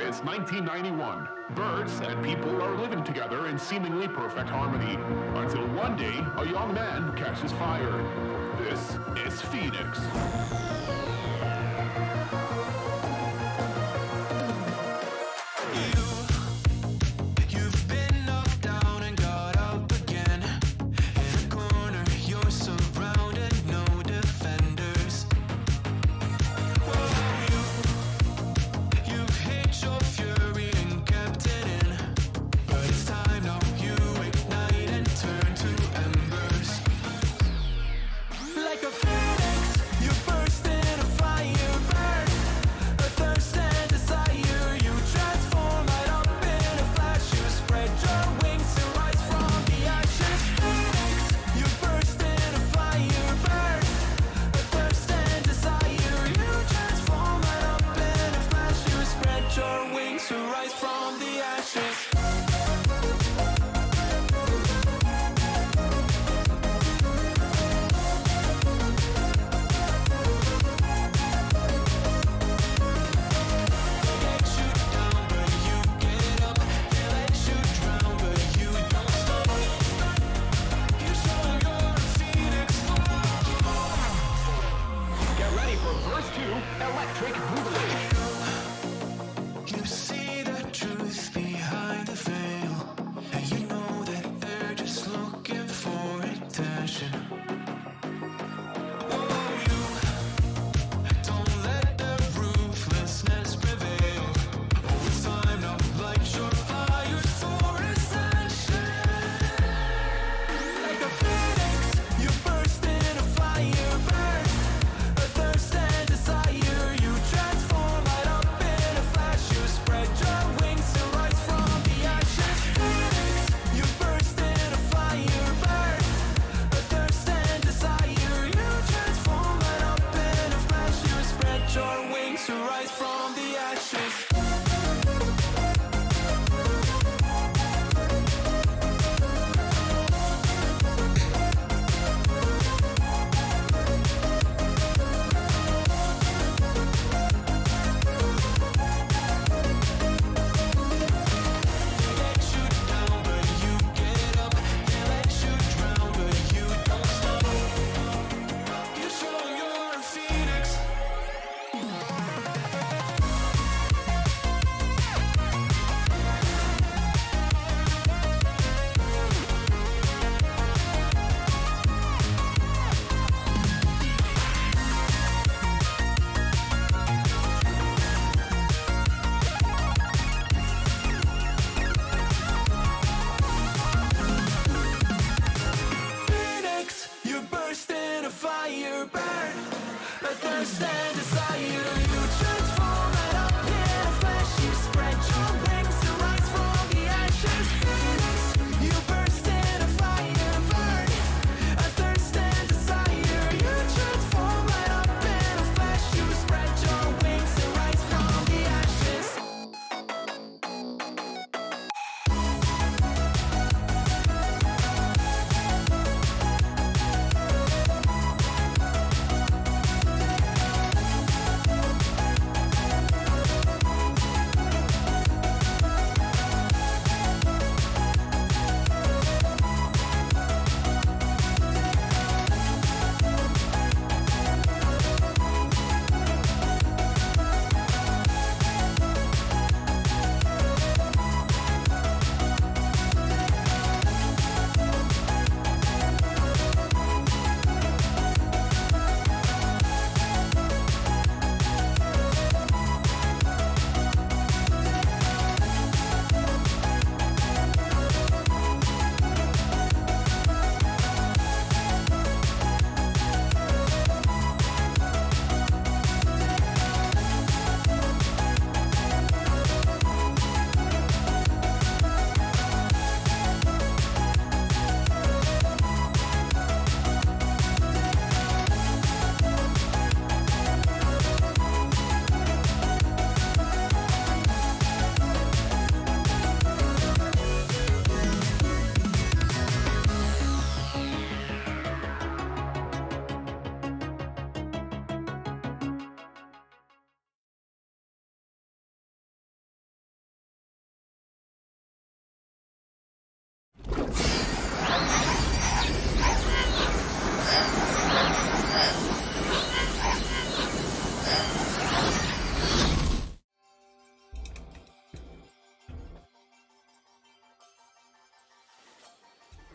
is 1991. Birds and people are living together in seemingly perfect harmony. Until one day, a young man catches fire. This is Phoenix.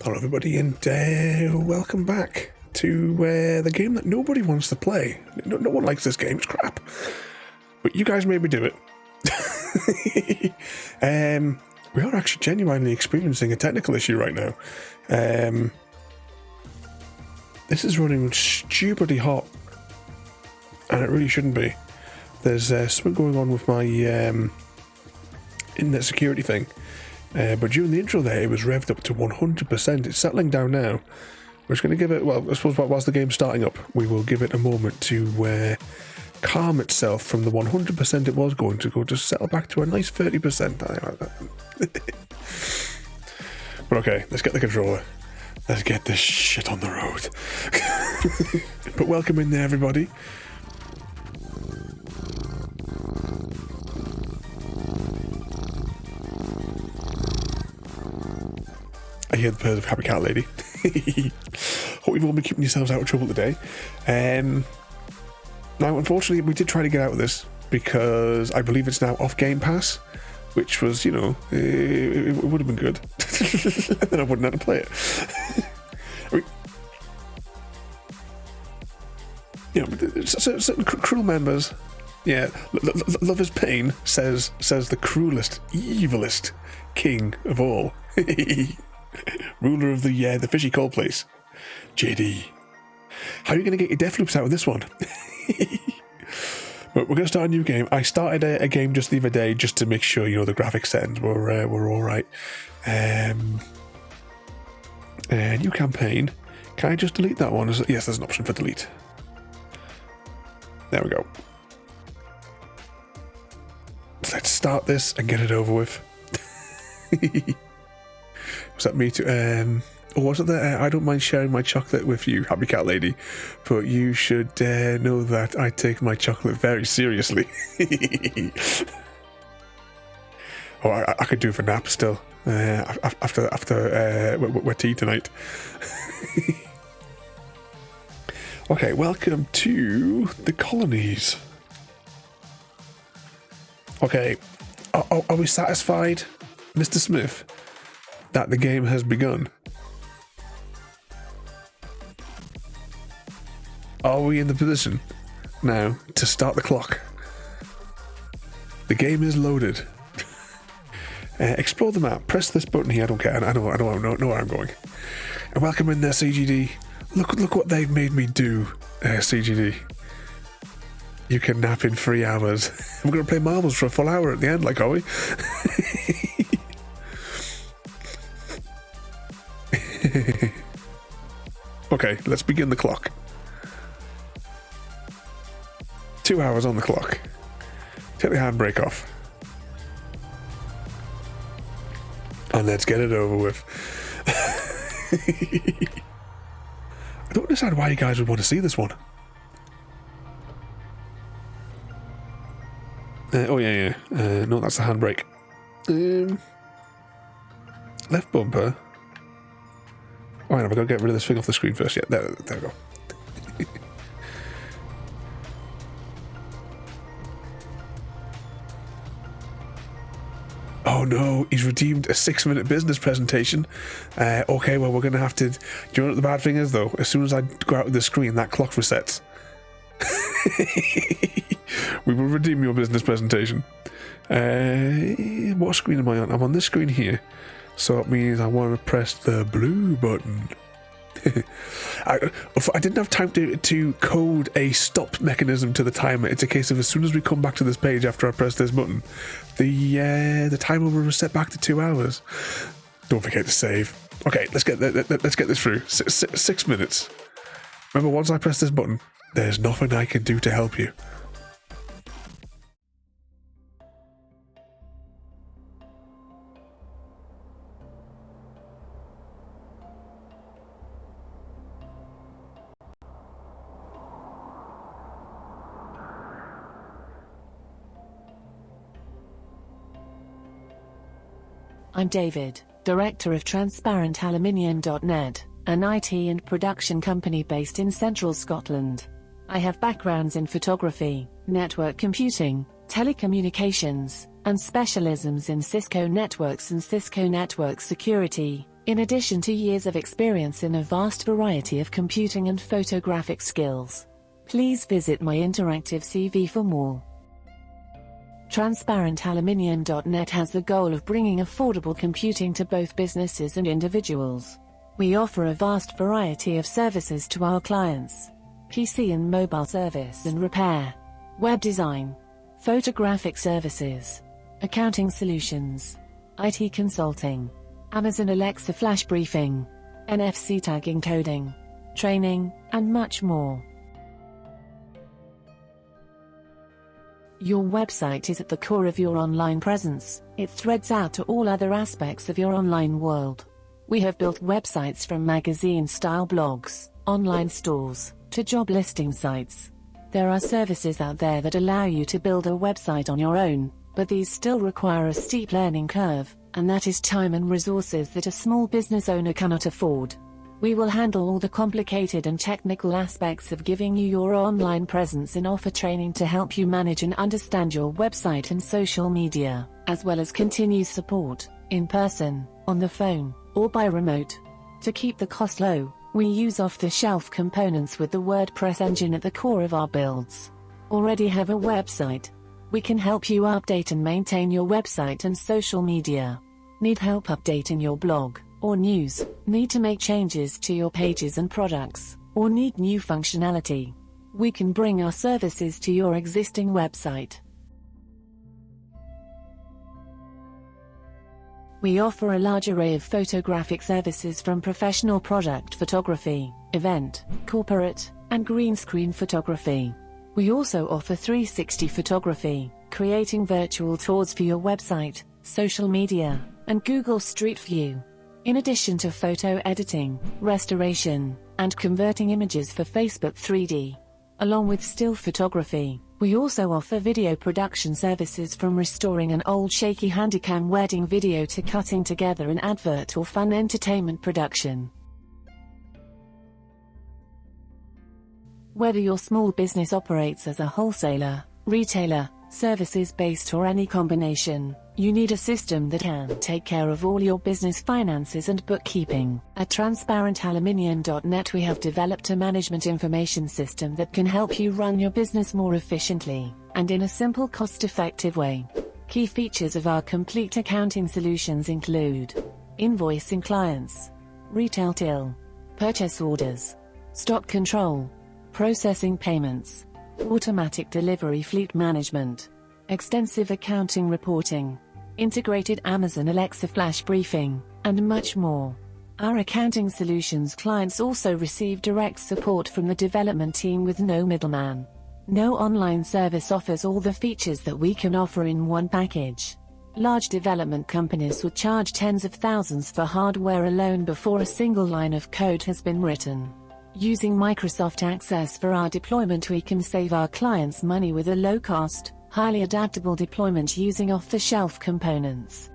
Hello everybody, and welcome back to the game that nobody wants to play. No one likes this game, it's crap. But you guys made me do it. We are actually genuinely experiencing a technical issue right now. This is running stupidly hot, and it really shouldn't be. There's something going on with my internet security thing. But during the intro there, it was revved up to 100%. It's settling down now. We're just going to give it, well, I suppose whilst the game's starting up, we will give it a moment to calm itself from the 100% it was going to go to settle back to a nice 30%. But okay, let's get the controller. Let's get this shit on the road. But welcome in there, everybody. I hear the purrs of Happy Cat Lady. Hope you've all been keeping yourselves out of trouble today. Now, unfortunately, we did try to get out of this because I believe it's now off Game Pass, which was, you know, it would have been good. And then I wouldn't have to play it. I mean, you know, certain cruel members. Yeah, Love is Pain says the cruelest, evilest king of all. Ruler of the fishy cold place, JD. How are you going to get your death loops out of this one? But we're going to start a new game. I started a game just the other day just to make sure, you know, the graphics settings were all right. New campaign. Can I just delete that one? Yes, there's an option for delete. There we go. Let's start this and get it over with. Was that me too? Or was it that I don't mind sharing my chocolate with you, Happy Cat Lady, but you should know that I take my chocolate very seriously. Oh, I could do for nap still after we're tea tonight. Okay, welcome to the colonies. Okay, are we satisfied, Mr. Smith, that the game has begun? Are we in the position now to start the clock? The game is loaded. Explore the map. Press this button here. I don't care. I know where I'm going. And welcome in there, CGD. Look what they've made me do, CGD. You can nap in 3 hours. We're going to play marbles for a full hour at the end, like, are we? Okay, let's begin the clock. 2 hours on the clock. Take the handbrake off. And let's get it over with. I don't understand why you guys would want to see this one. Oh yeah. No, that's the handbrake. Left bumper. Oh, I've got to get rid of this thing off the screen first. Yeah, there we go. Oh no, he's redeemed a 6-minute business presentation. Okay, well, we're going to have to... Do you know what the bad thing is, though? As soon as I go out of the screen, that clock resets. We will redeem your business presentation. What screen am I on? I'm on this screen here. So it means I want to press the blue button. I didn't have time to code a stop mechanism to the timer. It's a case of as soon as we come back to this page after I press this button, the timer will reset back to 2 hours. Don't forget to save. Okay, let's get this through. 6 minutes. Remember, once I press this button, there's nothing I can do to help you. I'm David, Director of TransparentAluminium.net, an IT and production company based in central Scotland. I have backgrounds in photography, network computing, telecommunications, and specialisms in Cisco networks and Cisco network security. in addition to years of experience in a vast variety of computing and photographic skills. Please visit my interactive CV for more. TransparentAluminium.net has the goal of bringing affordable computing to both businesses and individuals. We offer a vast variety of services to our clients: PC and mobile service and repair, web design, photographic services, accounting solutions, IT consulting, Amazon Alexa flash briefing, NFC tagging coding, training, and much more. Your website is at the core of your online presence. It threads out to all other aspects of your online world. We have built websites from magazine-style blogs, online stores, to job listing sites. There are services out there that allow you to build a website on your own, but these still require a steep learning curve, and that is time and resources that a small business owner cannot afford. We will handle all the complicated and technical aspects of giving you your online presence and offer training to help you manage and understand your website and social media, as well as continue support, in person, on the phone, or by remote. To keep the cost low, we use off-the-shelf components with the WordPress engine at the core of our builds. Already have a website? We can help you update and maintain your website and social media. Need help updating your blog or news? Need to make changes to your pages and products, or need new functionality? We can bring our services to your existing website. We offer a large array of photographic services from professional product photography, event, corporate, and green screen photography. We also offer 360 photography, creating virtual tours for your website, social media, and Google Street View. In addition to photo editing, restoration, and converting images for Facebook 3D. Along with still photography, we also offer video production services from restoring an old shaky Handycam wedding video to cutting together an advert or fun entertainment production. Whether your small business operates as a wholesaler, retailer, services-based or any combination, you need a system that can take care of all your business finances and bookkeeping. At TransparentAluminium.net we have developed a management information system that can help you run your business more efficiently, and in a simple cost-effective way. Key features of our complete accounting solutions include invoicing clients, retail till, purchase orders, stock control, processing payments, automatic delivery fleet management, extensive accounting reporting, integrated Amazon Alexa flash briefing, and much more. Our accounting solutions clients also receive direct support from the development team with no middleman. No online service offers all the features that we can offer in one package. Large development companies would charge tens of thousands for hardware alone before a single line of code has been written. Using Microsoft Access for our deployment, we can save our clients money with a low-cost, highly adaptable deployment using off-the-shelf components.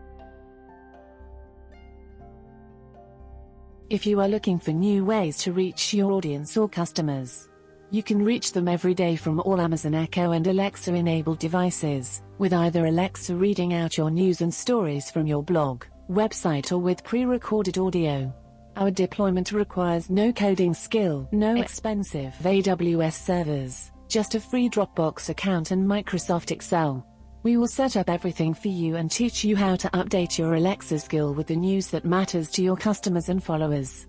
If you are looking for new ways to reach your audience or customers, you can reach them every day from all Amazon Echo and Alexa-enabled devices, with either Alexa reading out your news and stories from your blog, website, or with pre-recorded audio. Our deployment requires no coding skill, no expensive AWS servers, just a free Dropbox account and Microsoft Excel. We will set up everything for you and teach you how to update your Alexa skill with the news that matters to your customers and followers.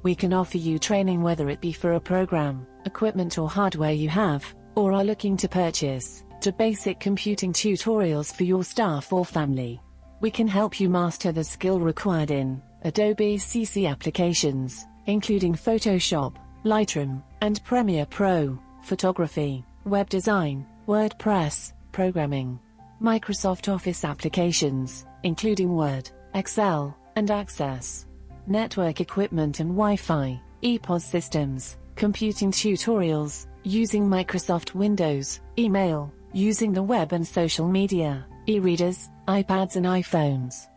We can offer you training whether it be for a program, equipment or hardware you have, or are looking to purchase, to basic computing tutorials for your staff or family. We can help you master the skill required in Adobe CC applications, including Photoshop, Lightroom, and Premiere Pro, photography, web design, WordPress, programming, Microsoft Office applications, including Word, Excel, and Access, network equipment and Wi-Fi, EPOS systems, computing tutorials, using Microsoft Windows, email, using the web and social media, e-readers, iPads and iPhones.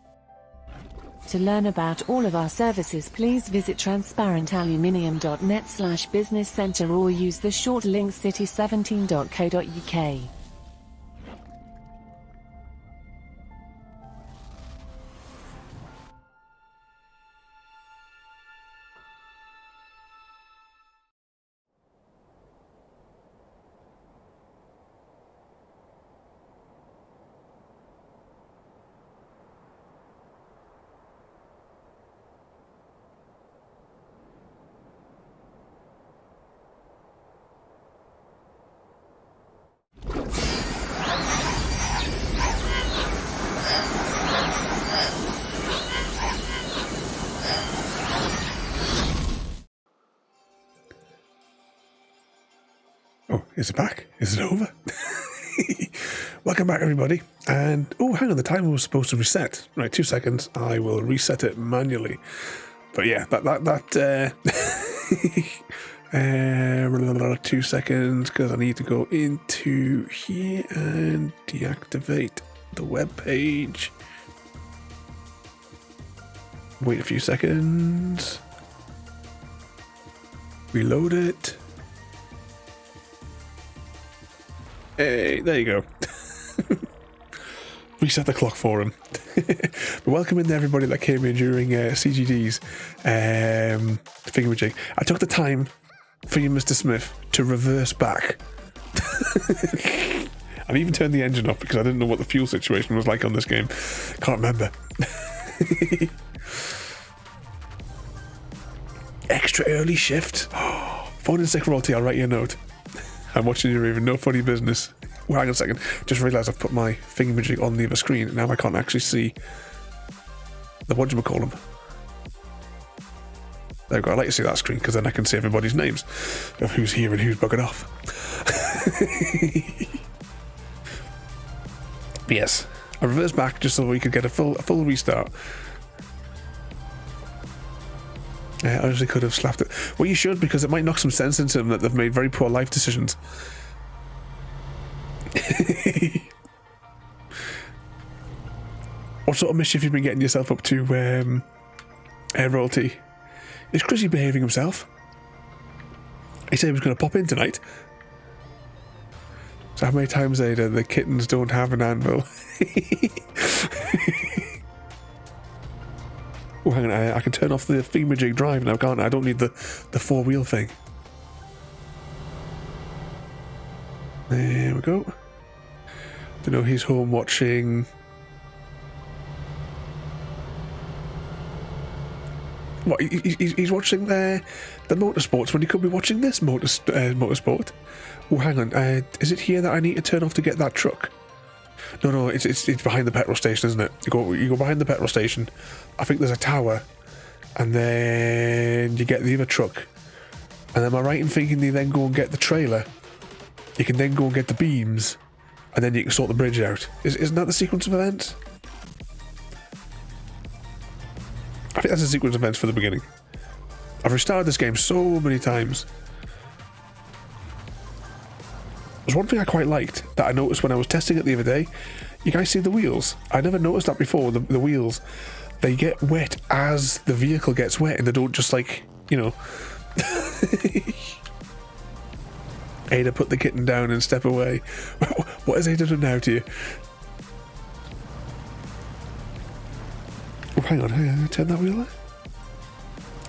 To learn about all of our services, please visit transparentaluminium.net/business center or use the short link city17.co.uk. Oh, is it back? Is it over? Welcome back, everybody. And, oh, hang on, the timer was supposed to reset. Right, 2 seconds. I will reset it manually. But yeah, that 2 seconds, because I need to go into here and deactivate the web page. Wait a few seconds. Reload it. Hey, there you go. Reset the clock for him. Welcome in everybody that came in during CGD's thingamajig. I took the time for you, Mr. Smith, to reverse back. I even turned the engine off because I didn't know what the fuel situation was like on this game. Can't remember. Extra early shift. Phone and sick royalty, I'll write you a note. I'm watching you, Raven. No funny business. Well, hang on a second. Just realised I've put my thingamajig on the other screen. Now I can't actually see the whatchamacallem. There we go. I like to see that screen because then I can see everybody's names of who's here and who's buggered off. But yes, I reversed back just so we could get a full restart. I honestly could have slapped it. Well, you should, because it might knock some sense into them that they've made very poor life decisions. What sort of mischief have you been getting yourself up to, Royalty? Is Chrissy behaving himself? He said he was going to pop in tonight. So how many times, Ada, the kittens don't have an anvil? Oh, hang on, I can turn off the thingamajig drive now, can't I? I don't need the four-wheel thing. There we go. Don't know, he's home watching... What, he's watching the motorsports when he could be watching this motorsport? Oh, hang on, is it here that I need to turn off to get that truck? No, it's behind the petrol station, isn't it? You go behind the petrol station. I think there's a tower, and then you get the other truck. And am I right in thinking you then go and get the trailer? You can then go and get the beams, and then you can sort the bridge out. Isn't that the sequence of events? I think that's a sequence of events for the beginning. I've restarted this game so many times. There's one thing I quite liked that I noticed when I was testing it the other day. You guys see the wheels? I never noticed that before. The wheels, they get wet as the vehicle gets wet, and they don't just, like, you know... Ada, put the kitten down and step away. What has Ada done now to you? Oh, hang on, turn that wheel there.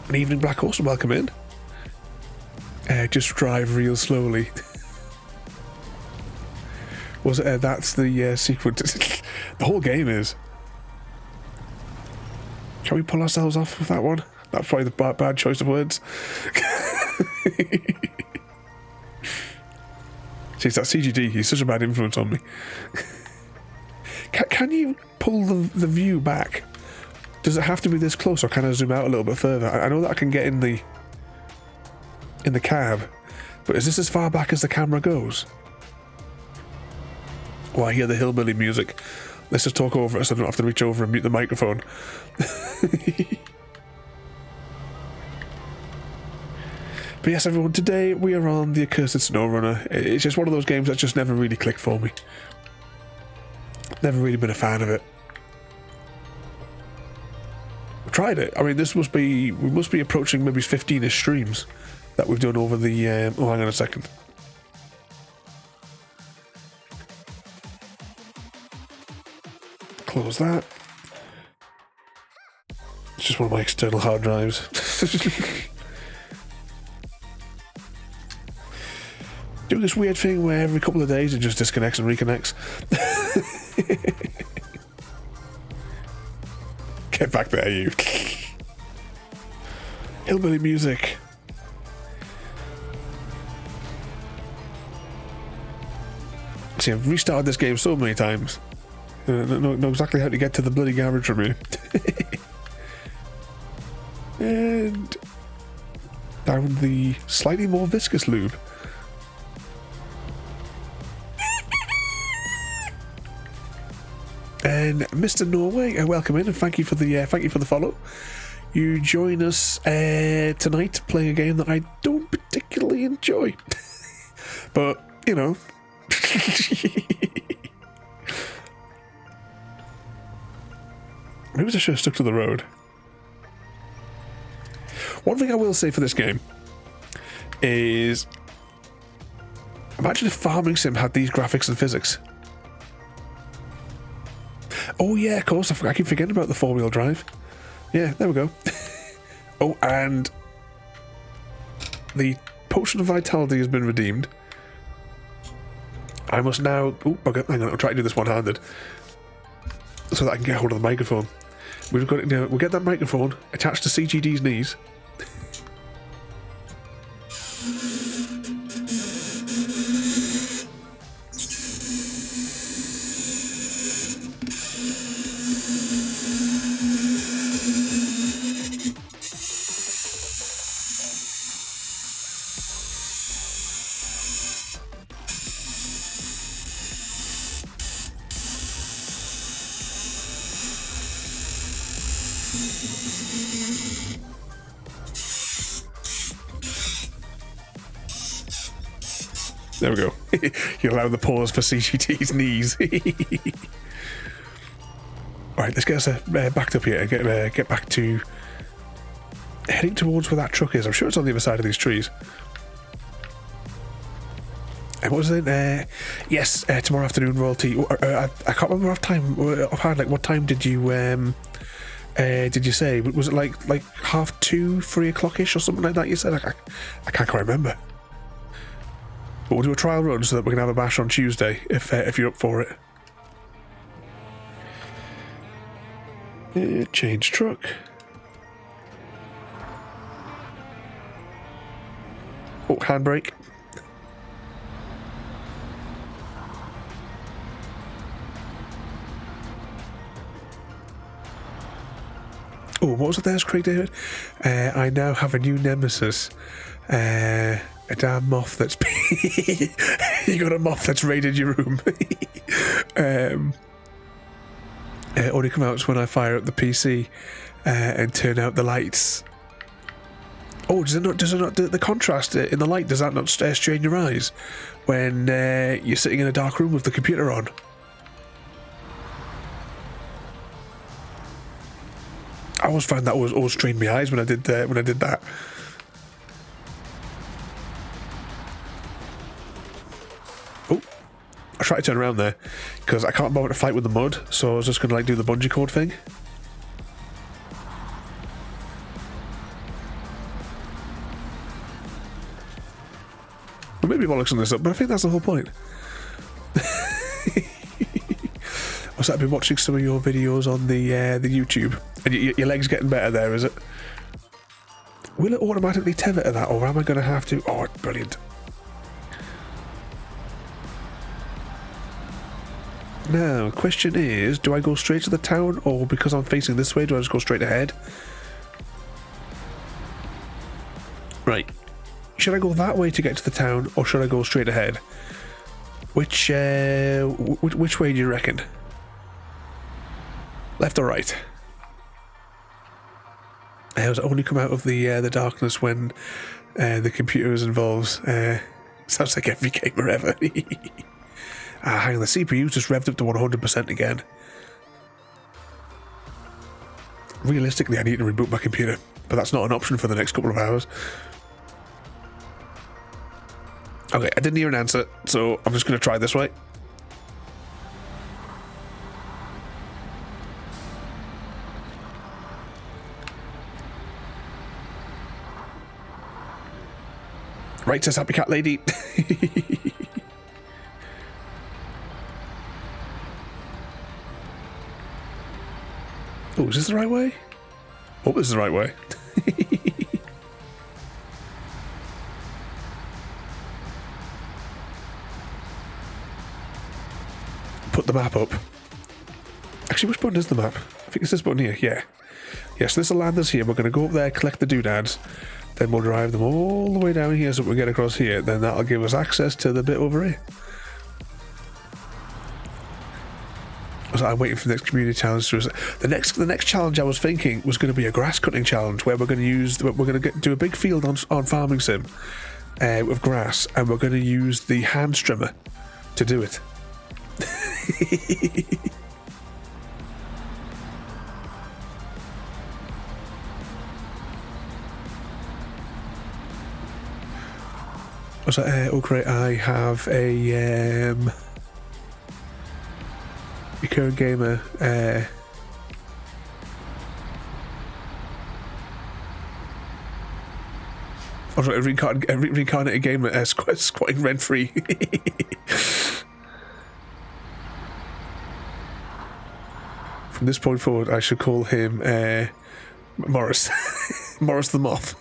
An evening black horse, welcome in. Just drive real slowly. Was it? That's the sequence. The whole game is. Can we pull ourselves off with that one? That's probably the bad choice of words. See, it's that CGD. He's such a bad influence on me. Can you pull the view back? Does it have to be this close, or can I zoom out a little bit further? I know that I can get in the cab, but is this as far back as the camera goes? Oh, I hear the hillbilly music. Let's just talk over it so I don't have to reach over and mute the microphone. But yes, everyone, today we are on the accursed SnowRunner. It's just one of those games that just never really clicked for me. Never really been a fan of it. I tried it. I mean, we must be approaching maybe 15-ish streams that we've done over the... oh, hang on a second. Close that. It's just one of my external hard drives. Doing this weird thing where every couple of days it just disconnects and reconnects. Get back there, you. Hillbilly music. See, I've restarted this game so many times. I don't know exactly how to get to the bloody garage from here. And down the slightly more viscous lube. And Mr. Norway, welcome in and thank you for the follow. You join us tonight playing a game that I don't particularly enjoy, but you know. Maybe I should have stuck to the road. One thing I will say for this game is, imagine if Farming Sim had these graphics and physics. Oh yeah, of course, I keep forgetting about the 4-wheel drive. Yeah, there we go. Oh, and the Potion of Vitality has been redeemed. I must now... Oh, okay, hang on, I'll try to do this one-handed so that I can get hold of the microphone. We've got it now. We'll get that microphone attached to CGD's knees. There we go. You allow the pause for CGT's knees. Alright, let's get us backed up here and get back to heading towards where that truck is. I'm sure it's on the other side of these trees. And what was it? Yes, tomorrow afternoon, Royalty. I can't remember offhand. Like, what time did you say? Was it like 2:30, 3 o'clock-ish or something like that? You said I can't quite remember. But we'll do a trial run so that we can have a bash on Tuesday if you're up for it. Change truck. Oh, handbrake. Oh, what was it there, Craig David? I now have a new nemesis. A damn moth that's... You got a moth that's raided your room. Only come out when I fire up the PC and turn out the lights. Oh, does it not the contrast in the light, does that not strain your eyes when you're sitting in a dark room with the computer on? I always found that always strained my eyes when I did that. Oh, I tried to turn around there because I can't bother to fight with the mud, so I was just going to do the bungee cord thing. I may be bollocking this up, but I think that's the whole point. I've been watching some of your videos on the YouTube, and your leg's getting better there, is it? Will it automatically tether to that, or am I going to have to? Oh, brilliant! Now, question is, do I go straight to the town, or because I'm facing this way, do I just go straight ahead? Right. Should I go that way to get to the town, or should I go straight ahead? Which way do you reckon? Left or right? I was only come out of the darkness when the computer is involved. Sounds like every gamer ever. Hang on, the CPU just revved up to 100% again. Realistically, I need to reboot my computer, but that's not an option for the next couple of hours. Okay, I didn't hear an answer, so I'm just going to try this way. Right, says Happy Cat Lady. Oh, is this the right way? Oh, this is the right way. Put the map up. Actually, which button is the map? I think it's this button here. Yeah. Yes, this will land us here. We're going to go up there, collect the doodads. Then we'll drive them all the way down here so we get across here. Then that'll give us access to the bit over here. I'm waiting for the next community challenge. The next challenge I was thinking was going to be a grass cutting challenge, where we're going to do a big field on Farming Sim with grass, and we're going to use the hand trimmer to do it. What's that? Oh great, I have a recurring gamer a reincarnated gamer squatting rent-free. From this point forward, I should call him Morris. Morris the Moth.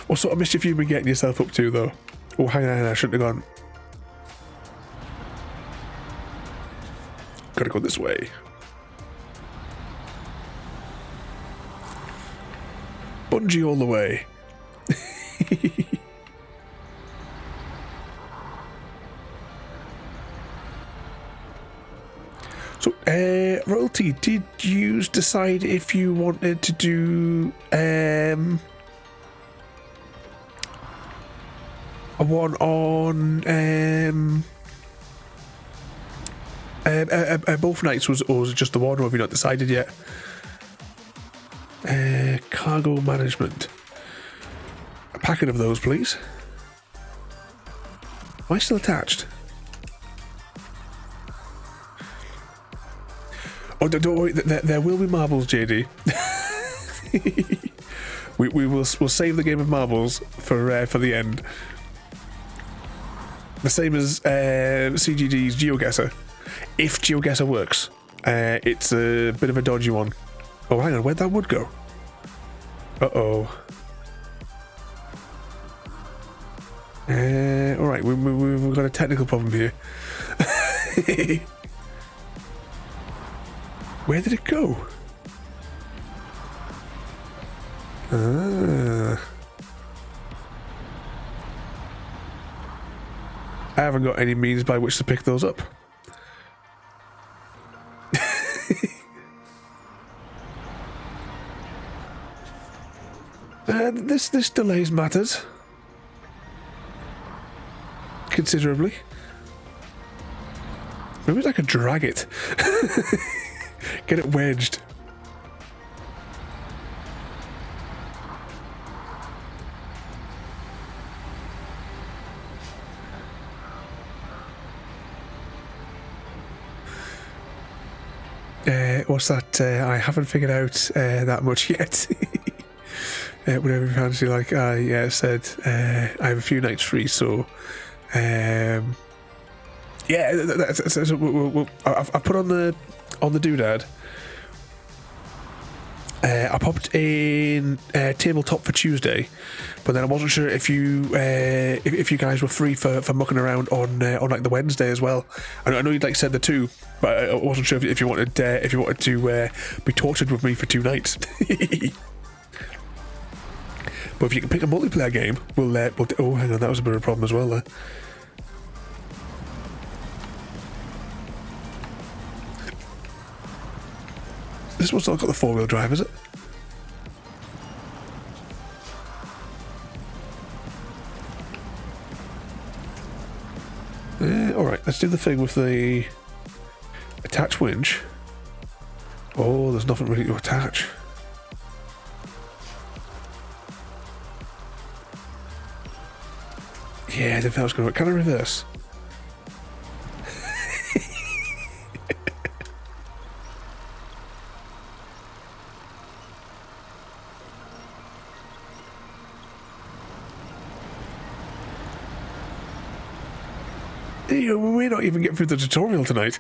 What sort of mischief you been getting yourself up to, though? Oh, hang on, I shouldn't have gone. Gotta go this way. Bungee all the way. So, Royalty, did you decide if you wanted to do a one on both nights, or was it just the one, or have you not decided yet? Cargo management. A packet of those, please. Am I still attached? Oh, don't worry. There will be marbles, JD. we'll save the game of marbles for the end. The same as CGD's GeoGuessr. If GeoGuessr works, it's a bit of a dodgy one. Oh, hang on, where'd that wood go? Uh-oh. Alright, we've got a technical problem here. Where did it go? I haven't got any means by which to pick those up. This delays matters considerably. Maybe I could drag it. Get it wedged. What's that? I haven't figured out that much yet. Whatever you fancy, like I said, I have a few nights free, so yeah. I've put on the doodad. I popped in tabletop for Tuesday, but then I wasn't sure if you guys were free for mucking around on like the Wednesday as well. I know you'd like said the two, but I wasn't sure if you wanted to be tortured with me for 2 nights. But if you can pick a multiplayer game, we'll oh, hang on, that was a bit of a problem as well there. This one's not got the 4-wheel drive, is it? Alright, let's do the thing with the attach winch. Oh, there's nothing really to attach. Yeah, I didn't think that was going to work. Can I reverse? We may not even get through the tutorial tonight.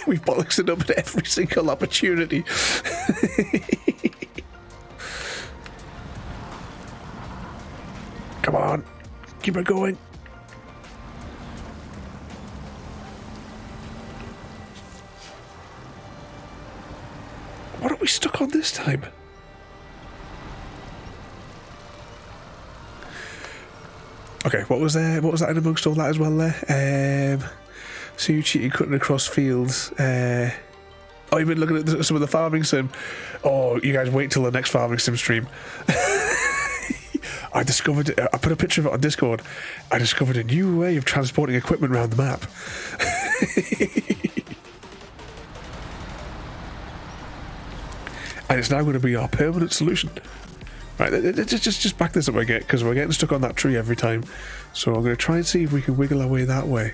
We've bollocks it up at every single opportunity. Come on, keep it going. What are we stuck on this time? Okay, what was that in amongst all that as well there? So you cheated cutting across fields. Oh, you've been looking at some of the farming sim. Oh, you guys wait till the next farming sim stream. I discovered, I put a picture of it on Discord. I discovered a new way of transporting equipment around the map. And it's now going to be our permanent solution. Right, just back this up a bit, because we're getting stuck on that tree every time. So I'm going to try and see if we can wiggle our way that way.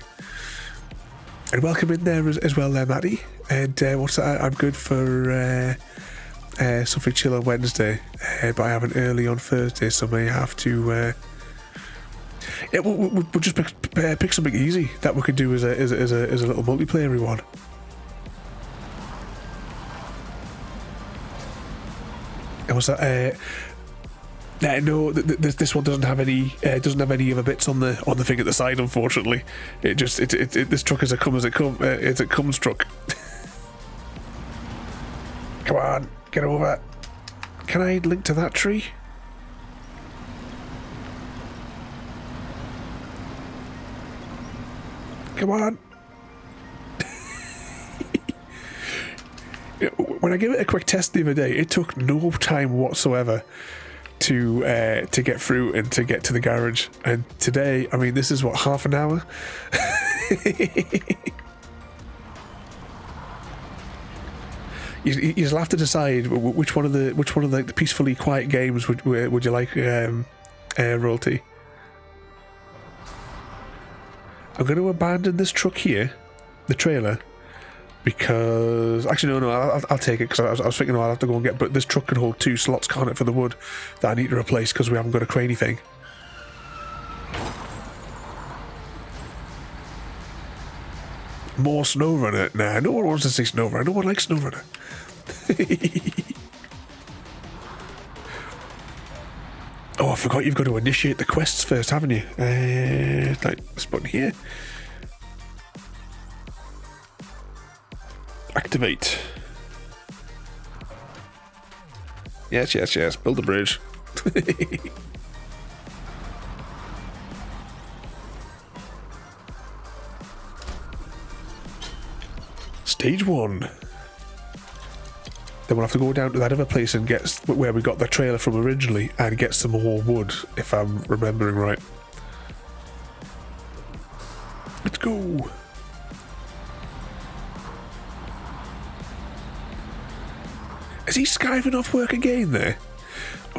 And welcome in there as well there, Maddie. And what's that? I'm good for something chill on Wednesday, but I have an early on Thursday, so I may have to... yeah, we'll just pick something easy that we could do as a little multiplayer one. And what's that? No, this one doesn't have any other bits on the thing at the side. Unfortunately, this truck is a come as it comes truck. Come on, get over. Can I link to that tree? Come on. When I gave it a quick test the other day, it took no time whatsoever to get through and to get to the garage. And today, I mean, this is what, half an hour? You just have to decide which one of the peacefully quiet games would you like, royalty. I'm going to abandon this truck here, the trailer, because actually no, I'll take it, because I was thinking, I'll have to go and get, but this truck can hold 2 slots, can't it, for the wood that I need to replace because we haven't got a craney thing. More SnowRunner? Nah, no one wants to see SnowRunner. No one likes SnowRunner. Oh, I forgot you've got to initiate the quests first, haven't you? Like this button here. Activate. Yes. Build a bridge. Stage 1. Then we'll have to go down to that other place and get where we got the trailer from originally and get some more wood, if I'm remembering right. Let's go. Is he skiving off work again there?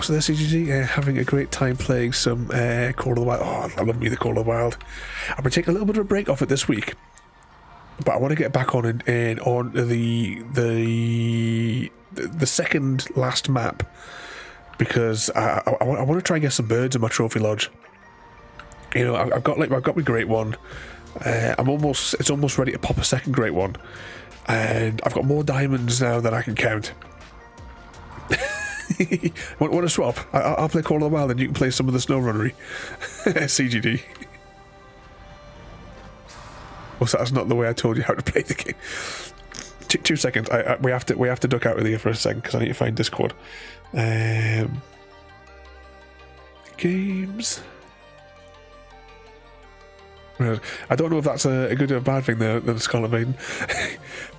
So there's CGG having a great time playing some Call of the Wild. Oh, I love me the Call of the Wild. I'm going to take a little bit of a break off it this week, but I want to get back on on the second last map, because I want to try and get some birds in my trophy lodge. You know, I've got my great one. It's almost ready to pop a second great one, and I've got more diamonds now than I can count. Want to swap? I'll play Call of the Wild and you can play some of the SnowRunnery. CGD. Well, that's not the way I told you how to play the game. 2 seconds. We have to duck out of here for a second because I need to find Discord. Games. I don't know if that's a good or a bad thing there, the Scarlet Maiden.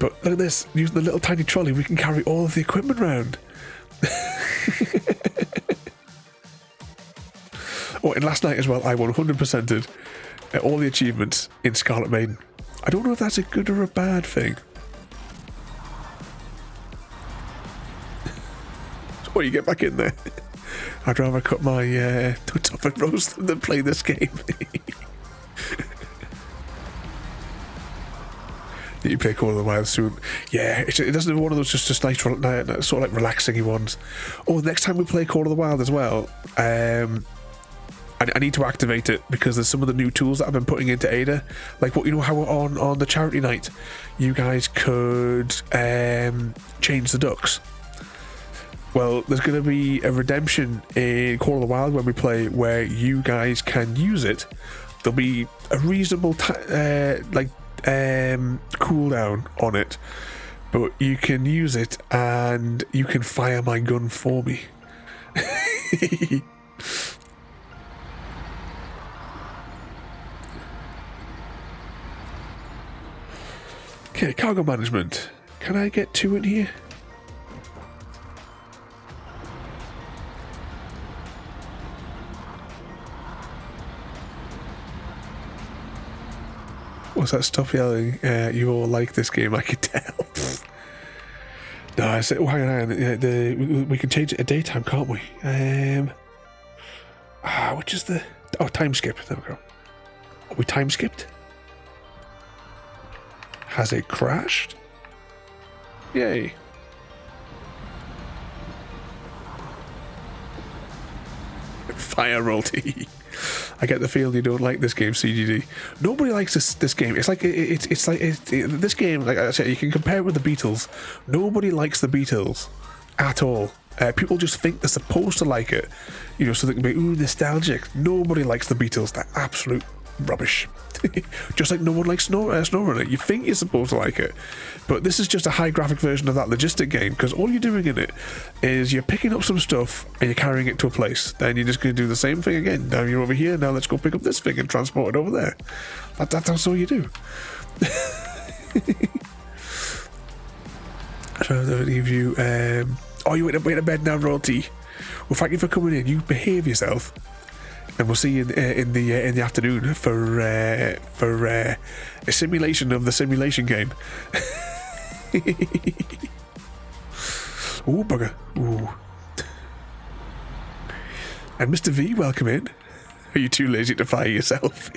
But look at this. Using the little tiny trolley, we can carry all of the equipment around. Oh, and last night as well, I 100%ed all the achievements in Scarlet Maiden. I don't know if that's a good or a bad thing. Oh, you get back in there. I'd rather cut my toots off and roast them than play this game. You play Call of the Wild soon. Yeah, it doesn't have one of those just nice, sort of like relaxing ones. Oh, next time we play Call of the Wild as well, I need to activate it because there's some of the new tools that I've been putting into Ada. Like, what, you know how on the charity night, you guys could change the ducks. Well, there's going to be a redemption in Call of the Wild when we play where you guys can use it. There'll be a reasonable cooldown on it, but you can use it and you can fire my gun for me. Okay, cargo management. Can I get 2 in here? What's that? Stop yelling. You all like this game, I can tell. No, I said, hang on. We can change it to daytime, can't we? Which is the... Oh, time skip. There we go. Are we time skipped? Has it crashed? Yay. Fire royalty. I get the feeling you don't like this game, CGD. Nobody likes this game. It's like this game. Like I said, you can compare it with the Beatles. Nobody likes the Beatles at all. People just think they're supposed to like it, you know, so they can be nostalgic. Nobody likes the Beatles. They're absolute rubbish. Just like no one likes SnowRunner. You think you're supposed to like it, but this is just a high graphic version of that logistic game, because all you're doing in it is you're picking up some stuff and you're carrying it to a place. Then you're just going to do the same thing again. Now you're over here, now let's go pick up this thing and transport it over there. That's all you do. So that leaves you oh, you went to bed now, Royalty. Well, thank you for coming in. You behave yourself. And we'll see you in the afternoon for a simulation of the simulation game. Ooh, bugger. Ooh. And Mr. V, welcome in. Are you too lazy to fire yourself?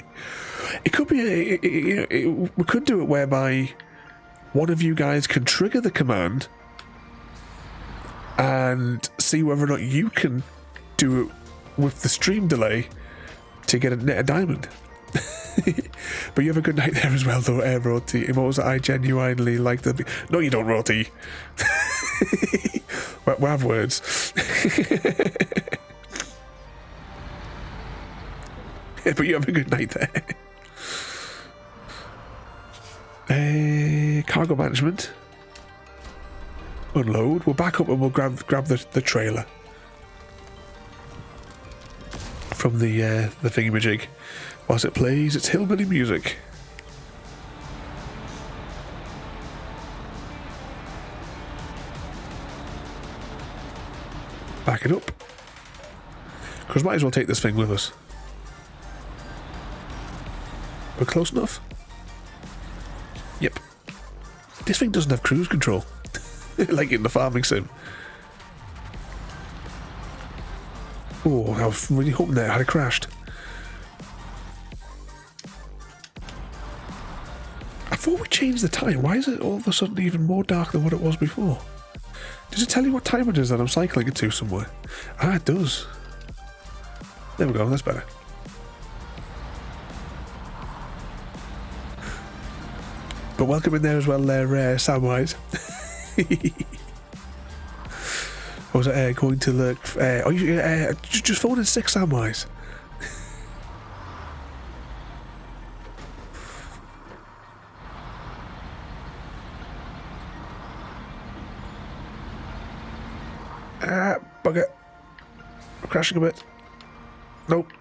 It could be we could do it whereby one of you guys can trigger the command and see whether or not you can do it with the stream delay to get a diamond. But you have a good night there as well, though, Royalty. Emotes, I genuinely like the... No, you don't, Royalty. we have words. But you have a good night there. Cargo management. Unload. We'll back up and we'll grab the trailer from the thingamajig. Whilst it plays its hillbilly music. Back it up. Because might as well take this thing with us. We're close enough? Yep. This thing doesn't have cruise control. Like in the farming sim. Oh, I was really hoping that it had crashed. I thought we changed the time. Why is it all of a sudden even more dark than what it was before? Does it tell you what time it is that I'm cycling it to somewhere? Ah, it does. There we go, that's better. But welcome in there as well there, Samwise. Or was it going to look... just phone in 6, Samwise. Bugger. I'm crashing a bit. Nope.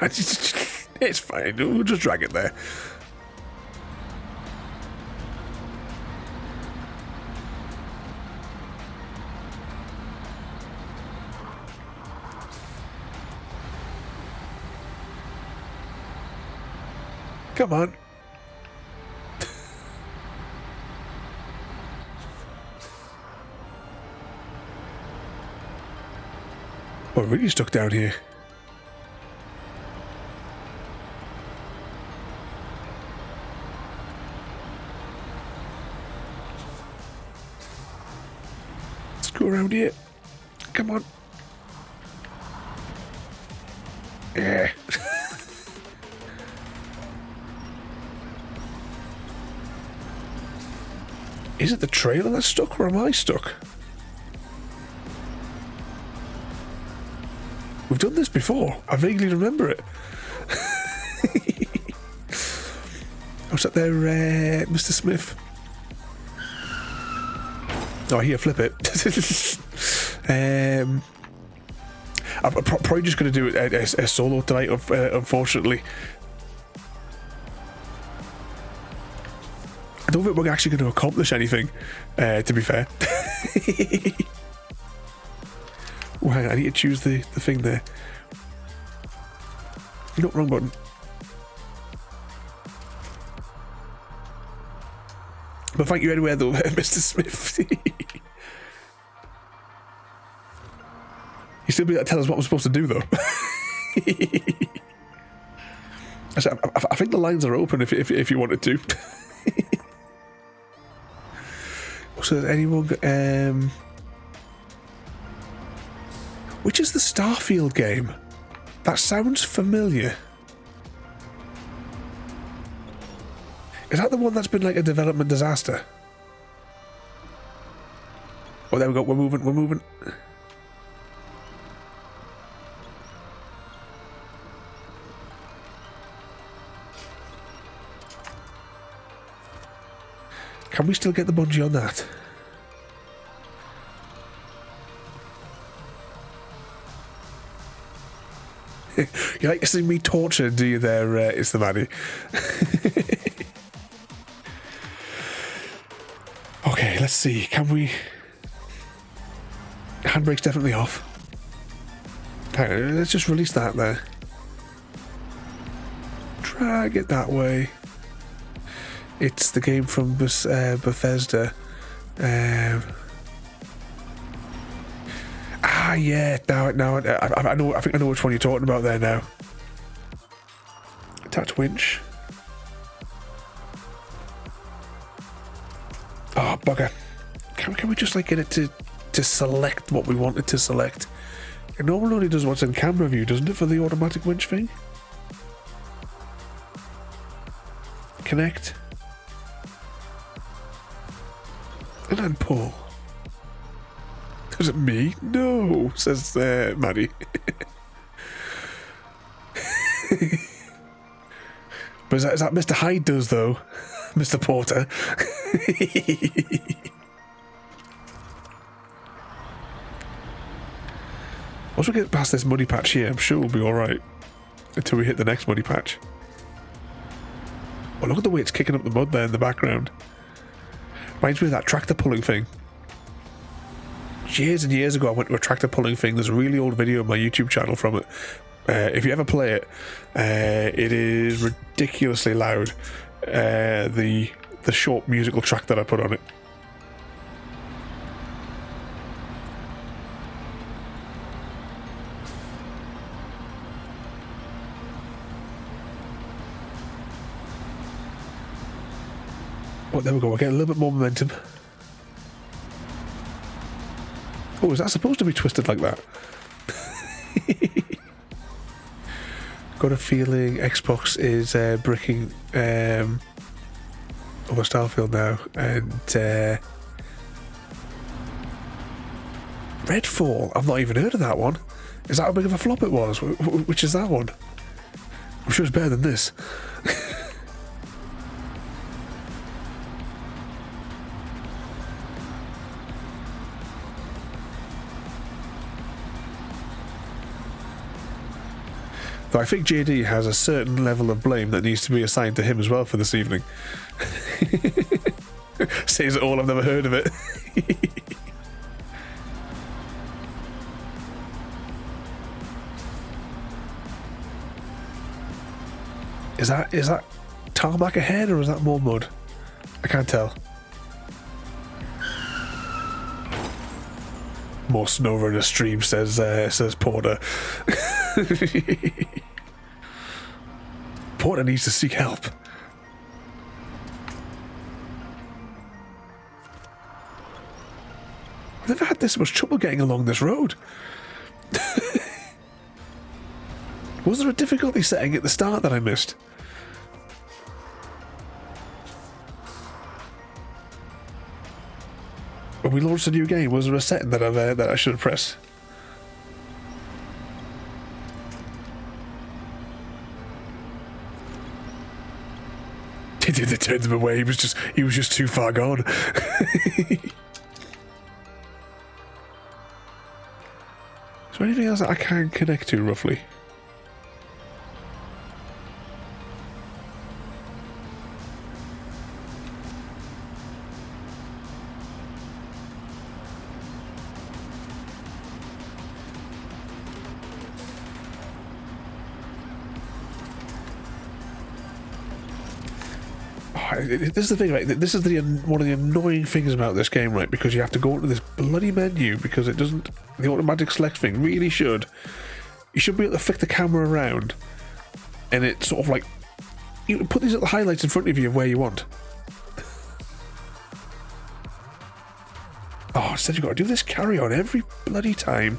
It's fine. We'll just drag it there. Come on. We're really stuck down here. Let's go around here. Come on. Yeah. Is it the trailer that's stuck, or am I stuck? We've done this before. I vaguely remember it. What's that there, Mr. Smith? Oh, here, flip it. I'm probably just going to do a solo tonight, unfortunately. don't think we're actually going to accomplish anything, to be fair. Oh, hang on, I need to choose the thing there. No, wrong button. But thank you anyway, though, Mr. Smith. You still be able to tell us what we're supposed to do, though. I think the lines are open if you wanted to. So does anyone... which is the Starfield game? That sounds familiar. Is that the one that's been like a development disaster? Oh, there we go. We're moving. Can we still get the bungee on that? You like to see me torture, do you there, it's the Maddie? Okay, let's see. Can we... Handbrake's definitely off. Okay, let's just release that there. Drag it that way. It's the game from Bethesda. Yeah. Now I know. I think I know which one you're talking about there now. Attach winch. Oh bugger! Can we just like get it to select what we wanted to select? It normally only does what's in camera view, doesn't it, for the automatic winch thing? Connect. And then pull. Is it me? No, says Maddie. But is that Mr. Hyde does, though? Mr. Porter. Once we get past this muddy patch here, I'm sure we'll be alright. Until we hit the next muddy patch. Oh, look at the way it's kicking up the mud there in the background. Reminds me of that tractor pulling thing. Years and years ago, I went to a tractor pulling thing. There's a really old video on my YouTube channel from it. If you ever play it, it is ridiculously loud. The short musical track that I put on it. Oh, there we go. We're getting a little bit more momentum. Oh, is that supposed to be twisted like that? Got a feeling Xbox is bricking over Starfield now, and Redfall. I've not even heard of that one. Is that how big of a flop it was? Which is that one? I'm sure it's better than this. Though I think JD has a certain level of blame that needs to be assigned to him as well for this evening. Says it all, I've never heard of it. Is that tarmac ahead or is that more mud? I can't tell. More SnowRunner stream, says Porter. Porter needs to seek help. I've never had this much trouble getting along this road. Was there a difficulty setting at the start that I missed? When we launched a new game, was there a setting that I should have pressed? They turned him away. He was just too far gone. Is there anything else that I can connect to roughly? This is the thing, right? This is one of the annoying things about this game, right? Because you have to go into this bloody menu because it doesn't. The automatic select thing really should. You should be able to flick the camera around, and it sort of like you can put these little highlights in front of you of where you want. Oh, instead you've got to do this carry on every bloody time.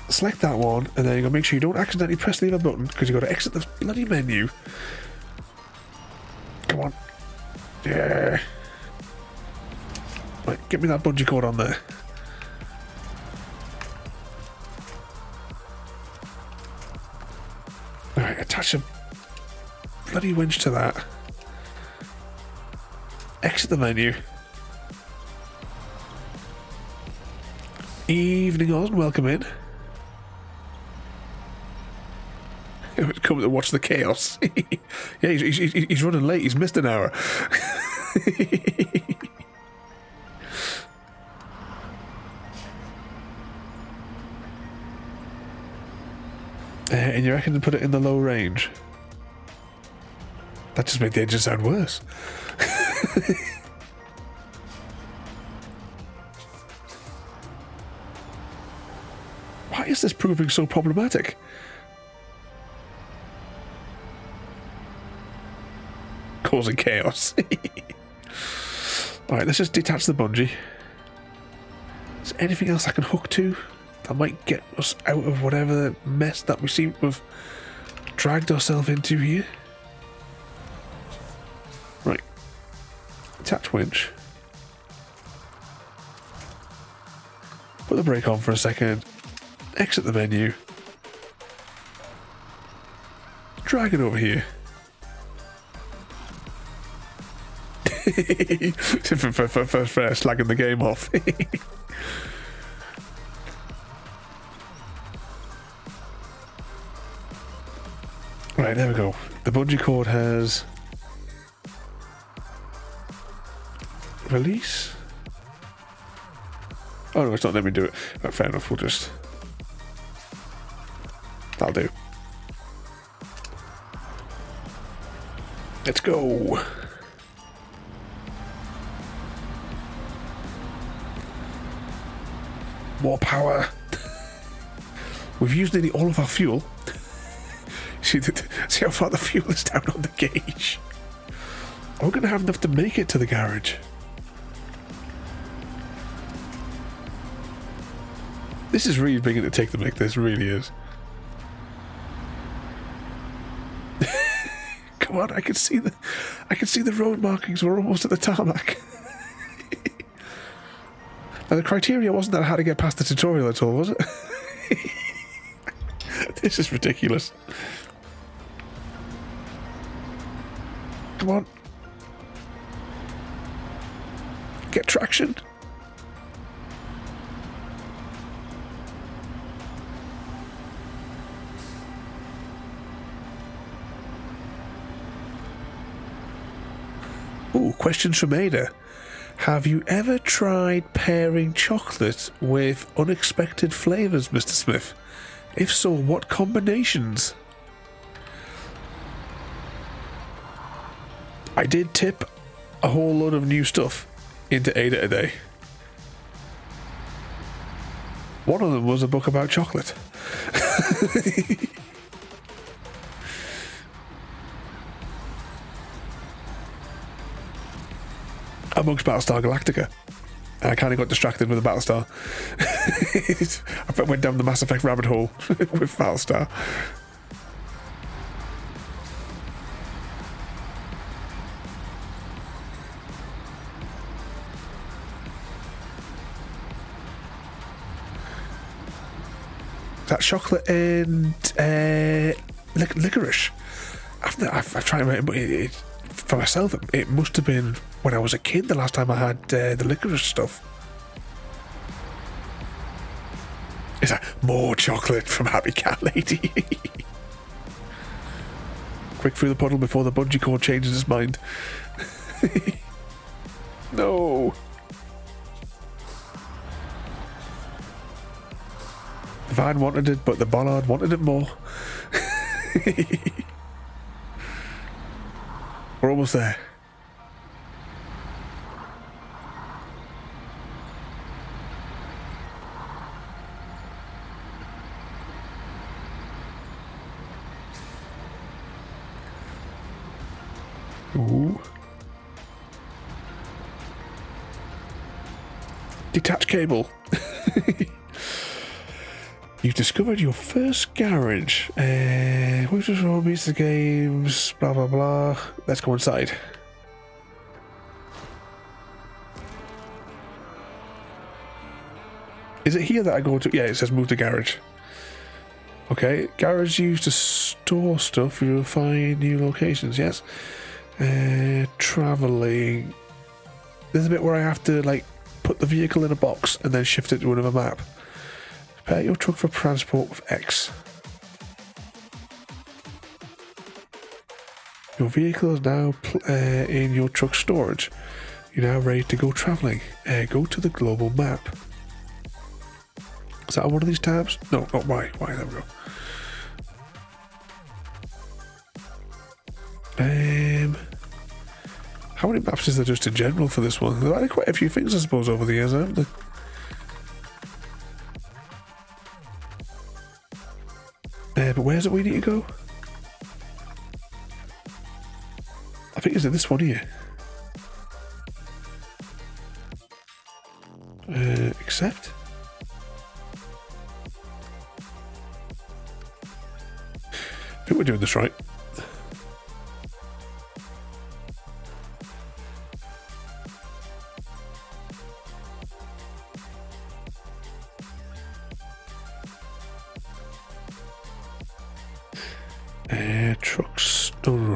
Select that one, and then you've got to make sure you don't accidentally press the other button because you've got to exit the bloody menu. Come on. Yeah. Right, get me that bungee cord on there. Alright, attach a bloody winch to that. Exit the menu. Evening on, welcome in. Come to watch the chaos. Yeah, he's running late. He's missed an hour. And you reckon to put it in the low range? That just made the engine sound worse. Why is this proving so problematic? Causing chaos. Alright, let's just detach the bungee. Is there anything else I can hook to that might get us out of whatever mess that we seem to have dragged ourselves into here? Right. Attach winch. Put the brake on for a second. Exit the menu. Drag it over here. for slagging the game off. Right, there we go. The bungee cord has release. Oh no, it's not letting me do it. Right, fair enough, we'll just... That'll do. Let's go. More power. We've used nearly all of our fuel. See how far the fuel is down on the gauge. We're going to have enough to make it to the garage. This is really big to take to make this, really is. Come on, I can see the road markings. We're almost at the tarmac. Now the criteria wasn't that I had to get past the tutorial at all, was it? This is ridiculous. Come on. Get traction. Ooh, questions from Ada. Have you ever tried pairing chocolate with unexpected flavours, Mr. Smith? If so, what combinations? I did tip a whole load of new stuff into Ada today. One of them was a book about chocolate. Amongst Battlestar Galactica. And I kind of got distracted with the Battlestar. I went down the Mass Effect rabbit hole with Battlestar. That chocolate and licorice. I've tried to remember, but for myself, it must have been when I was a kid the last time I had the licorice stuff. Is that more chocolate from Happy Cat Lady? Quick through the puddle before the bungee cord changes his mind. No. The van wanted it, but the bollard wanted it more. We're almost there. Ooh. Detached cable. You've discovered your first garage. Which is all meets the games, blah blah blah. Let's go inside. Is it here that I go to? Yeah, it says move to garage. Okay, garage used to store stuff. You'll find new locations, yes. Traveling. There's a bit where I have to, like, put the vehicle in a box and then shift it to another map. Prepare your truck for transport with X. Your vehicle is now in your truck storage. You're now ready to go traveling. Go to the global map. Is that on one of these tabs? No, not Y. Y, there we go. How many maps is there just in general for this one? There are quite a few things, I suppose, over the years, haven't there? But where's it we need to go? I think it's in this one here. Accept? I think we're doing this right.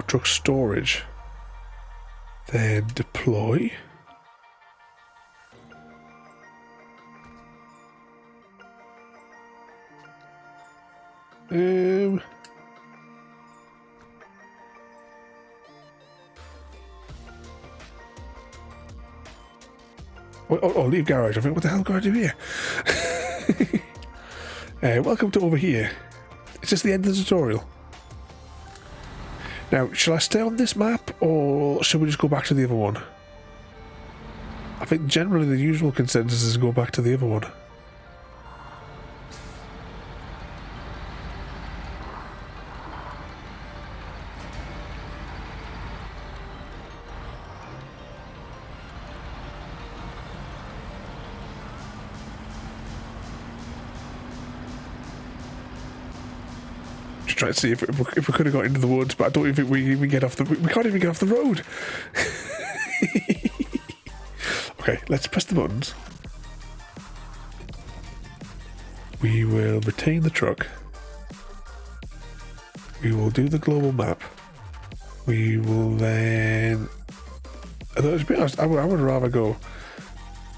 Truck storage. Then deploy. Oh, leave garage. I think, what the hell do I do here? Welcome to over here. Is this the end of the tutorial? Now, shall I stay on this map, or should we just go back to the other one? I think generally the usual consensus is to go back to the other one. Try to see if we could have got into the woods, but I don't even think we even get off the. We can't even get off the road. Okay, let's press the buttons. We will retain the truck. We will do the global map. We will then. To be honest, I would rather go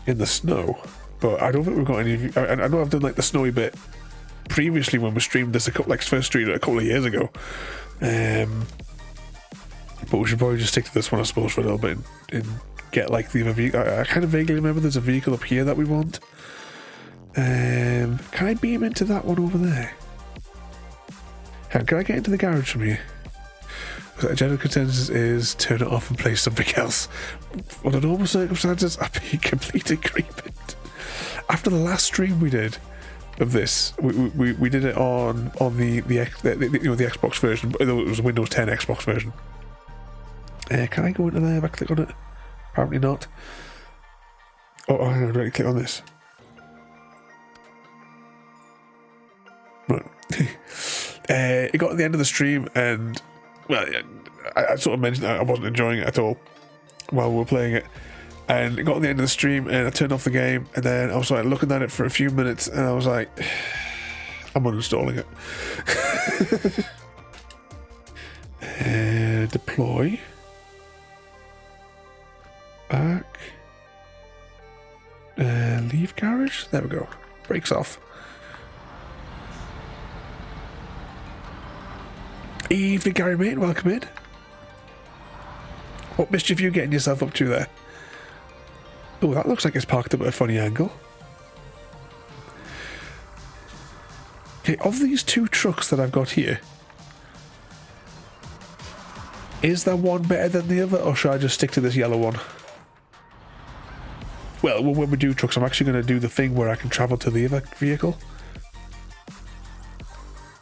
in the snow, but I don't think we've got any. I know I've done like the snowy bit previously when we streamed this first stream a couple of years ago, but we should probably just stick to this one, I suppose, for a little bit and get like the other vehicle. I kind of vaguely remember there's a vehicle up here that we want. Can I beam into that one over there? Can I get into the garage from here? The general consensus is turn it off and play something else. Under normal circumstances, I'd be complete agreement. After the last stream we did of this, we did it on the Xbox version, but it was a Windows 10 Xbox version. Can I go into there if I click on it? Apparently not. Oh, I haven't already clicked on this. Right. It got to the end of the stream, and well, I sort of mentioned that I wasn't enjoying it at all while we were playing it. And it got to the end of the stream and I turned off the game, and then I was like looking at it for a few minutes and I was like, I'm uninstalling it. Deploy. Back. Leave garage. There we go. Brakes off. Evening, Gary mate. Welcome in. What mischief are you getting yourself up to there? Oh, that looks like it's parked up at a funny angle. Okay, of these two trucks that I've got here, Is there one better than the other, or should I just stick to this yellow one? Well, when we do trucks, I'm actually going to do the thing where I can travel to the other vehicle.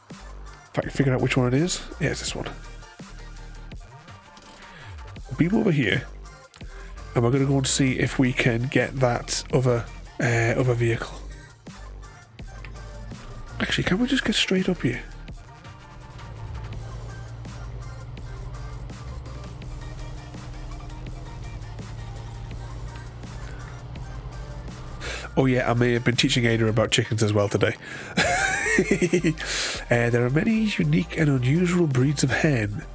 If I can figure out which one it is. Yeah, it's this one. Beam over here. And we're going to go and see if we can get that other vehicle. Actually, can we just get straight up here? Oh yeah, I may have been teaching Ada about chickens as well today. There are many unique and unusual breeds of hen.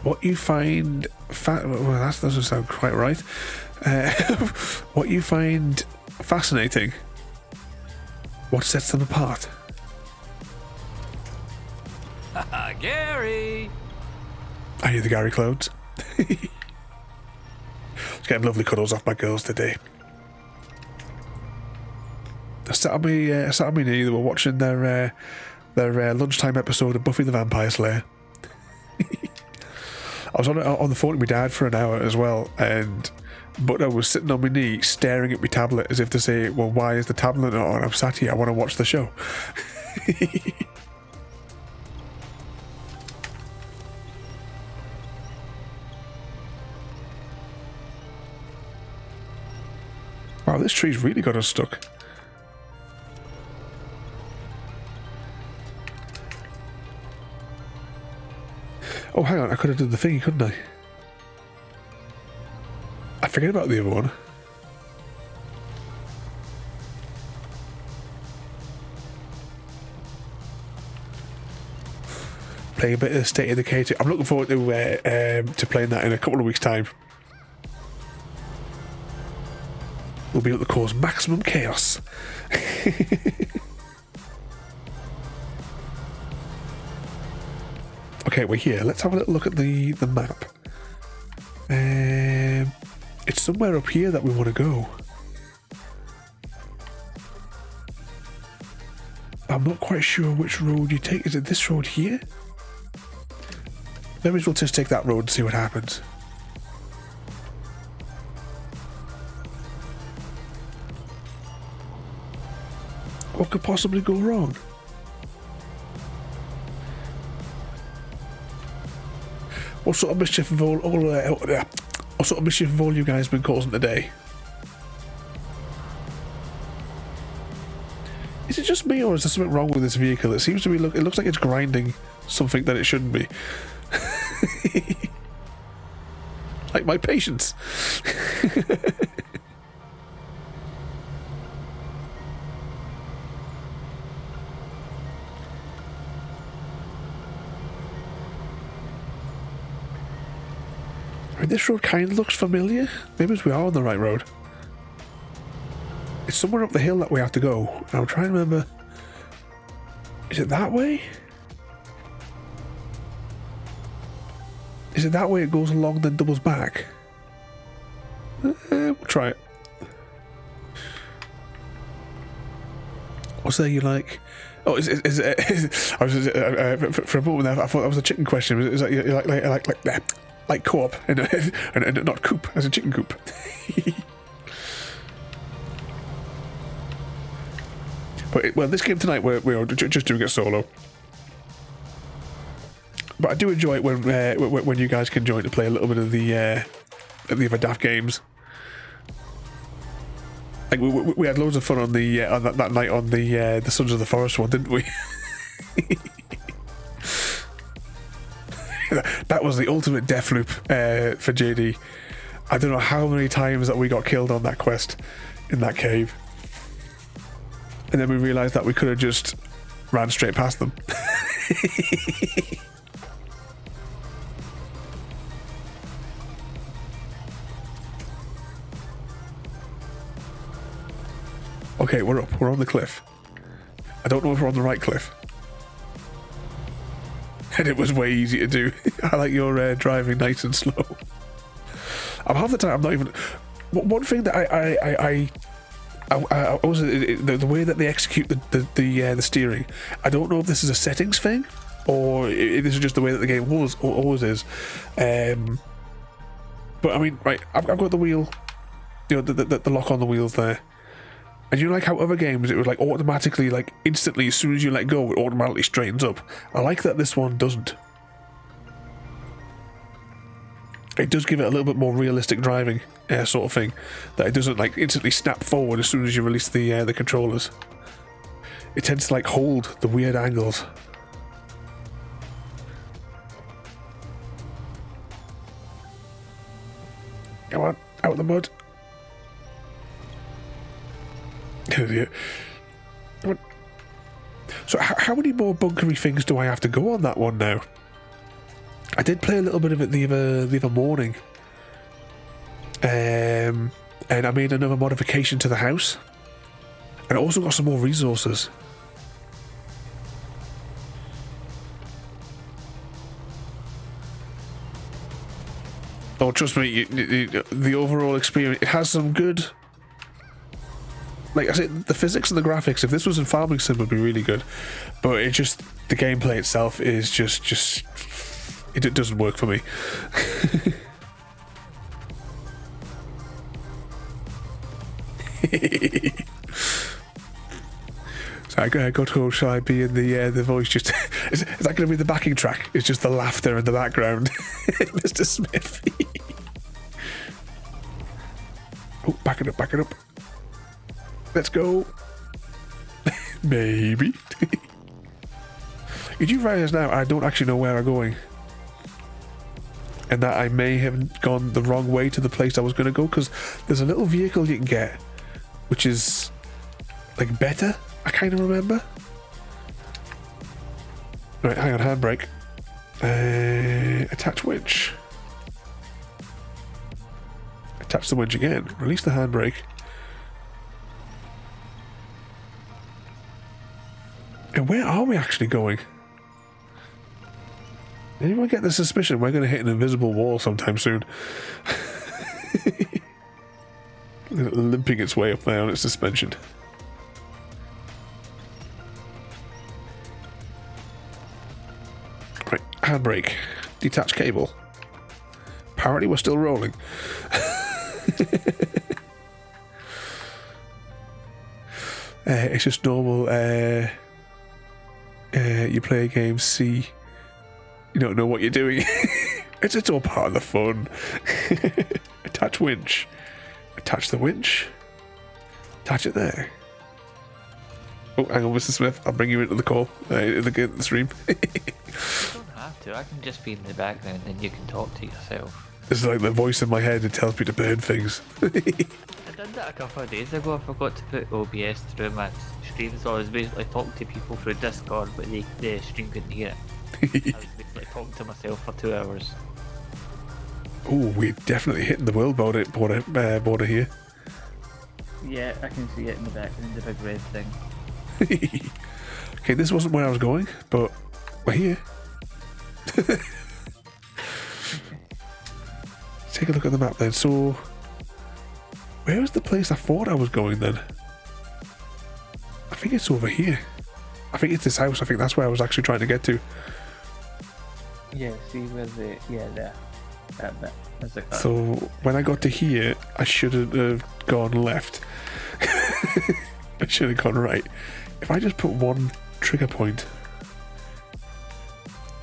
What you find... well, that doesn't sound quite right. What you find fascinating. What sets them apart? Gary! Are you the Gary Clothes? Just getting lovely cuddles off my girls today. I sat on me knee. They were watching their lunchtime episode of Buffy the Vampire Slayer. I was on the phone with my dad for an hour as well, but I was sitting on my knee staring at my tablet as if to say, well, why is the tablet not on? I'm sat here, I want to watch the show. Wow, this tree's really got us stuck. Oh, hang on, I could have done the thingy, couldn't I? I forget about the other one. Playing a bit of State of Decay 2. I'm looking forward to playing that in a couple of weeks' time. We'll be able to cause maximum chaos. Okay, we're here. Let's have a little look at the map. It's somewhere up here that we want to go. I'm not quite sure which road you take. Is it this road here? Maybe we'll just take that road and see what happens. What could possibly go wrong? What sort of mischief have all you guys been causing today? Is it just me, or is there something wrong with this vehicle? It seems to be it looks like it's grinding something that it shouldn't be. Like my patience. This road kind of looks familiar. Maybe we are on the right road. It's somewhere up the hill that we have to go. And I'm trying to remember. Is it that way? Is it that way it goes along then doubles back? We'll try it. What's there you like? Oh, I was for a moment there, I thought that was a chicken question. Is that you like co-op and not coop as a chicken coop? But well, this game tonight we're just doing it solo. But I do enjoy it when you guys can join to play a little bit of the other daft games. Like we had loads of fun on the on that night on the Sons of the Forest one, didn't we? That was the ultimate death loop for JD. I don't know how many times that we got killed on that quest in that cave, and then we realised that we could have just ran straight past them. Okay, we're up. We're on the cliff. I don't know if we're on the right cliff. And it was way easy to do. I like your driving nice and slow. Half the time I'm not even... One thing that Also, the way that they execute the steering, I don't know if this is a settings thing or if this is just the way that the game always is. But I mean, right, I've got the wheel, you know, the lock on the wheels there. And you know, like how other games it would like automatically, like instantly, as soon as you let go, it automatically straightens up. I like that this one doesn't. It does give it a little bit more realistic driving sort of thing. That it doesn't like instantly snap forward as soon as you release the controllers. It tends to like hold the weird angles. Come on, out of the mud. Yeah. So how many more bunkery things do I have to go on that one now? I did play a little bit of it the other morning. And I made another modification to the house. And I also got some more resources. Oh, trust me, the overall experience, it has some good... Like I said, the physics and the graphics, if this was in Farming Sim, would be really good. But it just, the gameplay itself is just it doesn't work for me. So I got to, shall I be in the voice just... is that going to be the backing track? It's just the laughter in the background. Mr. Smith. Oh, back it up. Let's go. Maybe. You do realise now I don't actually know where I'm going. And that I may have gone the wrong way to the place I was going to go, because there's a little vehicle you can get, which is like better, I kind of remember. Right, hang on, handbrake. Attach winch. Attach the winch again. Release the handbrake. And where are we actually going? Anyone get the suspicion we're going to hit an invisible wall sometime soon? Limping its way up there on its suspension. Right, handbrake. Detach cable. Apparently we're still rolling. It's just normal. You play a game, C. You don't know what you're doing. It's all part of the fun. Attach winch. Attach the winch. Attach it there. Oh, hang on, Mr. Smith. I'll bring you into the call. In the stream. You don't have to. I can just be in the background and you can talk to yourself. This is like the voice in my head that tells me to burn things. I did that a couple of days ago. I forgot to put OBS through my stream, so I was basically talking to people through Discord, but the stream couldn't hear it. I was basically talking to myself for 2 hours. Oh, we're definitely hitting the world border here. Yeah, I can see it in the background, the big red thing. Okay, this wasn't where I was going, but we're here. Take a look at the map then. So, where was the place I thought I was going then? I think it's over here. I think it's this house. I think that's where I was actually trying to get to. Yeah, see where the... yeah, there. That bit. There's a car. So, when I got to here, I should have gone left. I should have gone right. If I just put one trigger point,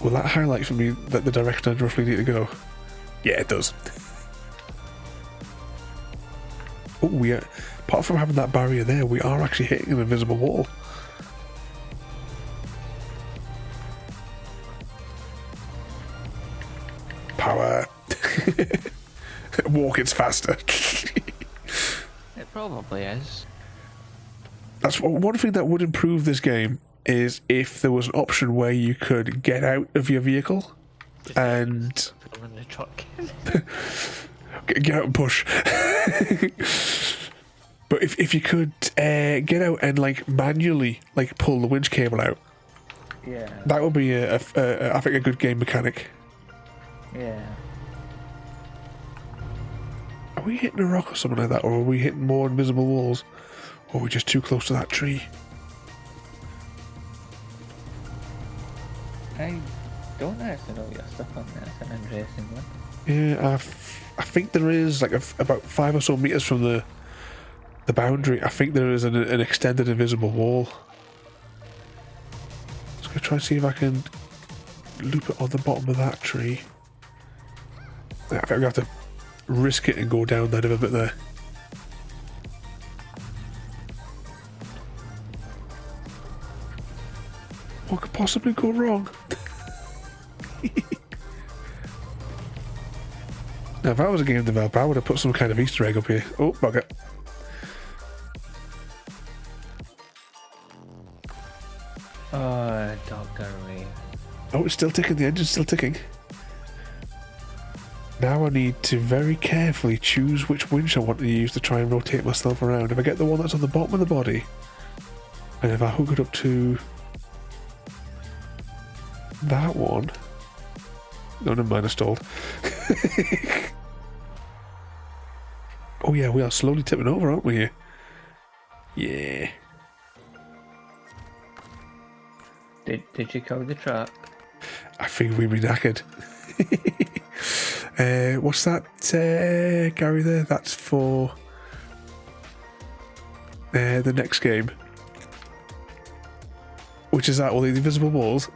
will that highlight for me that the direction I roughly need to go? Yeah, it does. Oh, we are, apart from having that barrier there, we are actually hitting an invisible wall. Power. Walk, it's faster. It probably is. That's one thing that would improve this game, is if there was an option where you could get out of your vehicle and I'm in the truck. get out and push. But if you could get out and like manually like pull the winch cable out, Yeah. that would be I think a good game mechanic. Yeah. Are we hitting a rock or something like that, or are we hitting more invisible walls? Or we're just too close to that tree. I don't actually know your stuff on there. That's an interesting one. Yeah, I think there is like about 5 or so meters from the boundary. I think there is an extended invisible wall. Just gonna try and see if I can loop it on the bottom of that tree. I think we have to risk it and go down that a bit there. What could possibly go wrong? Now, if I was a game developer, I would have put some kind of Easter egg up here. Oh, bugger. Oh, Dr. Ray. Oh, it's still ticking. The engine's still ticking. Now I need to very carefully choose which winch I want to use to try and rotate myself around. If I get the one that's on the bottom of the body, and if I hook it up to that one... No, never mind, I stalled. Oh yeah, we are slowly tipping over, aren't we here? Yeah. Did you cover the trap? I think we've been knackered. What's that, Gary, there? That's for the next game. Which is that, all the invisible walls?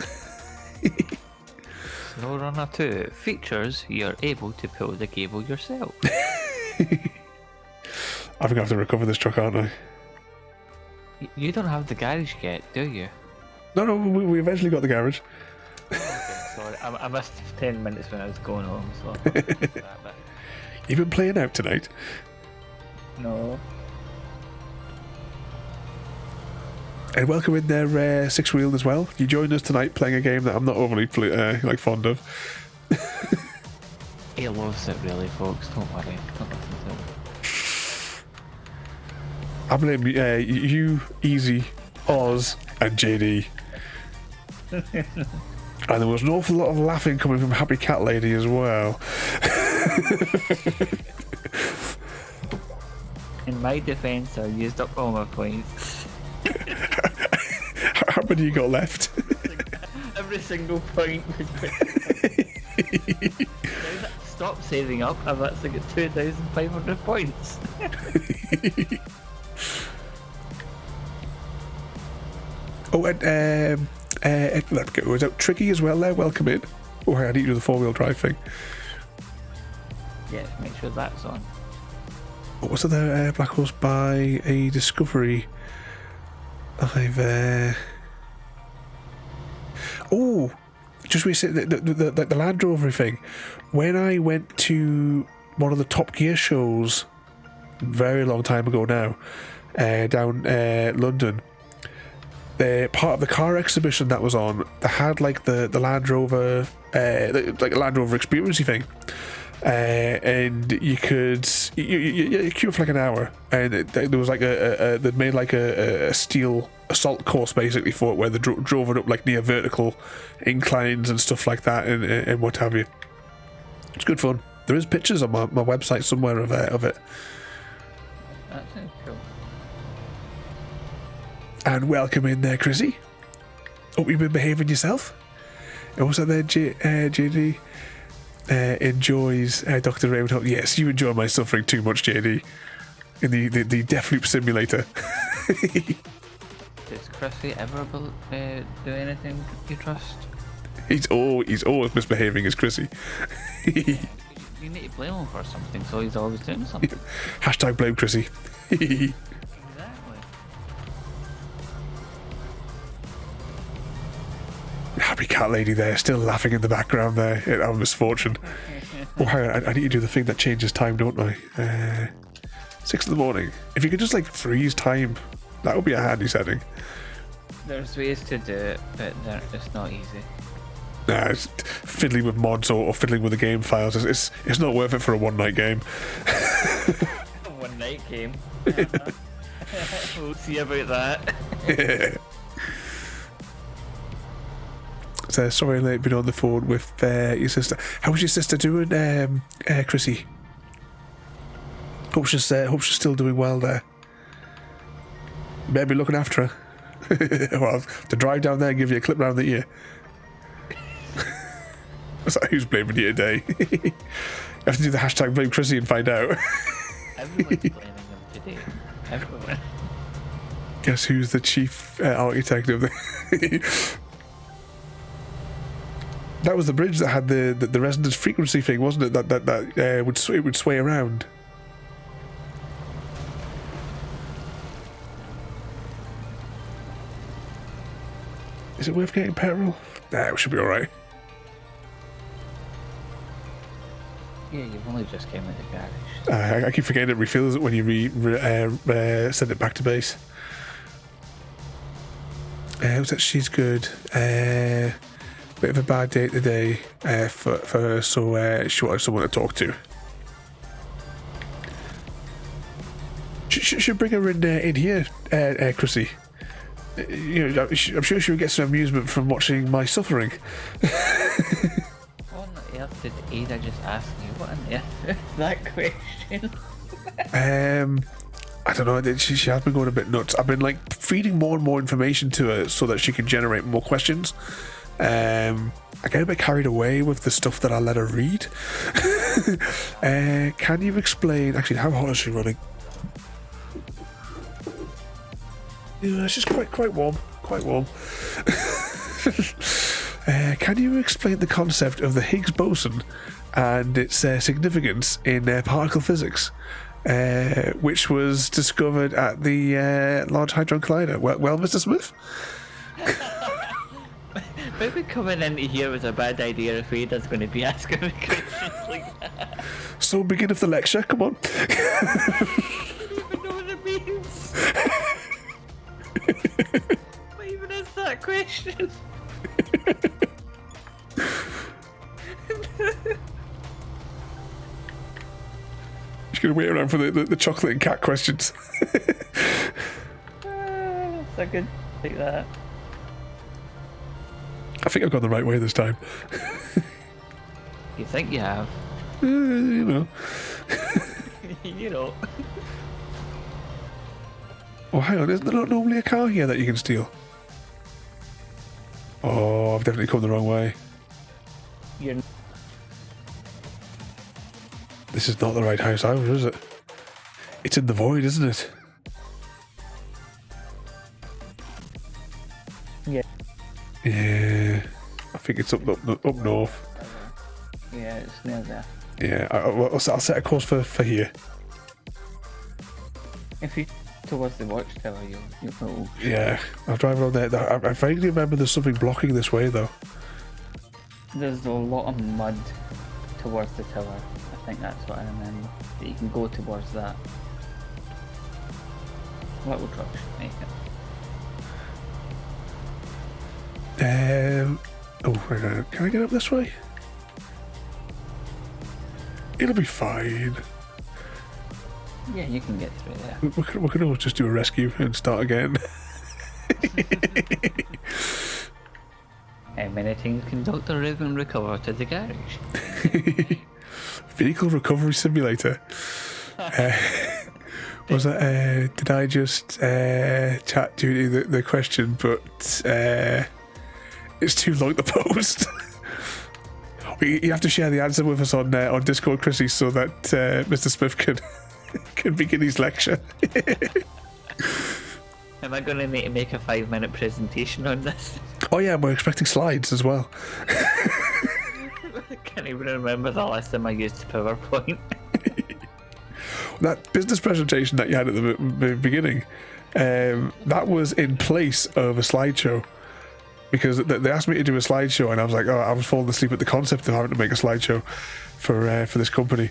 SnowRunner 2 features you're able to pull the cable yourself. I think I have to recover this truck, aren't I? You don't have the garage yet, do you? No, we eventually got the garage. Okay, sorry, I missed 10 minutes when I was going home, so... You've been playing out tonight? No. And welcome in there, Six Wheeled as well. You joined us tonight playing a game that I'm not overly fond of. He loves it, really, folks. Don't worry. Don't listen to him. I blame you, Easy, Oz, and JD. And there was an awful lot of laughing coming from Happy Cat Lady as well. In my defence, I used up all my points. How many you got left? Every single point was stop saving up. I've actually got 2,500 points. Oh, and was out Tricky as well there. Welcome in. Oh, I need to do the 4-wheel drive thing. Yeah, make sure that's on. What was the Black Horse by a Discovery? Oh, just recently, the Land Rover thing. When I went to one of the Top Gear shows, very long time ago now, down London, part of the car exhibition that was on, they had like the Land Rover, like a Land Rover experience thing. And you could you queue for like an hour, and there was like they made like a steel assault course basically for it, where they drove it up like near vertical inclines and stuff like that, and what have you. It's good fun. There is pictures on my website somewhere of it. That sounds cool. And welcome in there, Chrissy. Hope you've been behaving yourself. And what's that there, JD? Enjoys Dr. Ravenholm. Yes, you enjoy my suffering too much, JD. In the Deathloop simulator. Does Chrissy ever do anything you trust? He's always misbehaving as Chrissy. You need to blame him for something, so he's always doing something. Hashtag blame Chrissy. Exactly. Happy Cat Lady there, still laughing in the background there at our misfortune. Oh, hang on, I need to do the thing that changes time, don't I? 6 in the morning. If you could just like freeze time, that would be a handy setting. There's ways to do it, but it's not easy. Nah, it's fiddling with mods or fiddling with the game files. It's not worth it for a one-night game. A one-night game. We'll see about that. Yeah. So, sorry, I've been on the phone with your sister. How's your sister doing, Chrissy? Hope she's still doing well there. Better be looking after her. Well, to drive down there and give you a clip round the ear. That's like, who's blaming you today? You have to do the hashtag blame Chrissy and find out. Everyone's blaming him today. Everyone. Guess who's the chief architect of the... That was the bridge that had the resonance frequency thing, wasn't it? That would sway around. Is it worth getting petrol? Nah, it should be alright. Yeah, you've only just came in the garage. I keep forgetting it refills it when you send it back to base. She's good. Bit of a bad day today for her, so she wanted someone to talk to. Should bring her in here, Chrissy. You know, I'm sure she would get some amusement from watching my suffering. What on earth did Ada just ask you? What on earth is that question? I don't know. She has been going a bit nuts. I've been like feeding more and more information to her so that she can generate more questions. I get a bit carried away with the stuff that I let her read. Can you explain? Actually, how hot is she running? Yeah, she's quite warm. Quite warm. Can you explain the concept of the Higgs boson and its significance in particle physics, which was discovered at the Large Hadron Collider? Well, Mr. Smith? Maybe coming into here was a bad idea if Ada's going to be asking me questions like that. So, begin of the lecture, come on. I don't even know what it means. What even is that question? She's going to wait around for the chocolate and cat questions. So good. Take that. I think I've gone the right way this time. You think you have? You know. You know. Oh, hang on. Isn't there not normally a car here that you can steal? Oh, I've definitely come the wrong way. You're... This is not the right house either, is it? It's in the void, isn't it? Yeah. Yeah. I think it's up north. Yeah, it's near there. Yeah, I'll set a course for here. If you towards the watchtower, you'll know. Yeah, I'll drive around there. I vaguely remember there's something blocking this way, though. There's a lot of mud towards the tower. I think that's what I remember. That you can go towards that. Little truck should make it. Oh, hang on. Can I get up this way? It'll be fine. Yeah, you can get through there. We could always just do a rescue and start again. How many times can Dr. Raven recover to the garage? Vehicle recovery simulator. Was that? Did I just chat Judy the question, but it's too long to post. You have to share the answer with us on Discord, Chrissy, so that Mr. Smith can begin his lecture. Am I going to need to make a 5-minute presentation on this? Oh yeah, we're expecting slides as well. I can't even remember the last time I used PowerPoint. That business presentation that you had at the beginning, that was in place of a slideshow. Because they asked me to do a slideshow, and I was like, oh, I was falling asleep at the concept of having to make a slideshow for this company.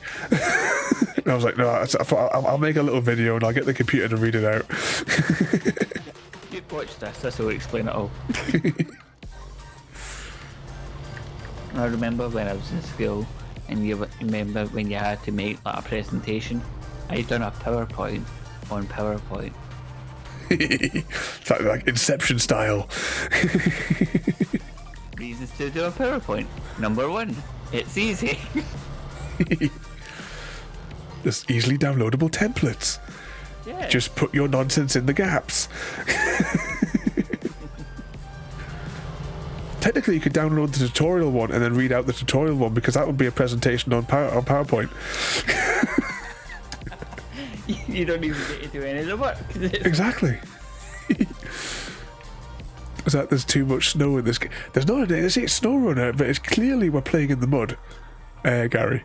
And I was like, no, I'll make a little video and I'll get the computer to read it out. You watch this will explain it all. I remember when I was in school, and you remember when you had to make like a presentation. I'd done a PowerPoint on PowerPoint. It's like Inception style. Reasons to do a PowerPoint. Number 1, it's easy. There's easily downloadable templates. Yeah. Just put your nonsense in the gaps. Technically, you could download the tutorial one and then read out the tutorial one, because that would be a presentation on PowerPoint. You don't even get to do any of the work. Exactly. Is that there's too much snow in this game? There's not. It's SnowRunner, but it's clearly we're playing in the mud, Gary.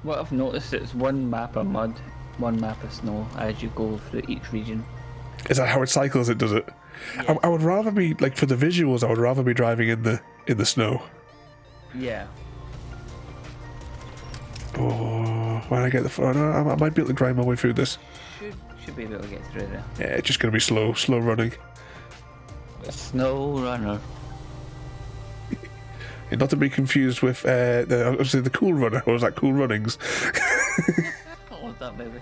What I've noticed is one map of mud, one map of snow as you go through each region. Is that how it cycles? It does it. Yeah. I would rather be like, for the visuals. I would rather be driving in the snow. Yeah. Oh, when I get the phone, I might be able to grind my way through this. Should be able to get through there. Yeah, it's just gonna be slow running. SnowRunner. And not to be confused with obviously the Cool Runner, or was that Cool Runnings? I love that movie.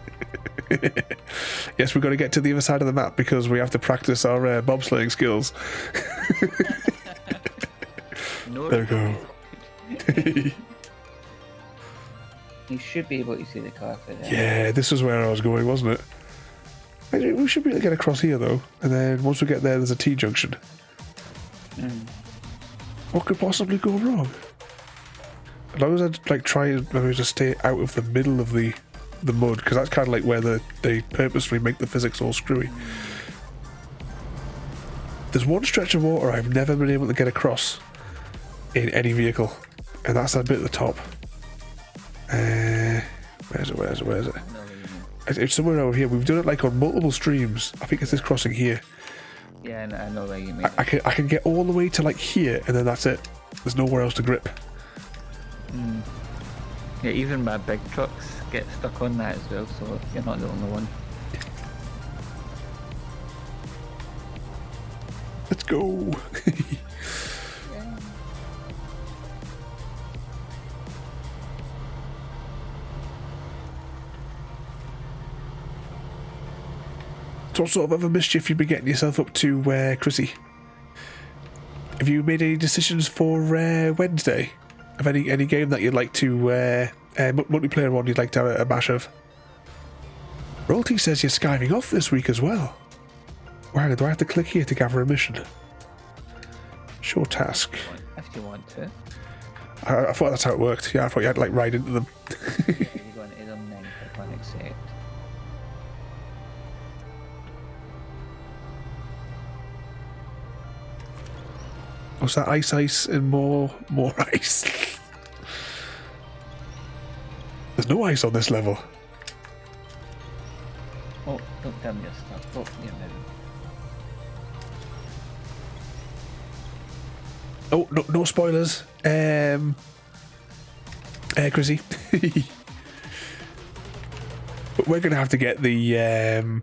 Yes, we've got to get to the other side of the map because we have to practice our bobsleighing skills. No, There we go. You should be able to see the car through there. Yeah, this is where I was going, wasn't it? We should be able to get across here though, and then once we get there, there's a T-junction. What could possibly go wrong? As long as I like try and maybe just stay out of the middle of the mud, because that's kind of like where they purposely make the physics all screwy. There's one stretch of water I've never been able to get across in any vehicle, and that's that bit at the top. Where is it? It's somewhere over here. We've done it like on multiple streams. I think it's this crossing here. Yeah, I know what you mean. I can get all the way to like here, and then that's it. There's nowhere else to grip. Yeah, even my big trucks get stuck on that as well, so you're not the only one. Let's go. So what sort of other mischief you've been getting yourself up to, Chrissy? Have you made any decisions for Wednesday? Of any game that you'd like to multiplayer one you'd like to have a bash of? Royalty says you're skiving off this week as well. Wow, do I have to click here to gather a mission? Sure task. If you want to. I thought that's how it worked. Yeah, I thought you had to like ride into them. Yeah, you go into them, then click on accept. What's that? Ice and more ice. There's no ice on this level. Oh, don't tell me your stuff. Oh, yeah, maybe. Oh, no spoilers. Chrissy. But we're going to have to get the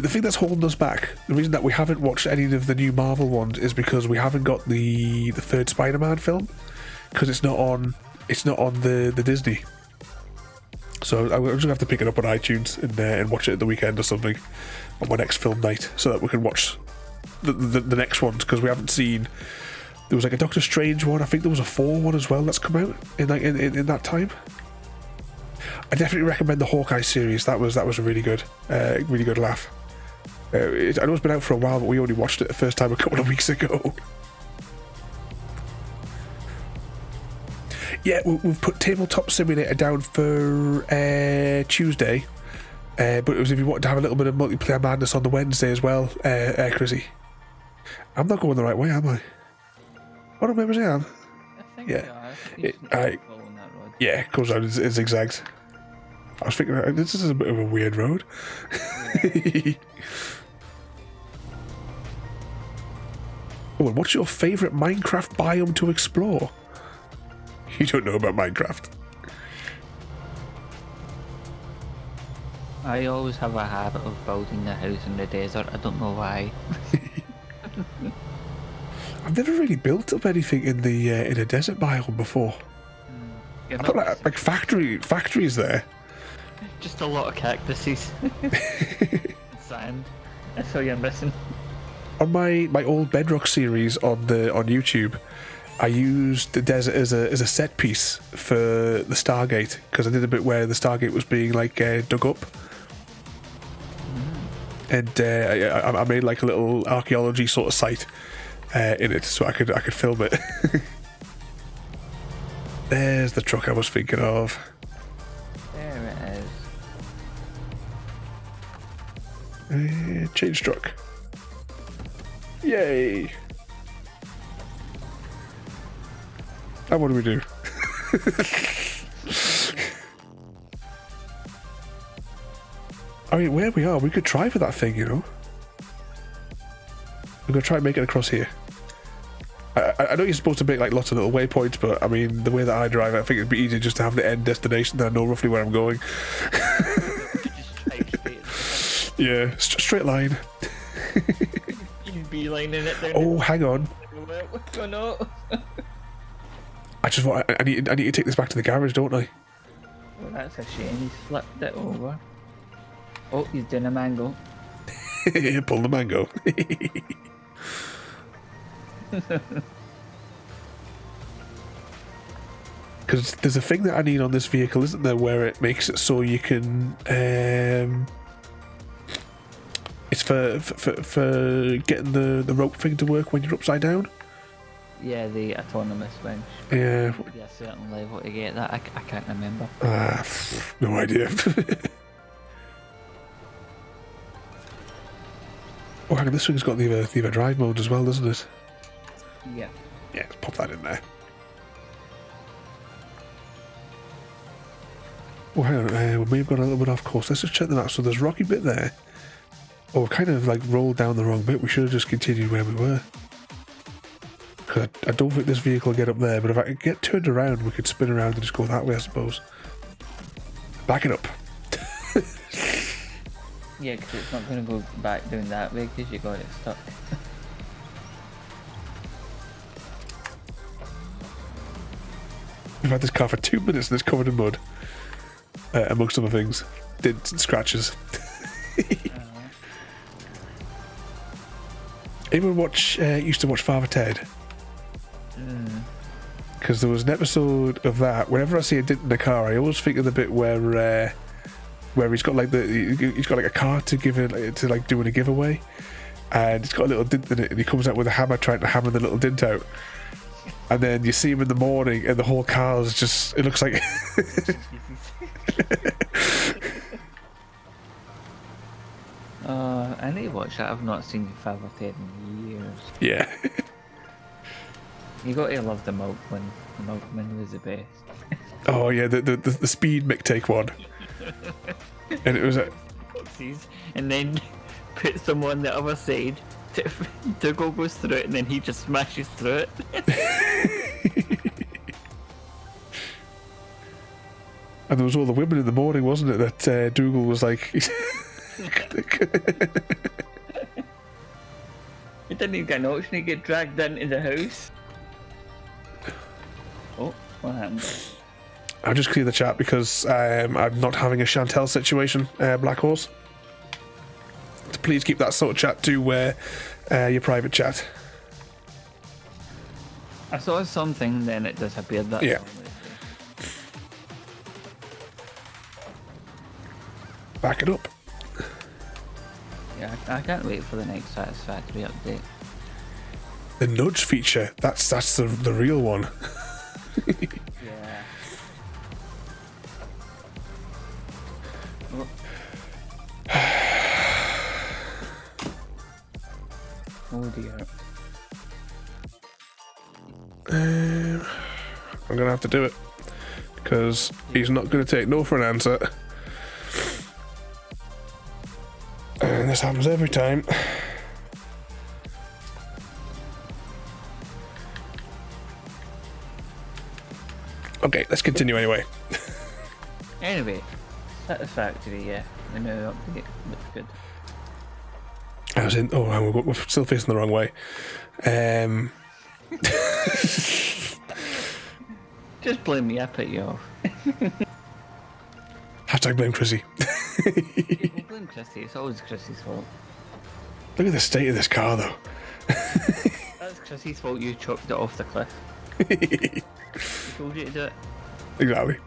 thing that's holding us back. The reason that we haven't watched any of the new Marvel ones is because we haven't got the third Spider-Man film, because it's not on the Disney. So I'm just gonna have to pick it up on iTunes and watch it at the weekend or something on my next film night, so that we can watch the next ones, because we haven't seen. There was like a Doctor Strange one. I think there was a 4 one as well that's come out in that time. I definitely recommend the Hawkeye series. That was a really good laugh. I know it's been out for a while, but we only watched it the first time a couple of weeks ago. Yeah, we've put Tabletop Simulator down for Tuesday, but it was if you wanted to have a little bit of multiplayer madness on the Wednesday as well, Chrissy. I'm not going the right way, am I? Oh no, maybe I am. I think Yeah. you are. I think you should keep following that road. Yeah, it goes out in zigzags. I was thinking, this is a bit of a weird road. Oh, and what's your favourite Minecraft biome to explore? You don't know about Minecraft. I always have a habit of building a house in the desert. I don't know why. I've never really built up anything in a desert biome before. You're I thought not like factories there. just a lot of cactuses. Sand. That's all you're missing. On my old Bedrock series on YouTube, I used the desert as a set piece for the Stargate, because I did a bit where the Stargate was being like dug up, and I made like a little archaeology sort of site in it, so I could film it. There's the truck I was thinking of. There it is. Change truck. Yay! And what do we do? I mean, where we are, we could try for that thing, you know? We're going to try and make it across here. I know you're supposed to make like lots of little waypoints, but I mean, the way that I drive, I think it'd be easier just to have the end destination that I know roughly where I'm going. Just drive straight. Yeah, straight line. You'd be lining it down. Oh, hang on. What's going on? I need to take this back to the garage, don't I? Well, that's a shame. He's flipped it over. Oh, he's doing a mango. Pull the mango. Because there's a thing that I need on this vehicle, isn't there, where it makes it so you can it's for getting the rope thing to work when you're upside down. Yeah, the autonomous winch. Yeah. Be a certain level to get that. I can't remember. No idea. Oh, hang on, this thing's got the other drive mode as well, doesn't it? Yeah. Yeah, let's pop that in there. Oh, hang on, we may have gone a little bit off course. Let's just check the map. So there's a rocky bit there. Oh, we kind of like rolled down the wrong bit. We should have just continued where we were. Because I don't think this vehicle will get up there, but if I could get turned around, we could spin around and just go that way, I suppose. Back it up. Yeah, because it's not going to go back down that way because you got it stuck. We've had this car for 2 minutes and it's covered in mud. Amongst other things. Dents and scratches. Anyone used to watch Father Ted? Because there was an episode of that. Whenever I see a dent in the car, I always think of the bit where he's got like a car to give it to like doing a giveaway, and it's got a little dent in it, and he comes out with a hammer trying to hammer the little dent out, and then you see him in the morning, and the whole car is just—it looks like. I need to watch that. I've not seen Father Ted in years. Yeah. You got to love the Milkman. The Milkman was the best. Oh yeah, the speed McTake one. And it was and then put someone on the other side. Dougal goes through it, and then he just smashes through it. And there was all the women in the morning, wasn't it? That Dougal was like. He didn't even get an option to get dragged into the house. Oh, what happened? I'll just clear the chat because I'm not having a Chantel situation, Black Horse. So please keep that sort of chat to your private chat. I saw something, then it disappeared. That Yeah. Back it up. Yeah, I can't wait for the next Satisfactory update. The nudge feature, that's the real one. Yeah. Oh dear. I'm gonna have to do it because he's not gonna take no for an answer, and this happens every time. Okay, let's continue anyway. Anyway, Satisfactory, yeah. The new update looks good. I was in. Oh, we're still facing the wrong way. Just blame me, I put you off. Hashtag blame Chrissy. Well, blame Chrissy, it's always Chrissy's fault. Look at the state of this car, though. That's Chrissy's fault you chopped it off the cliff. I told you to do it. Exactly.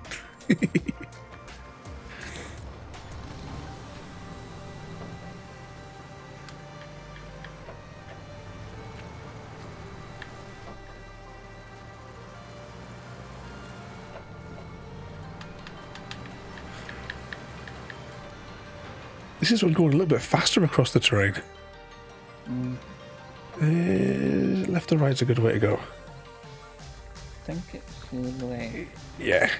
This is one going a little bit faster across the terrain. Left or right's a good way to go. I think it's the way. Yeah.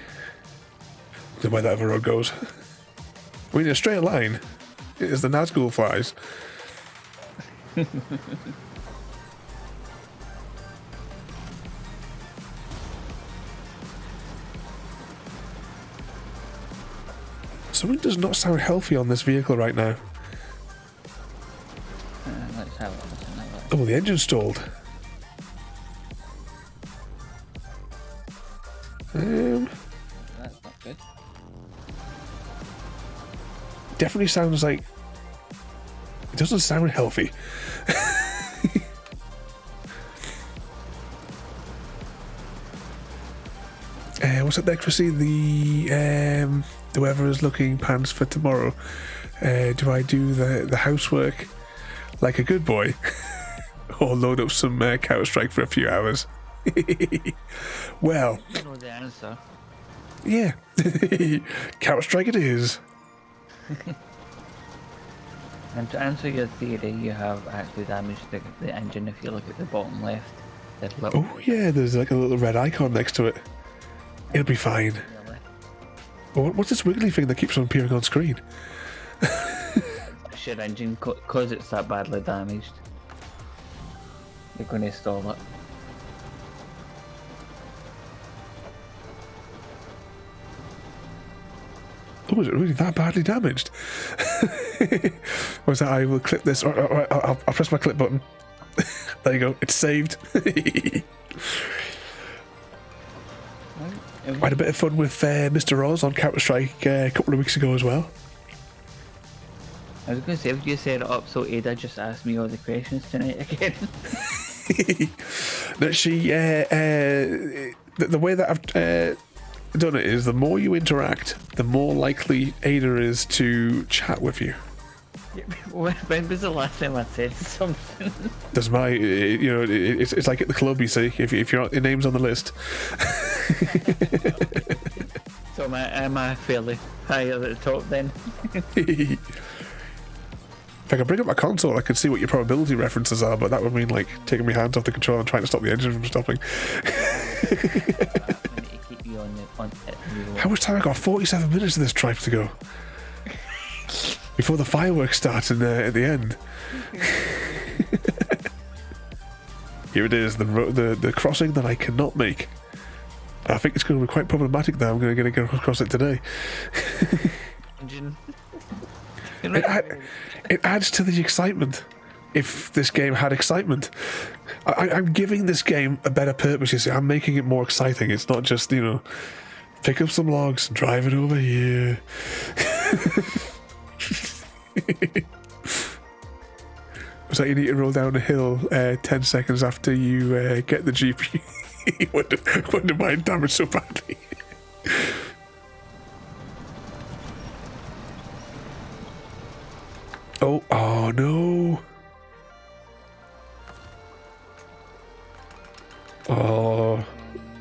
The way that other road goes. I mean, in a straight line, as the Nazgul flies. Something does not sound healthy on this vehicle right now. Let's have it. Oh, the engine's stalled. That's not good. Definitely sounds like... It doesn't sound healthy. What's up there, Chrissy? The weather is looking pants for tomorrow. Do I do the housework like a good boy? Or load up some Counter-Strike for a few hours? Well... I know the answer. Yeah. Counter-Strike it is. And to answer your theory, you have actually damaged the engine if you look at the bottom left. That little Oh yeah, there's like a little red icon next to it. It'll be fine. really. Oh, what's this wiggly thing that keeps on appearing on screen? It's your engine, because it's that badly damaged. You're going to install it. Oh, is it really that badly damaged? Was that I will clip this, or I'll press my clip button. There you go, it's saved. I had a bit of fun with Mr. Oz on Counter-Strike a couple of weeks ago as well. I was going to say, if you set it up so Ada just asked me all the questions tonight again. That she, the way that I've done it is, the more you interact, the more likely Ada is to chat with you. When was the last time I said something? Does my, it's like at the club, you see, if your name's on the list. So am I fairly high at the top then? If I can bring up my console, I can see what your probability references are, but that would mean like taking my hands off the control and trying to stop the engine from stopping. Keep you on How much time I got? 47 minutes of this drive to go. Before the fireworks start at the end. Here it is, the crossing that I cannot make. I think it's going to be quite problematic now. I'm going to get across it today. engine. It adds to the excitement. If this game had excitement, I'm giving this game a better purpose. You see, I'm making it more exciting. It's not just pick up some logs and drive it over here. So you need to roll down a hill 10 seconds after you get the GP. Wonder why it damaged so badly. Oh no. Oh,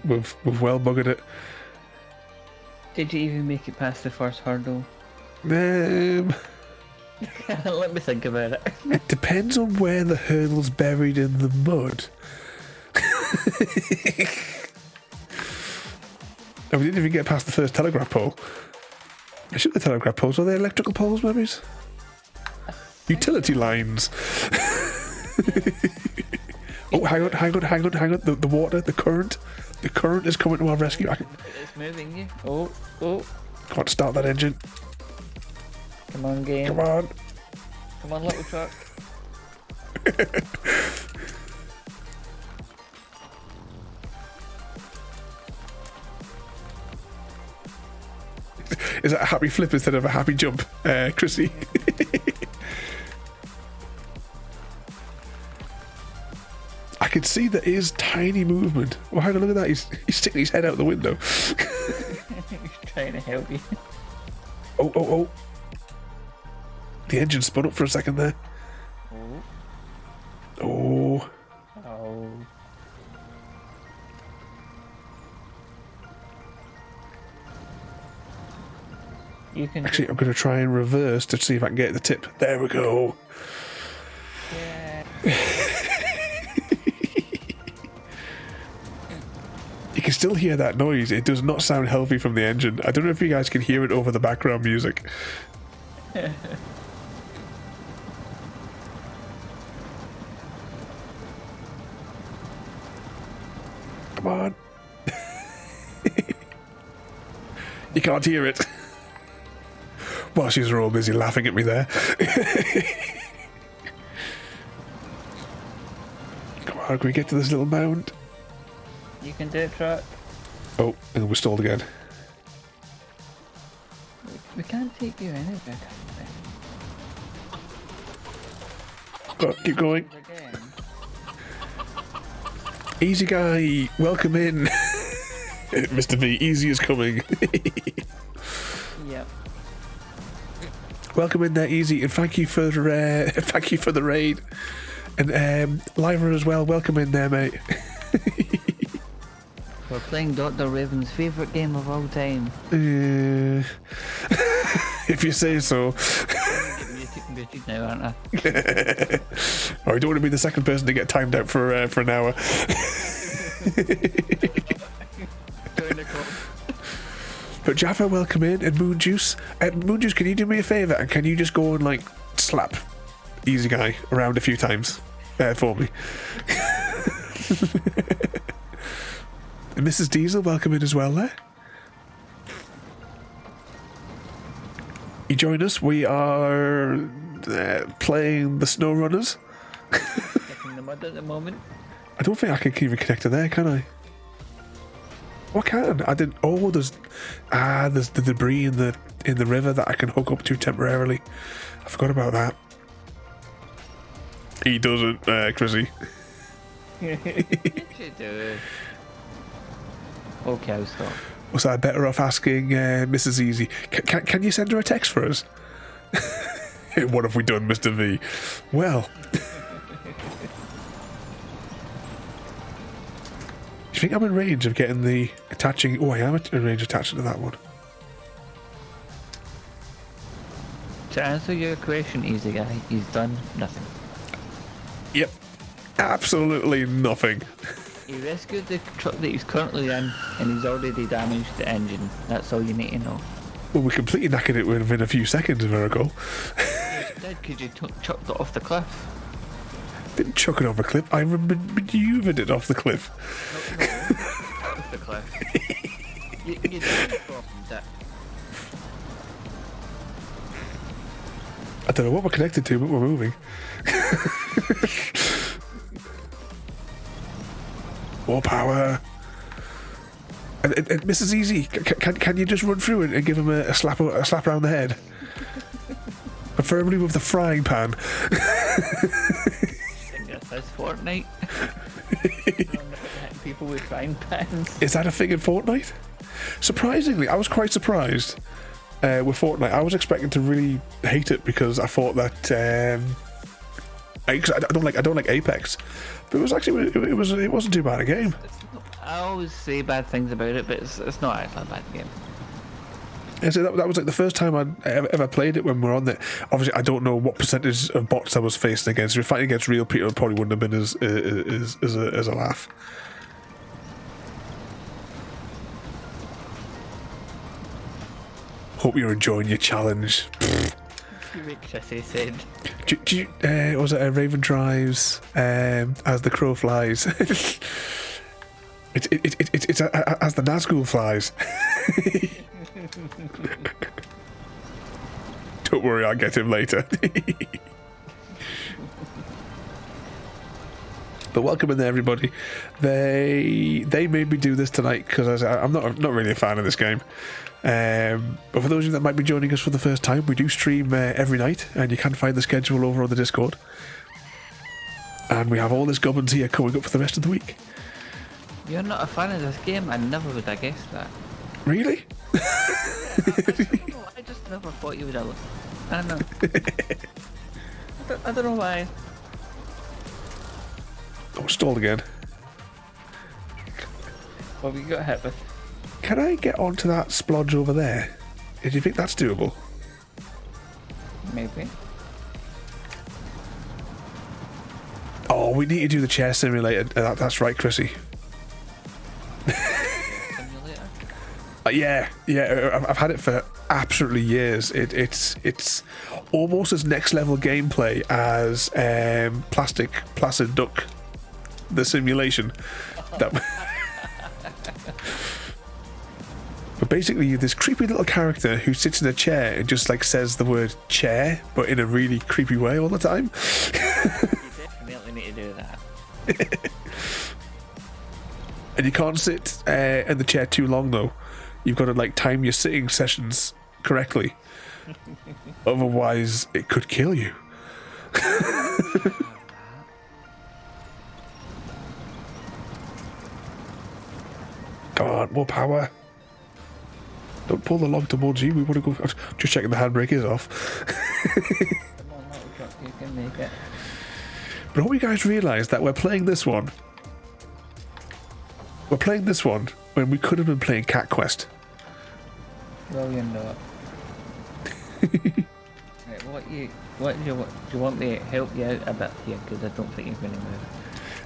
we've well buggered it. Did you even make it past the first hurdle? Let me think about it. It depends on where the hurdle's buried in the mud. Oh, we didn't even get past the first telegraph pole. I shoot the telegraph poles. Are they electrical poles, maybe? Utility lines. Oh, hang on. The water, the current is coming to our rescue. It's moving you. Oh. Come on, start that engine. Come on, game. Come on, little truck. Is that a happy flip instead of a happy jump, Chrissy? can see there is tiny movement. Oh, hang on, look at that. He's sticking his head out the window. He's trying to help you. Oh. The engine spun up for a second there. Oh. You can Actually, I'm going to try and reverse to see if I can get the tip. There we go. Yeah. You can still hear that noise. It does not sound healthy from the engine. I don't know if you guys can hear it over the background music. Come on. You can't hear it. While she's all busy laughing at me there. Come on, can we get to this little mound? You can do it, truck. Oh, and we're stalled again. We can't take you anywhere. Go on, keep going. Again. Easy guy, welcome in. Mr. V, easy is coming. Yep. Welcome in there, Easy, and thank you for the raid. And Lyra as well, welcome in there, mate. We're playing Dr. Raven's favourite game of all time. If you say so. Muted now, aren't I? Oh, I don't want to be the second person to get timed out for an hour. But Jaffa, welcome in, and Moonjuice. Moonjuice, can you do me a favour and can you just go and like slap Easy Guy around a few times for me? And Mrs. Diesel, welcome in as well there. You join us. We are playing the SnowRunners. In the mud at the moment. I don't think I can even connect to there, can I? Oh, I can. I didn't. Oh, there's the debris in the river that I can hook up to temporarily. I forgot about that. He doesn't, Chrissy. You should do it. Okay, I'll stop. Was I better off asking Mrs. Easy? Can you send her a text for us? What have we done, Mr. V? Well. Do you think I'm in range of getting the attaching? Oh, I am in range of attaching to that one. To answer your question, Easy Guy, he's done nothing. Yep. Absolutely nothing. He rescued the truck that he's currently in, and he's already damaged the engine. That's all you need to know. Well, we completely knackered it within a few seconds of our goal. Yes, you did, because you chucked it off the cliff. Didn't chuck it off a cliff. I maneuvered it off the cliff. No, off the cliff. You didn't problem, Dick. I don't know what we're connected to, but we're moving. More power. And Mrs. Easy, can you just run through and give him a slap around the head? Preferably with the frying pan. That's Fortnite. People with frying pans. Is that a thing in Fortnite? Surprisingly, I was quite surprised with Fortnite. I was expecting to really hate it because I thought that I don't like Apex, but it was actually it wasn't too bad a game. I always say bad things about it, but it's not actually a bad game. Yeah, so that was like the first time I'd ever played it when we were on it. Obviously, I don't know what percentage of bots I was facing against. If we were fighting against real people, it probably wouldn't have been as a laugh. Hope you're enjoying your challenge. Chrissy said. Was it Raven drives as the crow flies? It's as the Nazgul flies. Don't worry, I'll get him later. But welcome in there, everybody. They made me do this tonight because I'm not really a fan of this game. But for those of you that might be joining us for the first time, we do stream every night, and you can find the schedule over on the Discord. And we have all this goblins here coming up for the rest of the week. You're not a fan of this game? I never would have guessed that. Really? I just never thought you would have. I don't know. I don't know why. Oh, stalled again. What we got hit with? Can I get onto that splodge over there? Do you think that's doable? Maybe. Oh, we need to do the chair simulator. That's right, Chrissy. Simulator? Yeah. I've had it for absolutely years. It's almost as next level gameplay as Placid Duck, the simulation. That. But basically, you're this creepy little character who sits in a chair and just like says the word chair, but in a really creepy way all the time. You definitely need to do that. And you can't sit in the chair too long though. You've got to like time your sitting sessions correctly. Otherwise, it could kill you. Come on, more power. Don't pull the log towards you. We want to go. Just checking the handbrake is off. Come on, little truck, you can make it. But all you guys realise that we're playing this one. We're playing this one when we could have been playing Cat Quest. Well, you know it. Right, do you want me to help you out a bit here? Because I don't think you're going to move.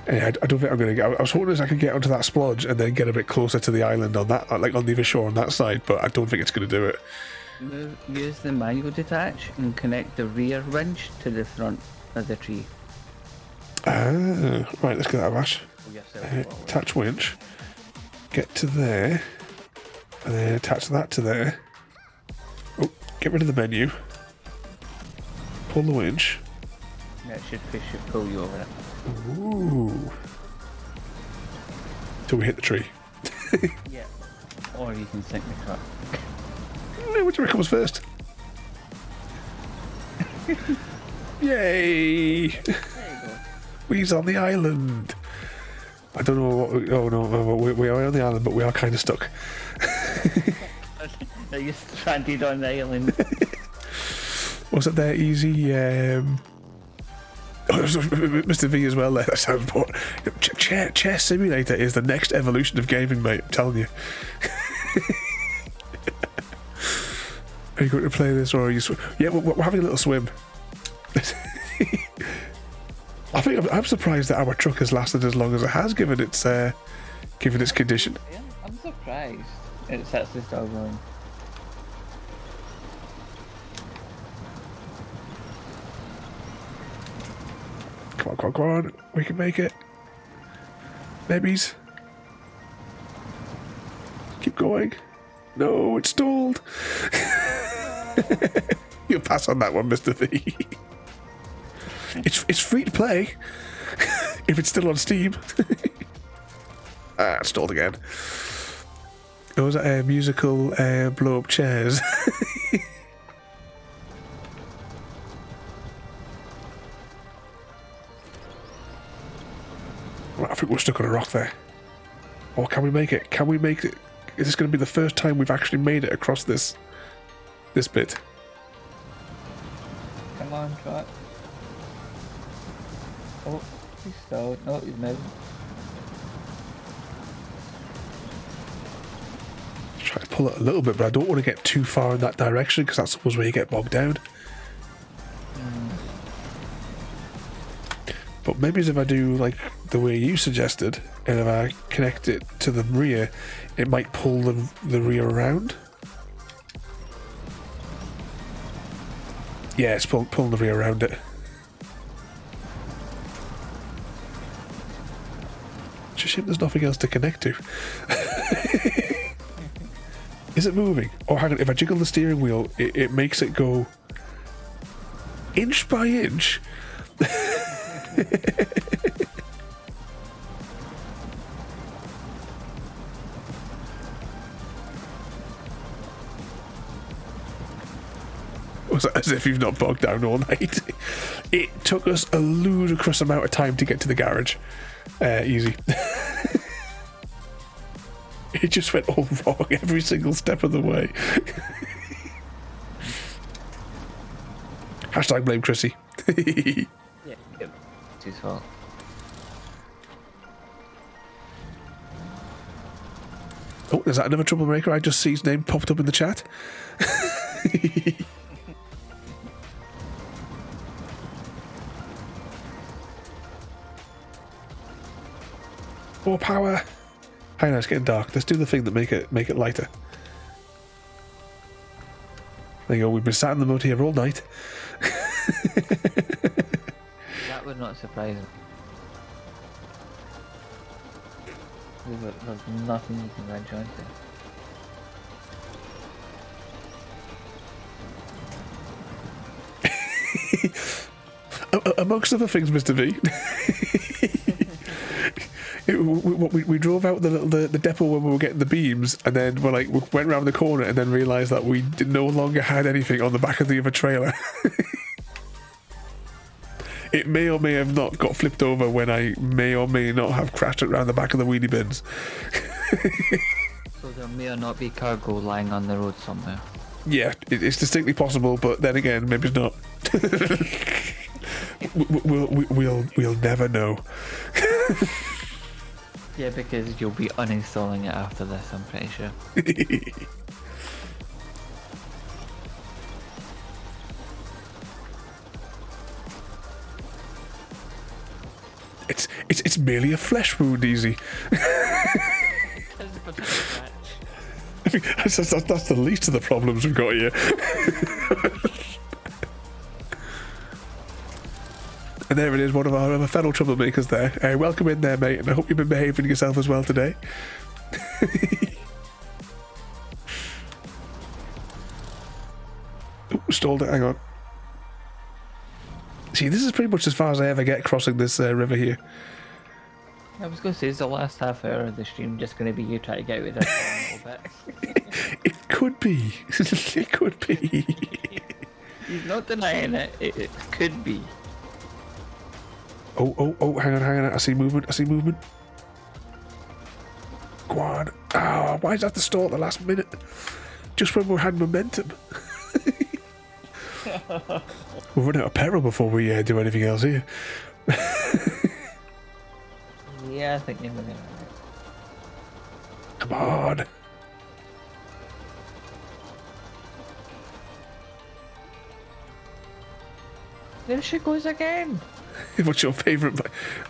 I don't think I'm going to get. I was hoping I could get onto that splodge and then get a bit closer to the island on that, like on the other shore on that side. But I don't think it's going to do it. Use the manual detach and connect the rear winch to the front of the tree. Ah, right. Let's get that, Ash. Attach winch. Get to there, and then attach that to there. Oh, get rid of the menu. Pull the winch. That should pull you over it. Ooh. Till we hit the tree. Yeah. Or you can sink the truck. Whichever comes first. Yay! There you go. We's on the island. I don't know what. Oh no, we are on the island, but we are kind of stuck. Are you stranded on the island? Was it there easy? Mr. V as well there. That sounds boring. Chair simulator is the next evolution of gaming, mate. I'm telling you. Are you going to play this or are you? Yeah, we're having a little swim. I think I'm surprised that our truck has lasted as long as it has, given its condition. Yeah, I'm surprised. It's actually still going. Come on. We can make it. Babies. Keep going. No, it's stalled. You'll pass on that one, Mr. V. It's free to play. If it's still on Steam. It's stalled again. Was that a musical blow up chairs? Right, I think we're stuck on a rock there. Or can we make it? Can we make it? Is this going to be the first time we've actually made it across this bit? Come on, truck. Oh, he's stalled. No, he's moving. Try to pull it a little bit, but I don't want to get too far in that direction because that's always where you get bogged down. But maybe if I do like the way you suggested, and if I connect it to the rear, it might pull the rear around. Yeah, it's pulling the rear around it. It's a shame there's nothing else to connect to. Is it moving? Oh, hang on, if I jiggle the steering wheel, it makes it go inch by inch. As if you've not bogged down all night. It took us a ludicrous amount of time to get to the garage. Easy. It just went all wrong every single step of the way. Hashtag blame Chrissy. Yeah, yep. It's his fault. Oh, is that another troublemaker? I just see his name popped up in the chat. More power. Hang on, it's getting dark. Let's do the thing that make it lighter. There you go. We've been sat in the mud here all night. That would not surprise me. There's nothing you can wrench onto. Amongst other things, Mr. V. We drove out the depot when we were getting the beams, and then we went around the corner and then realised that we no longer had anything on the back of the other trailer. It may or may have not got flipped over when I may or may not have crashed it around the back of the wheelie bins. So there may or not be cargo lying on the road somewhere. Yeah, it's distinctly possible, but then again, maybe it's not. We'll never know. Yeah, because you'll be uninstalling it after this, I'm pretty sure. It's merely a flesh wound, Easy. I mean, that's the least of the problems we've got here. And there it is, one of our fellow troublemakers there. Welcome in there, mate, and I hope you've been behaving yourself as well today. Ooh, stalled it, hang on. See, this is pretty much as far as I ever get crossing this river here. I was going to say, is the last half hour of the stream just going to be you trying to get out of this a little bit? It could be. It could be. He's not denying it. It could be. Oh, hang on. I see movement. Go on. Oh, why does that have to stall at the last minute? Just when we had momentum. We'll run out of peril before we do anything else here. Yeah, I think you're going to. Come on. There she goes again. What's your favourite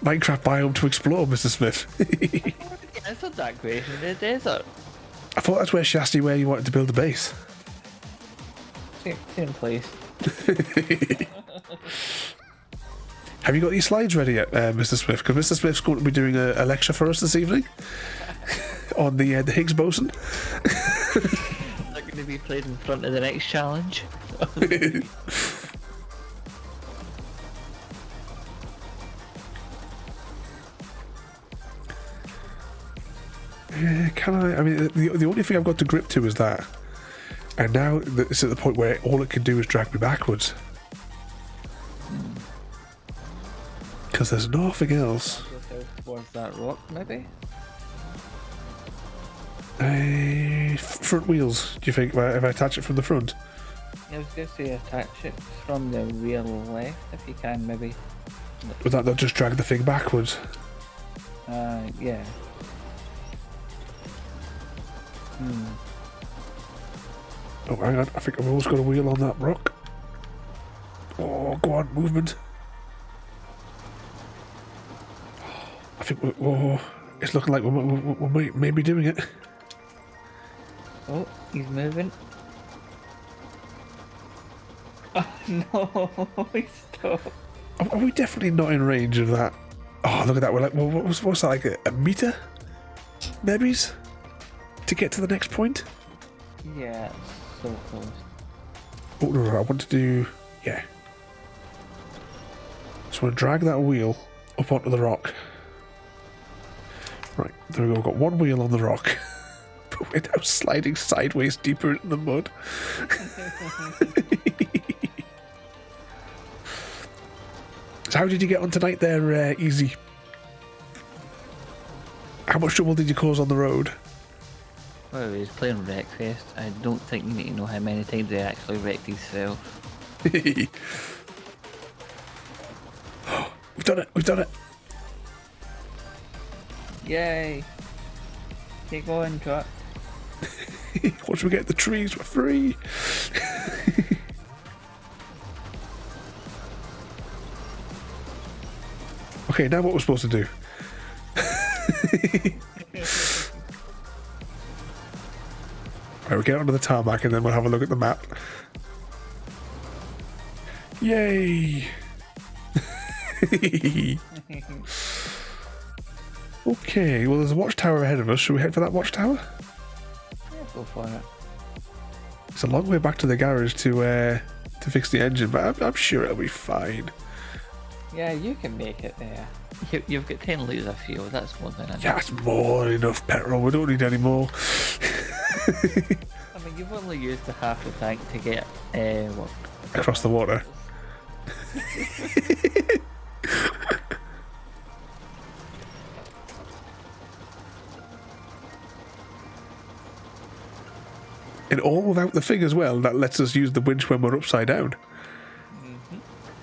Minecraft biome to explore, Mr. Smith? Yeah, it's not that great in the desert. I thought that's where she asked you where you wanted to build a base. Same place. Have you got these slides ready yet, Mr. Swift? Because Mr. Swift's going to be doing a lecture for us this evening on the Higgs boson. They're going to be played in front of the next challenge. Can I? I mean, the only thing I've got to grip to is that. And now it's at the point where all it can do is drag me backwards. Because there's nothing else. Towards that rock, maybe? Front wheels, do you think, if I attach it from the front? I was going to say attach it from the rear left, if you can, maybe. Would that not just drag the thing backwards? Yeah. Oh, hang on, I think I've almost got a wheel on that rock. Oh, go on, movement. I think it's looking like we may be doing it. Oh, he's moving. Oh no, he stopped. Are we definitely not in range of that? Oh, look at that. We're like, well, what's that, like a meter? Maybe? To get to the next point? Yeah, it's so close. Oh, no, I want to do... Yeah. So I want to drag that wheel up onto the rock. Right, there we go. We've got one wheel on the rock. But we're now sliding sideways deeper into the mud. So how did you get on tonight there, Easy? How much trouble did you cause on the road? Well, he was playing Wreckfest. I don't think you need to know how many times he actually wrecked himself. We've done it, we've done it. Yay! Keep going, truck. Once we get the trees, we're free. Okay, now what we're supposed to do? Right, we'll get onto the tarmac and then we'll have a look at the map. Yay! Okay, well there's a watchtower ahead of us. Should we head for that watchtower? Yeah, go for it. It's a long way back to the garage to fix the engine, but I'm sure it'll be fine. Yeah, you can make it there. You've got 10 litres of fuel, that's more than enough. Yeah, that's more than enough petrol. We don't need any more. I mean, you've only used the half the tank to get, what? Across the water. And all without the thing as well, that lets us use the winch when we're upside down. Mm-hmm.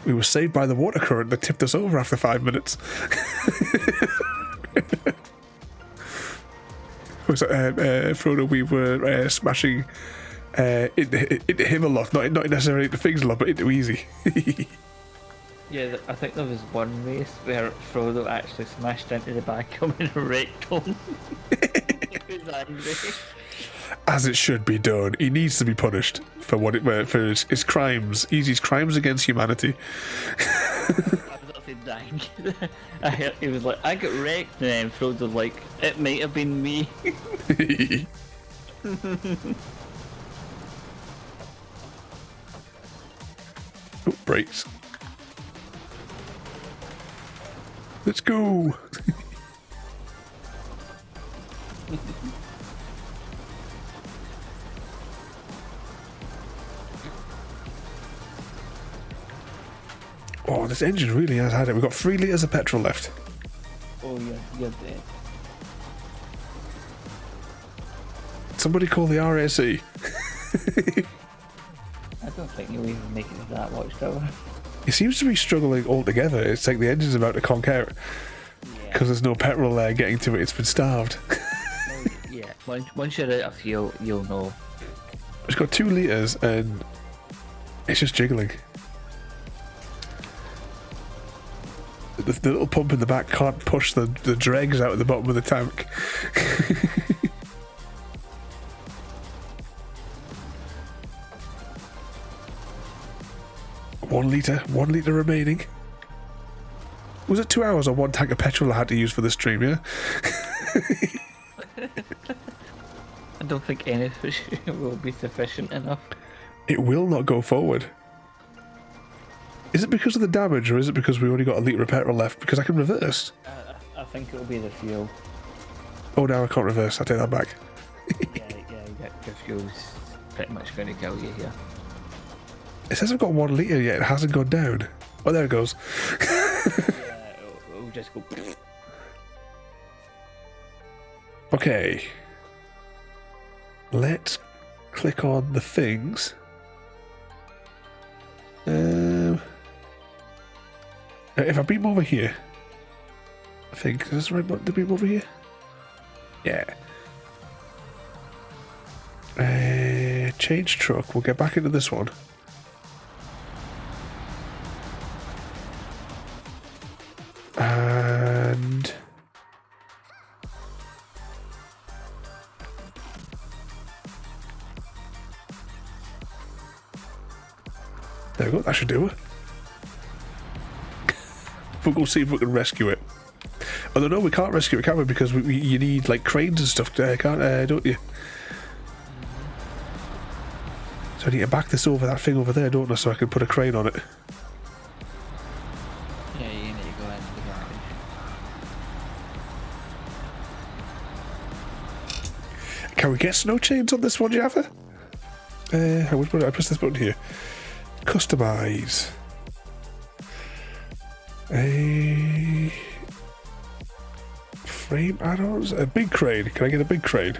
We were saved by the water current that tipped us over after 5 minutes. Was Frodo, we were smashing into him a lot, not necessarily into things a lot, but into Easy. Yeah, I think there was one race where Frodo actually smashed into the back of him and wrecked him. He was angry. As it should be done. He needs to be punished for for his crimes. Easy's crimes against humanity. I was actually dying. I heard he was like, I got wrecked, and then Frodo was like, it might have been me. Oh, brakes. Let's go. Oh, this engine really has had it. We've got 3 litres of petrol left. Oh, you're dead. Somebody call the RAC. I don't think you'll even make it to that watchtower. It seems to be struggling altogether. It's like the engine's about to conk out. Because there's no petrol there getting to it. It's been starved. Well, yeah, once you're out of fuel, you'll know. It's got 2 litres and it's just jiggling. The little pump in the back can't push the dregs out of the bottom of the tank. 1 litre remaining. Was it 2 hours or 1 tank of petrol I had to use for the stream, yeah? I don't think any fish will be sufficient enough. It will not go forward. Is it because of the damage or is it because we only got 1 litre of petrol left? Because I can reverse. I think it'll be the fuel. Oh, now I can't reverse. I take that back. yeah, your fuel's pretty much going to kill you here. It says I've got 1 litre yet. It hasn't gone down. Oh, there it goes. Yeah, it'll just go. Okay. Let's click on the things. If I beam over here, I think, is this the right button to beam over here? Yeah. Change truck. We'll get back into this one. And there we go, that should do it. We'll go see if we can rescue it. Although no, we can't rescue it, can we? Because you need like cranes and stuff, don't you? So I need to back this over that thing over there, don't I? So I can put a crane on it. Yeah, you need to go into the garage. Can we get snow chains on this one, Java? Which button? I press this button here. Customize. A frame add-ons? A big crane. Can I get a big crane?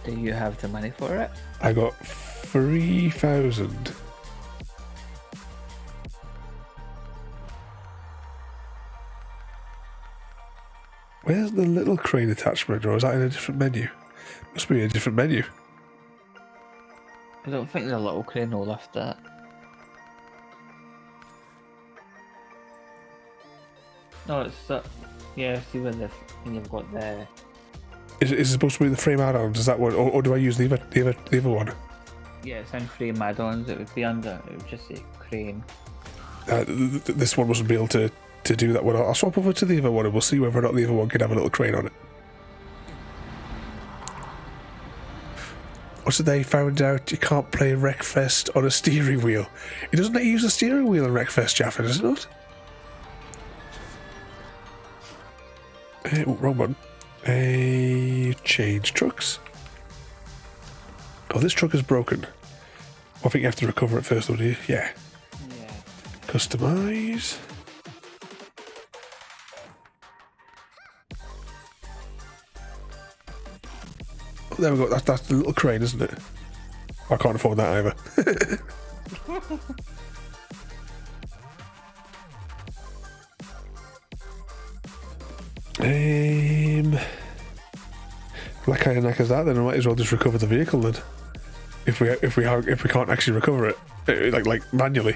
Do you have the money for it? I got 3,000. Where's the little crane attachment, or is that in a different menu? Must be a different menu. I don't think the little crane will lift that. No, it's yeah. See when you've got the. Is it supposed to be the frame add-ons? Is that what, or do I use the other one? Yeah, it's in frame add-ons. It would be under. It would just say crane. This one wasn't be able to do that one. I'll swap over to the other one and we'll see whether or not the other one can have a little crane on it. Also, they found out you can't play Wreckfest on a steering wheel. It doesn't let you use a steering wheel in Wreckfest, Jaffa, does it not? Oh, wrong button. Change trucks. Oh, this truck is broken. I think you have to recover it first, though, do you? Yeah. Yeah. Customize. Oh, there we go. That's the little crane, isn't it? I can't afford that either. That kind of knackers that, then I might as well just recover the vehicle then. If we can't actually recover it, like manually.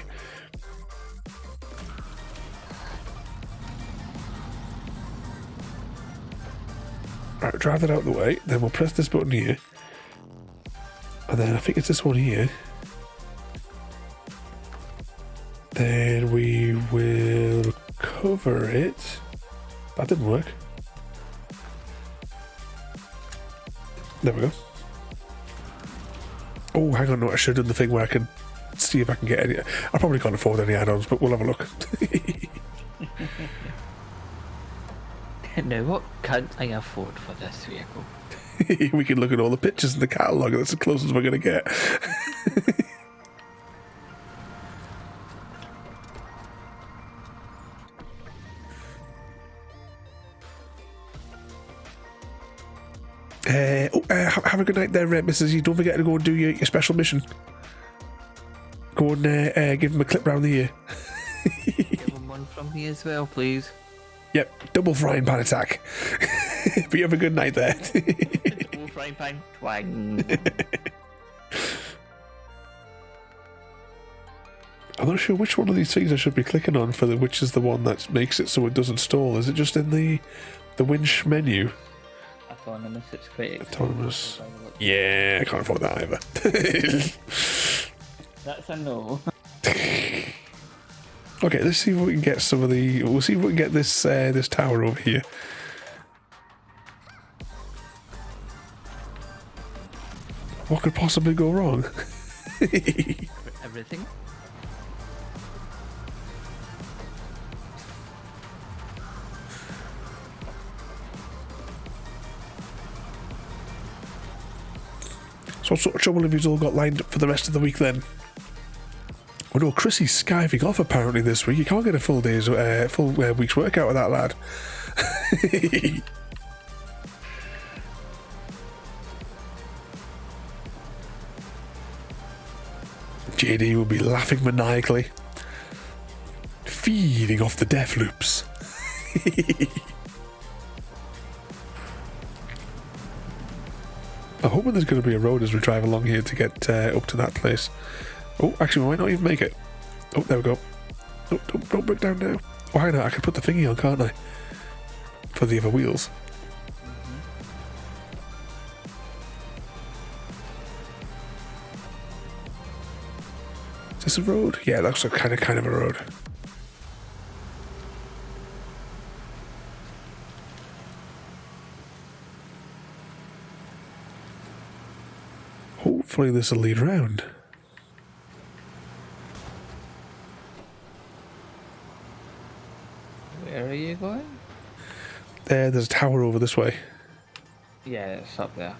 Right, drive that out of the way. Then we'll press this button here, and then I think it's this one here. Then we will cover it. That didn't work. There we go. Oh, hang on, no, I should have done the thing where I can see if I can get any. I probably can't afford any add-ons, but we'll have a look. Now, what can I afford for this vehicle? We can look at all the pictures in the catalogue, and that's the closest we're going to get. Have a good night there, Mrs. You don't forget to go and do your special mission. Go and give him a clip round the ear. Give him one from me as well, please. Yep, double frying pan attack. But you have a good night there. Double frying pan twang. I'm not sure which one of these things I should be clicking on for which is the one that makes it so it doesn't stall. Is it just in the winch menu? Autonomous, it's quite Autonomous. Yeah, I can't afford that either. That's a no. Okay, let's see if we can get some of the. We'll see if we can get this this tower over here. What could possibly go wrong? Everything. So what sort of trouble have you all got lined up for the rest of the week then? Oh no, Chrissy's skiving off apparently this week. You can't get a full week's work out of that lad. JD will be laughing maniacally, feeding off the death loops. I'm hoping there's going to be a road as we drive along here to get up to that place. Oh, actually, we might not even make it. Oh, there we go. Oh, don't break down now. Oh, hang on, I can put the thingy on, can't I? For the other wheels. Is this a road? Yeah, that's a kind of a road. Hopefully this will lead round. Where are you going? There's a tower over this way. Yeah, it's up there.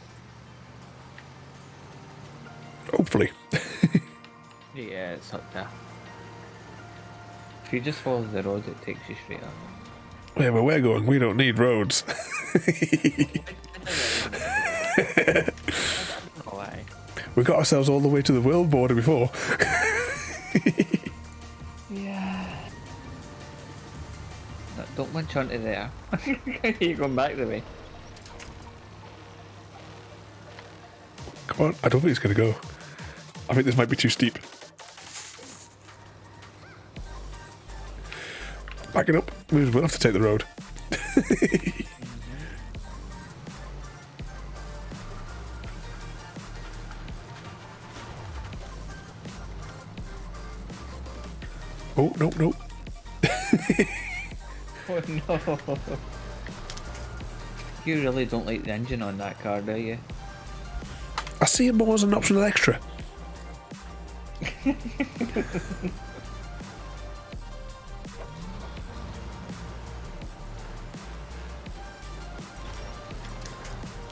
Hopefully. Yeah, it's up there. If you just follow the road, it takes you straight up. Yeah, but we're going. We don't need roads. Why? We got ourselves all the way to the world border before. Yeah. No, don't munch onto there. You're going back the way. Come on, I don't think it's going to go. I think this might be too steep. Back it up. We'll have to take the road. Oh, no, no. Oh no. You really don't like the engine on that car, do you? I see it more as an optional extra.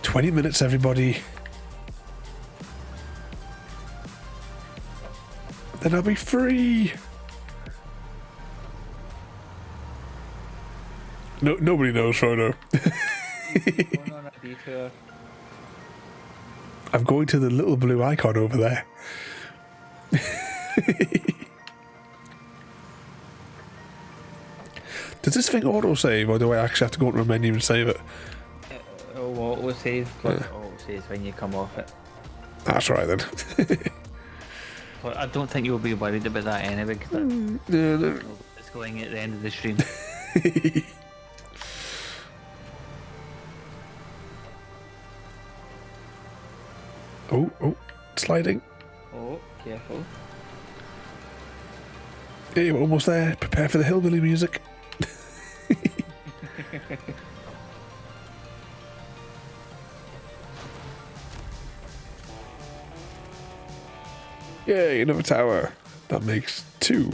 "20 minutes, everybody. Then I'll be free." No, nobody knows, Frodo. Going on a detour. I'm going to the little blue icon over there. Does this thing auto-save, or do I actually have to go into a menu and save it? Auto save, plus auto saves when you come off it. That's right then. But I don't think you'll be worried about that anyway, because No. it's going at the end of the stream. Oh, sliding. Oh, careful. Hey, we're almost there. Prepare for the hillbilly music. Yay, another tower. That makes 2.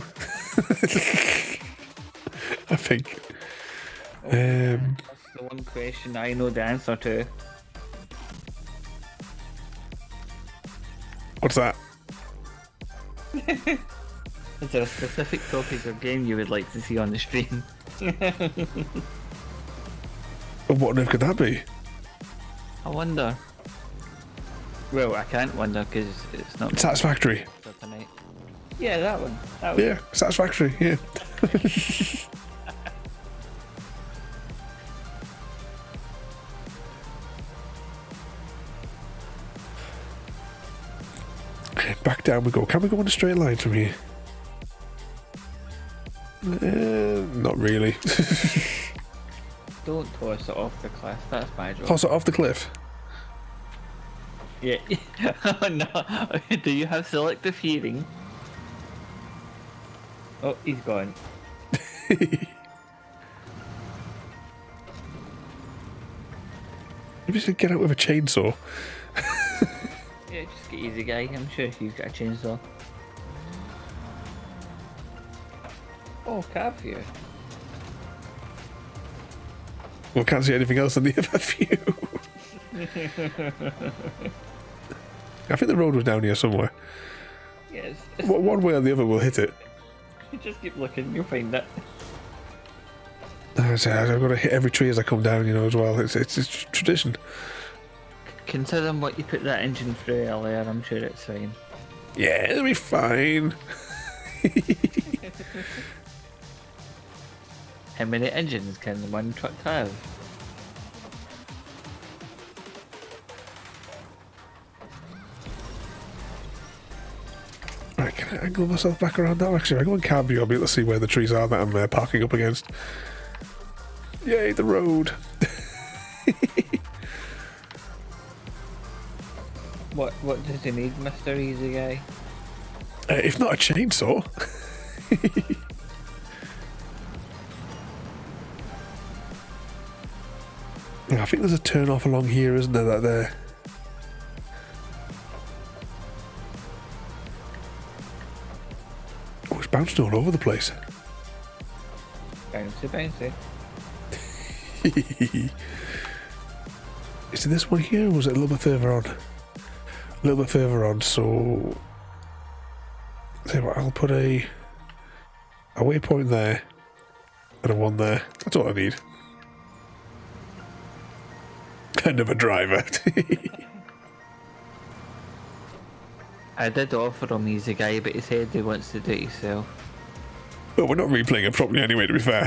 I think. That's the one question I know the answer to. What's that? Is there a specific topic or game you would like to see on the stream? What on earth could that be? I wonder. Well, I can't wonder because it's not Satisfactory. tonight. Yeah, that one. That one. Yeah, satisfactory, yeah. Back down we go. Can we go in a straight line from here? Not really. Don't toss it off the cliff. That's my job. Toss it off the cliff. Yeah. Oh no. Do you have selective hearing? Oh, he's gone. Maybe just get out with a chainsaw. Yeah, just get easy, guy. I'm sure he's got a chainsaw. Oh, cab view. Well, can't see anything else in the other view. I think the road was down here somewhere. Yes. One way or the other we'll hit it. You just keep looking, you'll find it. I've got to hit every tree as I come down, you know, as well. It's tradition. Considering what you put that engine through earlier, I'm sure it's fine. Yeah, it'll be fine. How many engines can one truck have? Right, can I angle myself back around now? Actually, if I go in cab view, I'll be able to see where the trees are that I'm parking up against. Yay, the road. What does he need, Mr. Easy Guy? If not a chainsaw. I think there's a turn off along here, isn't there? That there. Oh, it's bouncing all over the place. Bouncy. Is it this one here, or was it a little bit further on? A little bit further on, so... Tell you what, I'll put a a waypoint there, and a one there. That's all I need. Kind of a driver. I did offer him he's a guy, but he said he wants to do it himself. Well, we're not replaying it properly anyway, to be fair.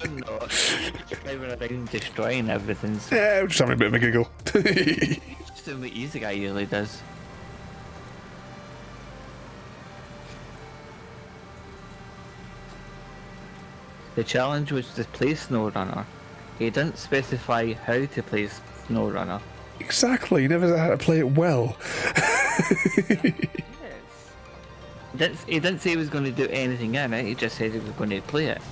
I'm not driving around destroying everything. So Yeah, we're just having a bit of a giggle. just doing what he's a guy usually does. The challenge was to play SnowRunner. He didn't specify how to play SnowRunner. Exactly, you never had to play it well. He didn't say he was going to do anything in it, he just said he was going to play it.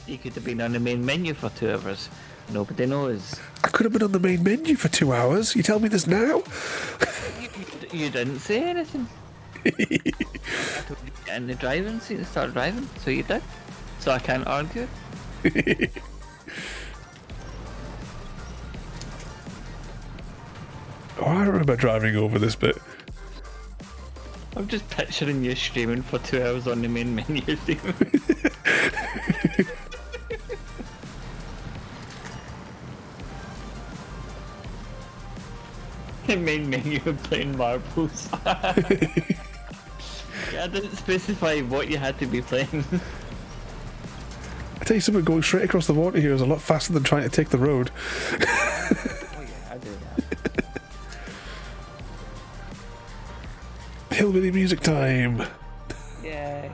He could have been on the main menu for 2 hours. Nobody knows. I could have been on the main menu for 2 hours. You tell me this now? You didn't say anything. I told you to get in the driving seat and start driving, so you did. So I can't argue. Oh, I remember driving over this bit. I'm just picturing you streaming for 2 hours on the main menu. The main menu of playing marbles. Yeah, I didn't specify what you had to be playing. I tell you something, going straight across the water here is a lot faster than trying to take the road. Oh yeah, I do that. Hillbilly music time. Yay.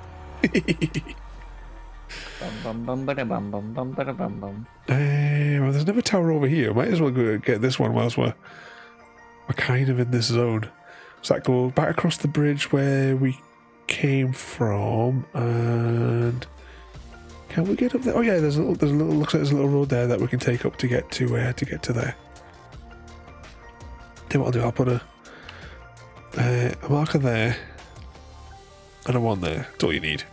Bum bum bum bada bum bum bum bada bum bum. Well, there's another tower over here. Might as well go get this one whilst we're kind of in this zone. So that go back across the bridge where we came from, and can we get up there? Oh yeah, there's a little. Looks like there's a little road there that we can take up to get to there. Then what I'll do, I'll put a marker there and a one there. That's all you need.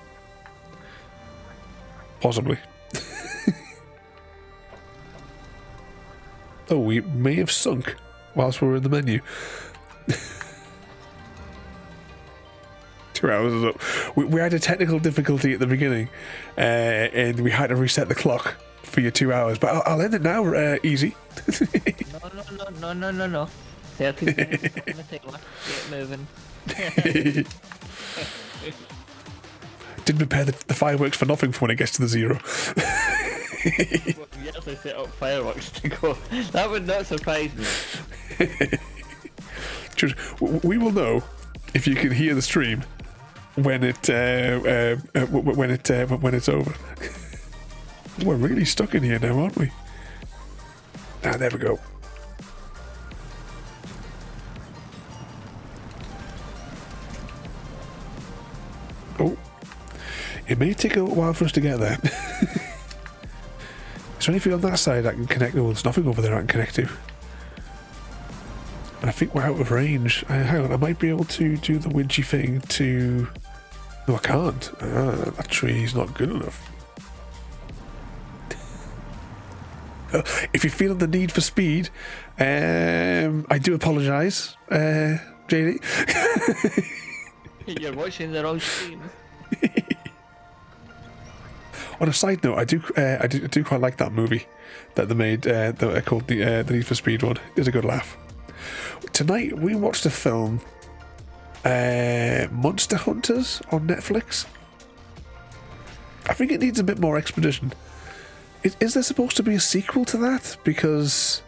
Possibly. Oh, we may have sunk whilst we were in the menu. 2 hours is up. We had a technical difficulty at the beginning, and we had to reset the clock for your 2 hours. But I'll end it now, easy. No. 30 seconds on the timer. Get moving. Didn't prepare the fireworks for nothing for when it gets to the 0. Well, you actually set up fireworks to go. That would not surprise me. Just, we will know if you can hear the stream when it's over. We're really stuck in here now, aren't we? Ah, there we go. Oh, it may take a while for us to get there. Is there anything on that side I can connect? Oh, there's nothing over there I can connect to. And I think we're out of range. Hang on, I might be able to do the winchy thing to... No, I can't. That tree's not good enough. If you're feeling the need for speed, I do apologise, JD. You're watching the wrong stream. On a side note, I do quite like that movie that they made, called the Need for Speed one. It's a good laugh. Tonight we watched a film, Monster Hunters on Netflix. I think it needs a bit more expedition. Is there supposed to be a sequel to that? Because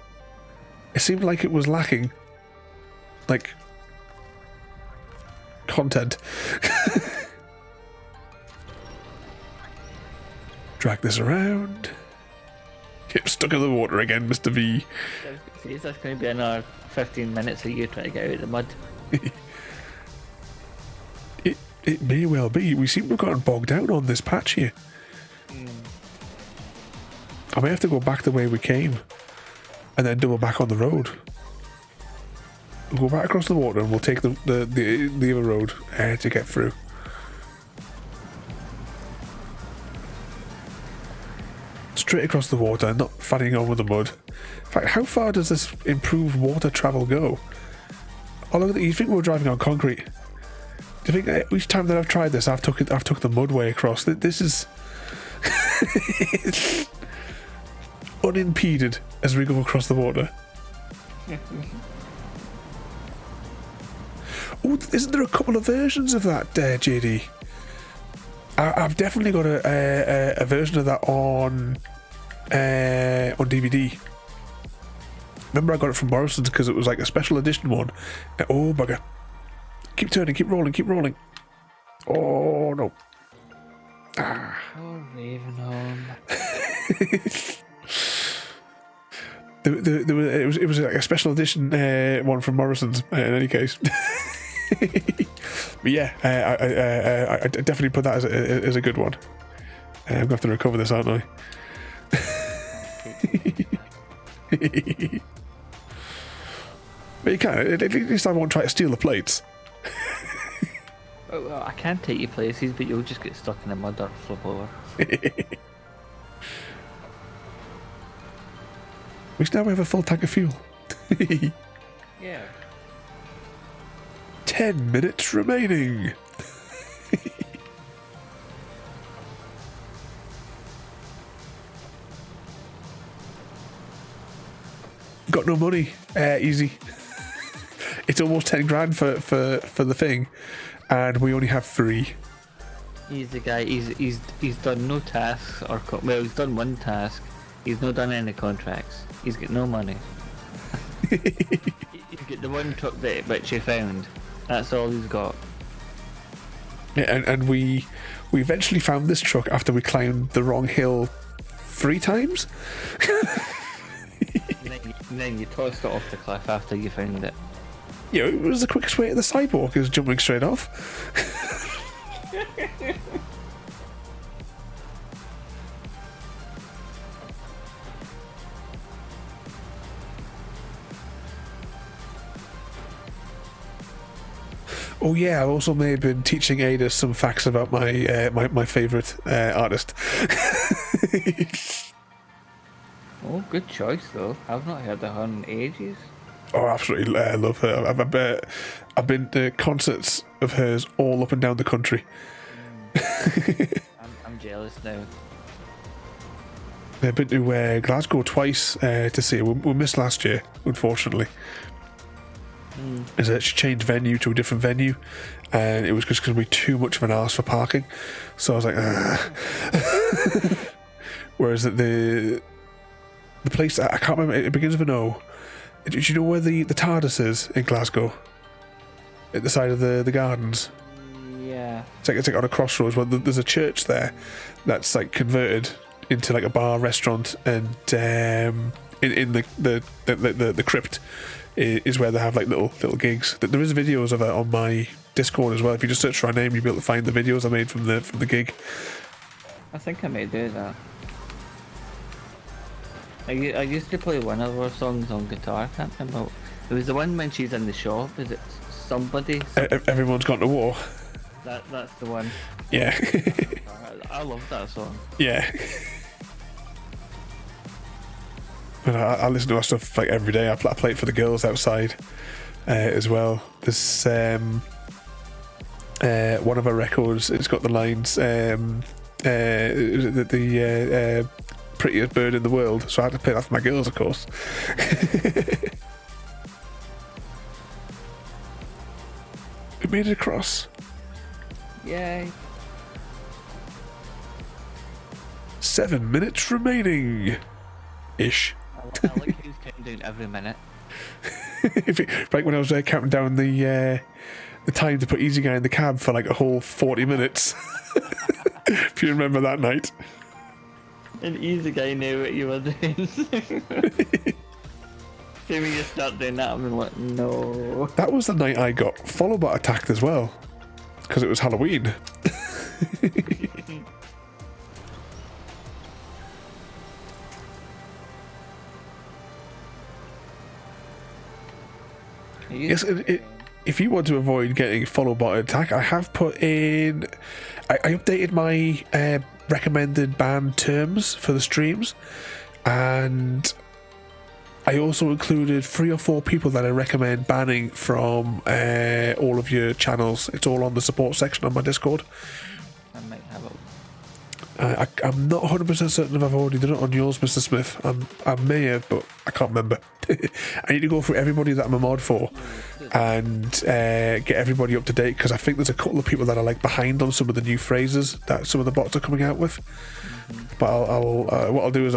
it seemed like it was lacking, like, content. Drag this around. Get stuck in the water again, Mr. V. That's going to be another 15 minutes of you trying to get out of the mud. It may well be. We seem to have gotten bogged down on this patch here. I may have to go back the way we came and then double back on the road. We'll go back across the water and we'll take the other road to get through. Straight across the water, not fanning on with the mud. In fact, how far does this improved water travel go? Oh, look at that. You think we were driving on concrete? I think each time that I've tried this, I've took the mud way across. This is unimpeded as we go across the water. Oh, isn't there a couple of versions of that, JD? I've definitely got a version of that on DVD. Remember, I got it from Morrison's because it was like a special edition one. Oh bugger! Keep turning, keep rolling, keep rolling. Oh no! Oh, Ravenholm. It was like a special edition one from Morrison's. In any case. But yeah, I definitely put that as a good one. I'm going to have to recover this, aren't I? But you can. At least I won't try to steal the plates. Well, I can take you places, but you'll just get stuck in the mud or flip over. Which now we have a full tank of fuel. Yeah. 10 minutes remaining. Got no money. Easy. It's almost 10 grand for the thing, and we only have 3. He's the guy. He's done no tasks well, he's done one task. He's not done any contracts. He's got no money. He's got the one truck that which he found. That's all he's got. Yeah, and we eventually found this truck after we climbed the wrong hill 3 times. And then you tossed it off the cliff after you found it. Yeah, it was the quickest way to the sidewalk, is jumping straight off. Oh yeah, I also may have been teaching Ada some facts about my favourite artist. Oh, good choice though. I've not heard of her in ages. Oh, absolutely love her. I've been to concerts of hers all up and down the country. I'm jealous now. I've been to Glasgow twice to see her. We missed last year, unfortunately. Is that she changed venue to a different venue, and it was just going to be too much of an arse for parking. So I was like, Whereas the place, I can't remember, it begins with an O. Do you know where the TARDIS is in Glasgow? At the side of the gardens? Yeah. It's like on a crossroads. Well, there's a church there that's like converted into like a bar restaurant, and in the crypt is where they have like little gigs. There is videos of it on my Discord as well. If you just search for our name, you'll be able to find the videos I made from the gig. I think I may do that. I used to play one of her songs on guitar. I can't remember. It was the one when she's in the shop. Is it Somebody? Everyone's Gone to War. That's the one. Yeah. I love that song. Yeah. But I listen to that stuff like every day. I play it for the girls outside as well. There's one of our records. It's got the lines the prettiest bird in the world. So I had to play that for my girls, of course. We made it across. Yay. 7 minutes remaining. Ish. I like who's counting down every minute. Right when I was counting down the time to put Easy Guy in the cab for like a whole 40 minutes. If you remember that night. And Easy Guy knew what you were doing. See when you start doing that, I'm like, no. That was the night I got Followbot attacked as well. Because it was Halloween. Yes, if you want to avoid getting Followbot attack, I have put in... I updated my recommended ban terms for the streams, and I also included 3 or 4 people that I recommend banning from all of your channels. It's all on the support section on my Discord. I might have a... I'm not 100% certain if I've already done it on yours, Mr. Smith. I may have, but I can't remember. I need to go through everybody that I'm a mod for and get everybody up to date, because I think there's a couple of people that are like behind on some of the new phrases that some of the bots are coming out with. But what I'll do is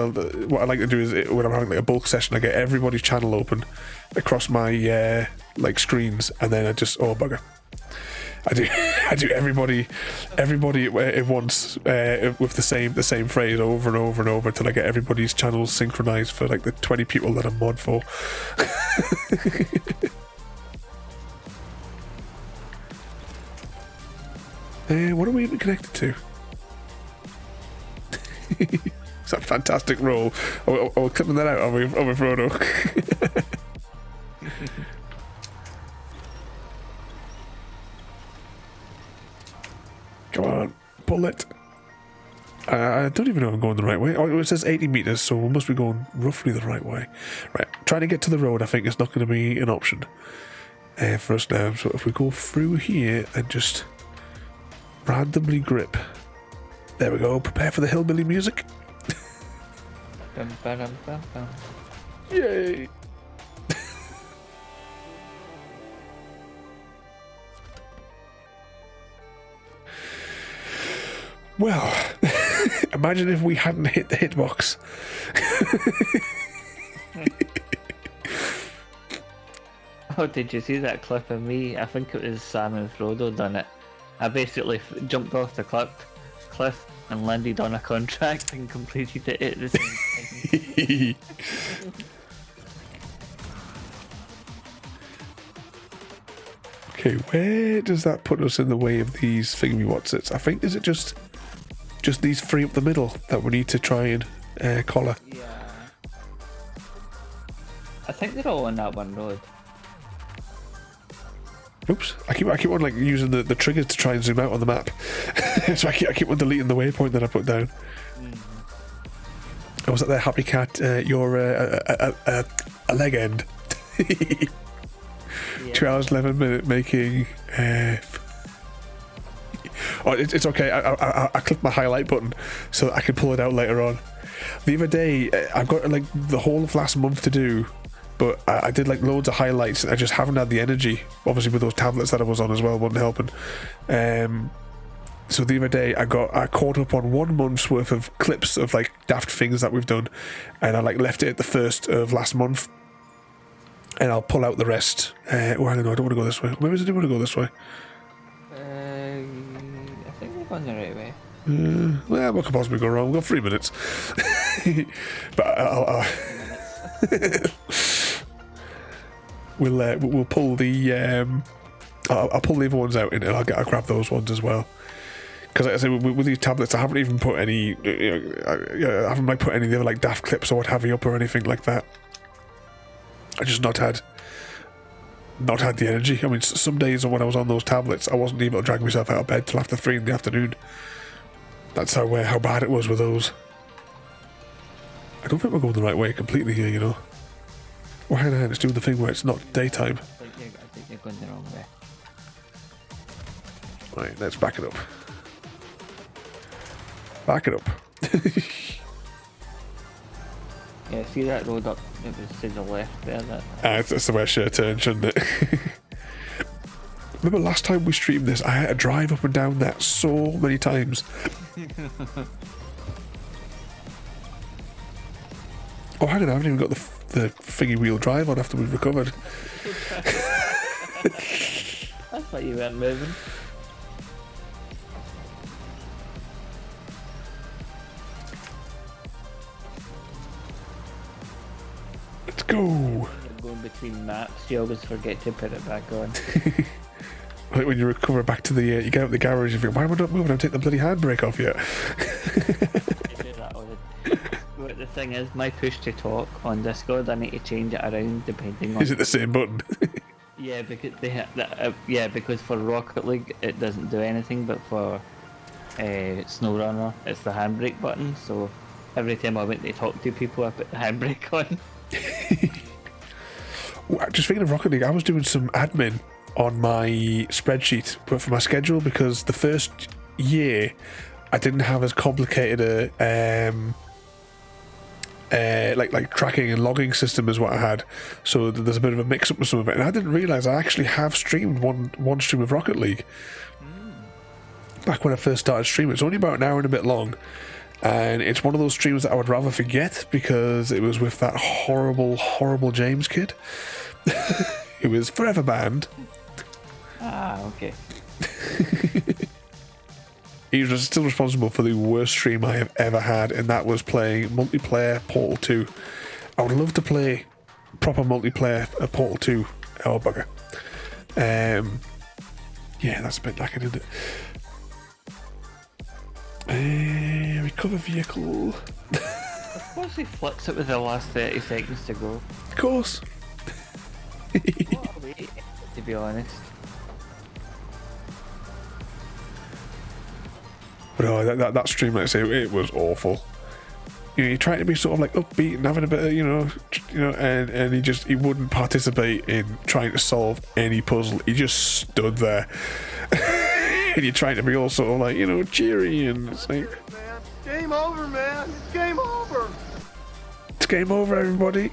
what I like to do is when I'm having like a bulk session, I get everybody's channel open across my like screens, and then I just bugger. I do everybody at once with the same phrase over and over and over until I get everybody's channels synchronized for like the 20 people that I'm mod for. What are we even connected to? It's that fantastic roll. Oh, we're clipping that out, are we, Frodo? Come on, pull it. I don't even know if I'm going the right way. Oh, it says 80 meters, so we must be going roughly the right way. Right, trying to get to the road, I think, is not going to be an option for us now. So if we go through here and just randomly grip. There we go, prepare for the hillbilly music. Bum, ba-dum, bum, bum. Yay! Well, imagine if we hadn't hit the hitbox. Oh, did you see that clip of me? I think it was Sam and Frodo done it. I basically jumped off the cliff and landed on a contract and completed it at the same time. Okay, where does that put us in the way of these thingy whatsits? I think, is it just these 3 up the middle that we need to try and collar? Yeah. I think they're all on that one road. Oops! I keep on like using the triggers to try and zoom out on the map, so I keep on deleting the waypoint that I put down. I was at there, Happy Cat. You're a leg end. Yeah. 2 hours 11 minutes making. Oh, it's okay. I clicked my highlight button so that I can pull it out later on. The other day, I've got like the whole of last month to do. But I did like loads of highlights and I just haven't had the energy. Obviously with those tablets that I was on as well wasn't helping. So the other day I caught up on 1 month's worth of clips of like daft things that we've done, and I like left it at the 1st of last month, and I'll pull out the rest. I don't know, I don't want to go this way. Maybe I do want to go this way. I think we're going the right way. Well, what could possibly go wrong? We've got 3 minutes. But I'll we'll pull the I'll pull the other ones out and I'll grab those ones as well, because like I say, with these tablets I haven't even put any I haven't like put any of the other like daft clips or what have you up or anything like that. I just not had the energy. I mean, some days when I was on those tablets I wasn't able to drag myself out of bed till after 3 in the afternoon. That's how bad it was with those. I don't think we're going the right way completely here, you know. Well, hang on, it's doing the thing where it's not daytime. I think you're going the wrong way. Right, let's back it up. Back it up. Yeah, see that road up? It was to the left there. That's the way I should have turned, shouldn't it? Remember last time we streamed this, I had to drive up and down that so many times. Oh, hang on, I haven't even got the thingy wheel drive on after we've recovered. That's why you weren't moving. Let's go. You're going between maps, you always forget to put it back on. Like when you recover back to the, you get out the garage and you think, why am I not moving? I'm taking the bloody handbrake off yet. I do that all the time. But the thing is, my push to talk on Discord, I need to change it around depending on... Is it the same button? Yeah, because because for Rocket League it doesn't do anything, but for SnowRunner it's the handbrake button. So every time I went to talk to people, I put the handbrake on. Just thinking of Rocket League, I was doing some admin on my spreadsheet, but for my schedule, because the first year I didn't have as complicated a like tracking and logging system as what I had, so there's a bit of a mix up with some of it, and I didn't realise I actually have streamed one stream of Rocket League back when I first started streaming. It's only about an hour and a bit long, and it's one of those streams that I would rather forget because it was with that horrible James kid. It was forever banned. Okay. He was still responsible for the worst stream I have ever had, and that was playing multiplayer Portal 2. I would love to play proper multiplayer Portal 2. Oh, bugger. Yeah, that's a bit lacking, isn't it? Recover vehicle. Of course he flips it with the last 30 seconds to go. Of course. What a wait, to be honest. But that stream, like I say, it was awful. You know, you're trying to be sort of like upbeat and having a bit of, you know, and he wouldn't participate in trying to solve any puzzle. He just stood there, and you're trying to be all sort of like, you know, cheery, and it's like, Game over, man. It's game over. it's game over, everybody.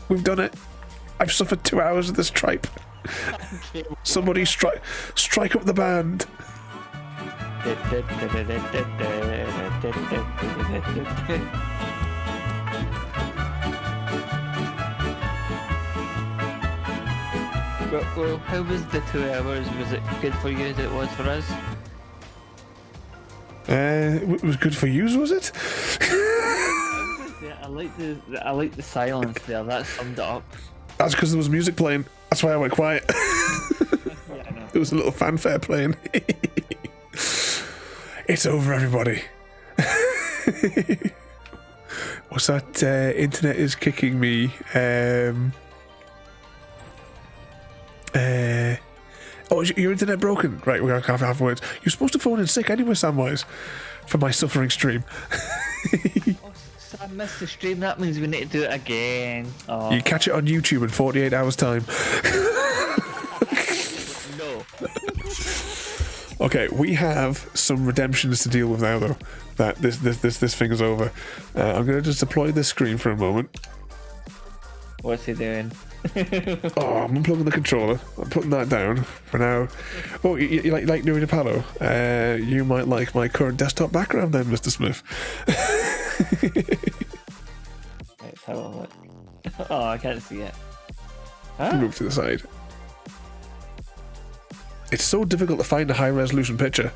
We've done it. I've suffered 2 hours of this tripe. Somebody strike up the band. Well, how was the 2 hours? Was it good for you as it was for us? It was good for you, was it? Yeah, I like the silence there. That summed it up. That's because there was music playing. That's why I went quiet. Yeah, I know. There was a little fanfare playing. It's over, everybody. What's that? Internet is kicking me. Oh, is your internet broken? Right, we're gonna have words. You're supposed to phone in sick anyway, Samwise, for my suffering stream. Oh, Sam missed the stream. That means we need to do it again. Oh. You catch it on YouTube in 48 hours' time. No. Okay, we have some redemptions to deal with now, though. That this thing is over. I'm going to just deploy this screen for a moment. What's he doing? Oh, I'm unplugging the controller. I'm putting that down for now. Oh, you like Nuri Palo? You might like my current desktop background then, Mr. Smith. Let's have a look. Oh, I can't see it. Huh? Move to the side. It's so difficult to find a high-resolution picture.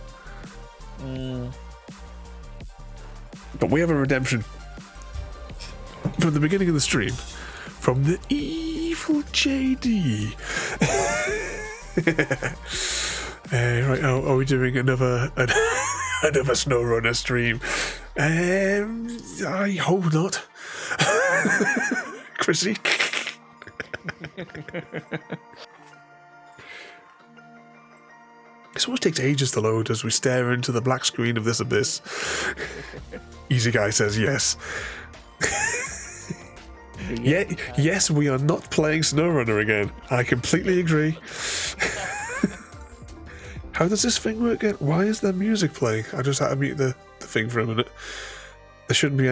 But we have a redemption. From the beginning of the stream. From the evil JD. Right, are we doing another SnowRunner stream? I hope not. Chrissy? This always takes ages to load as we stare into the black screen of this abyss. Easy Guy says yes. Yeah, yes, we are not playing SnowRunner again. I completely agree. How does this thing work again? Why is there music playing? I just had to mute the thing for a minute. There shouldn't be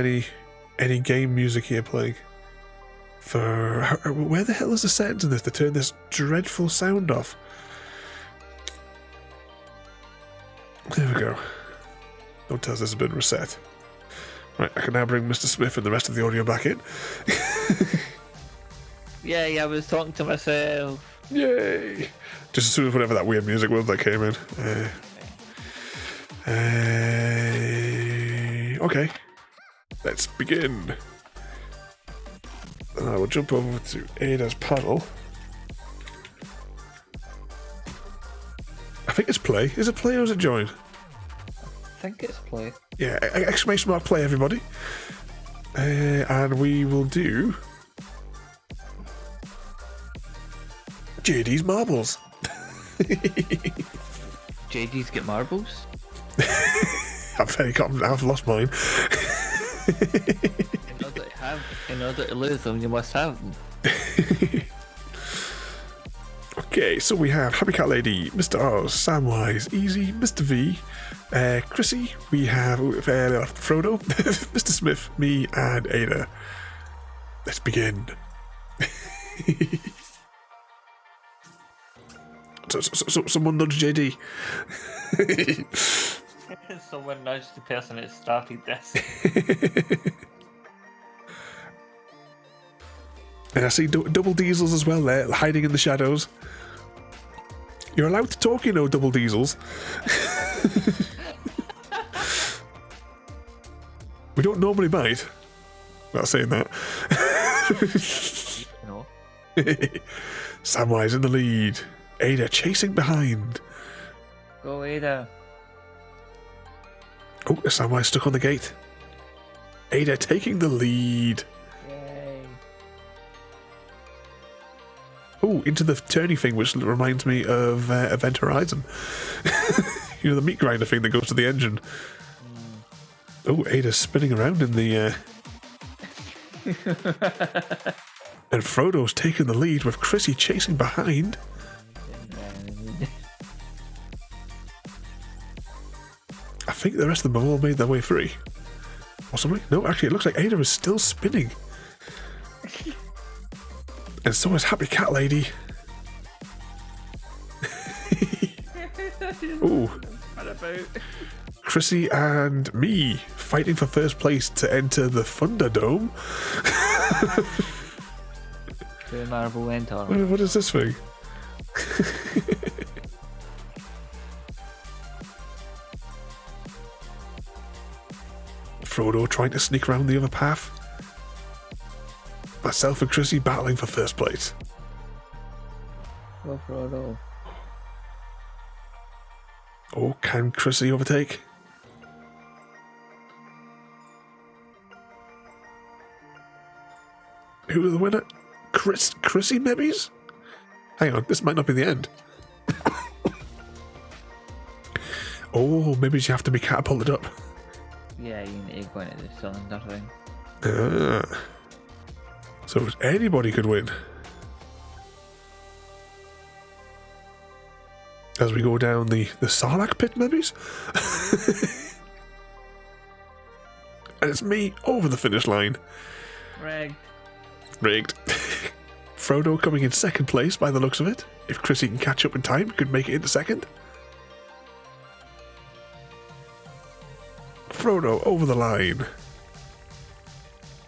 any game music here playing. Where the hell is the settings in this to turn this dreadful sound off? There we go. Don't tell us this has been reset. Right, I can now bring Mr. Smith and the rest of the audio back in. Yeah, I was talking to myself. Yay! Just as soon as whatever that weird music was that came in. Okay. Let's begin. And I will jump over to Ada's panel. I think it's play. Is it play or is it join? I think it's play. Yeah, exclamation mark play, everybody. And we will do JD's marbles. JD's get marbles? I'm very confident I've lost mine. In order to lose them, you must have them. Okay, so we have Happy Cat Lady, Mr. Oz, Samwise, Easy, Mr. V, Chrissy, we have Frodo, Mr. Smith, me, and Ada. Let's begin. So someone nudge JD. Someone nudged the person that started this. And I see double diesels as well there, hiding in the shadows. You're allowed to talk, you know, double diesels. We don't normally bite. Not saying that. No. Samwise in the lead. Ada chasing behind. Go Ada. Oh, Samwise stuck on the gate. Ada taking the lead. Yay. Oh, into the turny thing, which reminds me of Event Horizon. You know, the meat grinder thing that goes to the engine. Oh, Ada's spinning around in the... And Frodo's taking the lead with Chrissy chasing behind. I think the rest of them have all made their way free. Possibly? No, actually, it looks like Ada is still spinning. And so is Happy Cat Lady. Ooh. What about? Chrissy and me fighting for first place to enter the Thunderdome. The Marvel Enter. What is this thing? Frodo trying to sneak around the other path. Myself and Chrissy battling for first place. Go Frodo. Oh, can Chrissy overtake? Who was the winner? Chrissy, maybe? Hang on, this might not be the end. Oh, maybe you have to be catapulted up. Yeah, you need to go into the cylinder thing. So anybody could win. As we go down the Sarlacc pit, maybe? And it's me over the finish line. Rigged. Frodo coming in second place by the looks of it. If Chrissy can catch up in time, he could make it into second. Frodo over the line.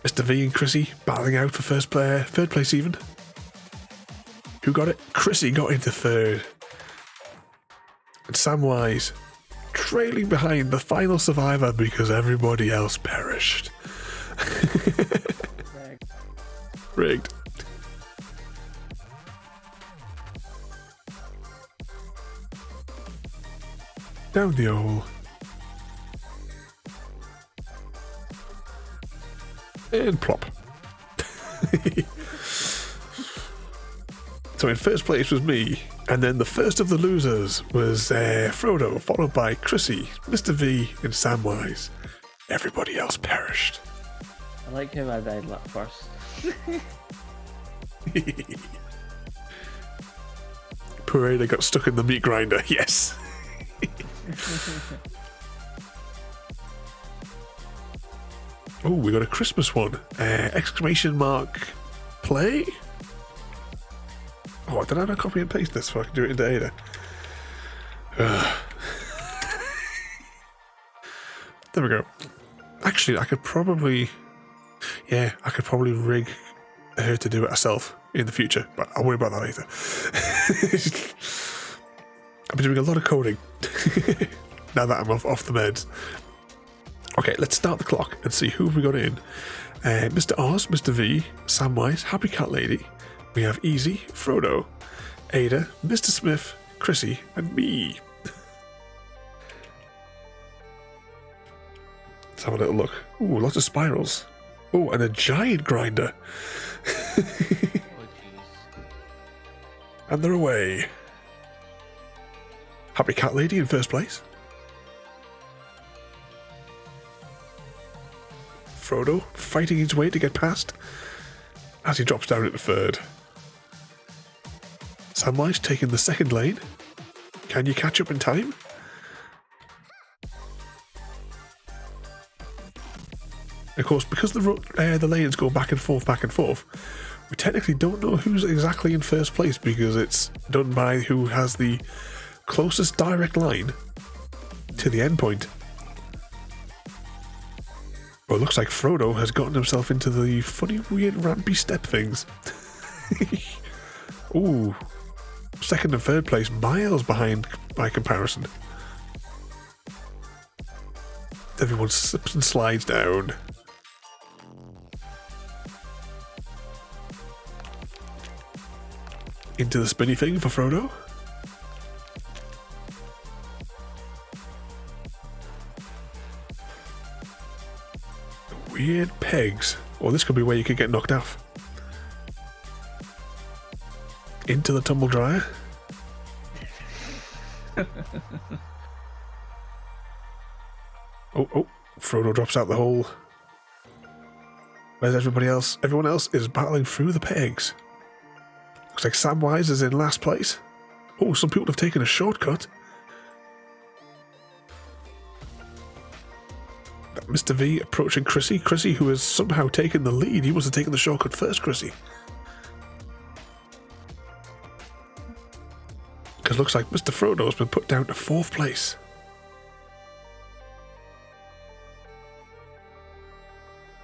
Mr. V and Chrissy battling out for third place even. Who got it? Chrissy got into third. And Samwise trailing behind the final survivor because everybody else perished. Rigged. Down the hole. And plop. So in first place was me, and then the first of the losers was Frodo, followed by Chrissy, Mr. V, and Samwise. Everybody else perished. I like how I died first. Poor Ada got stuck in the meat grinder. Yes. Oh, we got a Christmas one. Exclamation mark play? Oh, did I not copy and paste this so I can do it into Ada? There we go. Actually, I could probably rig her to do it herself in the future, but I'll worry about that later. I've been doing a lot of coding now that I'm off the meds. Okay, let's start the clock and see who we got in. Mr. Oz, Mr. V, Samwise, Happy Cat Lady. We have Easy, Frodo, Ada, Mr. Smith, Chrissy, and me. Let's have a little look. Ooh, lots of spirals. Oh, and a giant grinder. Oh jeez. And they're away. Happy Cat Lady in first place. Frodo fighting his way to get past as he drops down into third. Samwise taking the second lane. Can you catch up in time? Of course, because the lanes go back and forth, we technically don't know who's exactly in first place because it's done by who has the closest direct line to the end point. Well, it looks like Frodo has gotten himself into the funny, weird, rampy step things. Ooh. Second and third place, miles behind by comparison. Everyone slips and slides down. Into the spinny thing for Frodo. Weird pegs. Or this could be where you could get knocked off. Into the tumble dryer. Oh, Frodo drops out the hole. Where's everybody else? Everyone else is battling through the pegs. Looks like Samwise is in last place. Oh, some people have taken a shortcut. Mr. V approaching Chrissy. Chrissy, who has somehow taken the lead. He must have taken the shortcut first, Chrissy. Because it looks like Mr. Frodo has been put down to 4th place.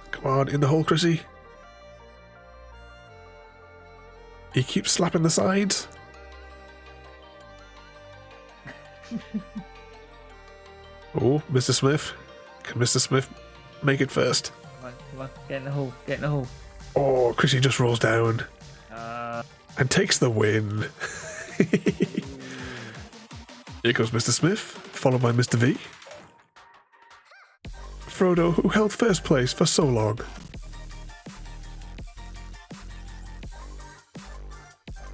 Come on, in the hole, Chrissy. He keeps slapping the sides. Oh, Mr. Smith. Can Mr. Smith make it first? Come on, get in the hole, get in the hole. Oh, Chrissy just rolls down. And takes the win. Here goes Mr. Smith, followed by Mr. V. Frodo, who held first place for so long.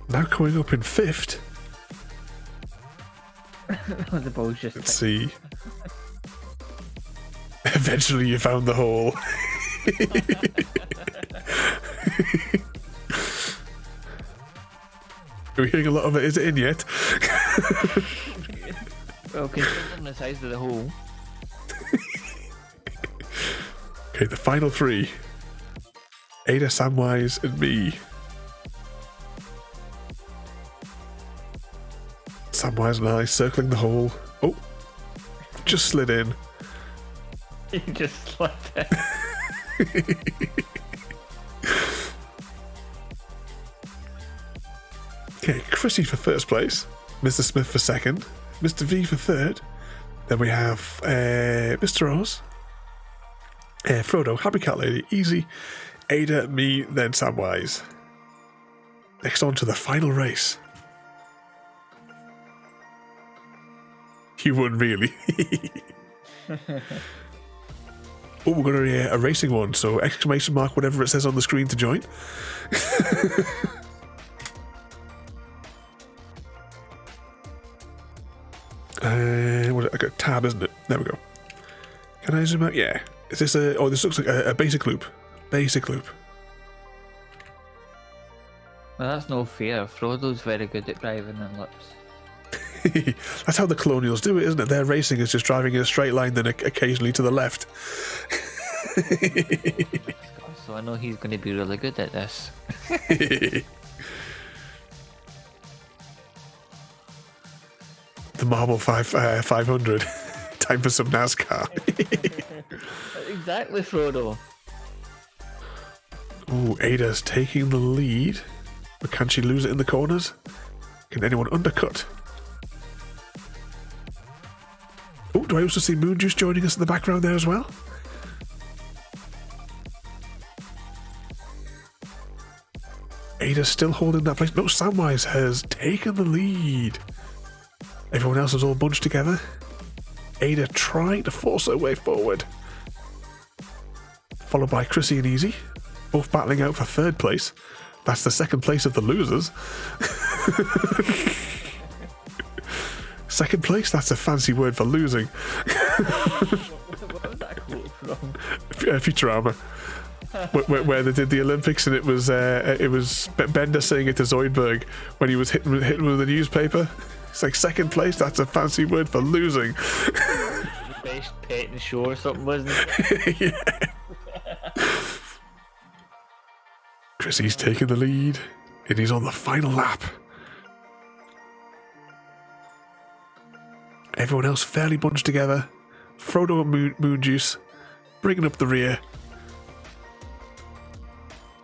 Now coming up in 5th. The ball's just... Let's see. Eventually you found the hole. Are we hearing a lot of it? Is it in yet? Well, considering the size of the hole. Okay, the final 3. Ada, Samwise, and me. Samwise and I circling the hole. Oh, just slid in. You just slid in. Okay, Chrissy for first place. Mr. Smith for second. Mr. V for third. Then we have Mr. Oz. Frodo, Happy Cat Lady, Easy, Ada, me, then Samwise. Next on to the final race. You won, really. Oh, we're going to a racing one, so exclamation mark, whatever it says on the screen to join. I got tab, isn't it? There we go. Can I zoom out? Yeah. Is this a... Oh, this looks like a basic loop. Basic loop. Well, that's no fair. Frodo's very good at driving in lips. That's how the Colonials do it, isn't it? Their racing is just driving in a straight line, then occasionally to the left. So I know he's going to be really good at this. The Marble 500. Time for some NASCAR. Exactly, Frodo. Oh, Ada's taking the lead. But can she lose it in the corners? Can anyone undercut? Oh, do I also see Moon Juice joining us in the background there as well? Ada's still holding that place. No, Samwise has taken the lead. Everyone else is all bunched together. Ada trying to force her way forward. Followed by Chrissy and Easy, both battling out for third place. That's the second place of the losers. Second place? That's a fancy word for losing. What was that quote from? Futurama. where they did the Olympics, and it was Bender saying it to Zoidberg when he was hitting with the newspaper. It's like second place. That's a fancy word for losing. Best pet in the show or something, wasn't it? Yeah. Chrissy's taking the lead, and he's on the final lap. Everyone else fairly bunched together. Frodo and Moon Juice bringing up the rear.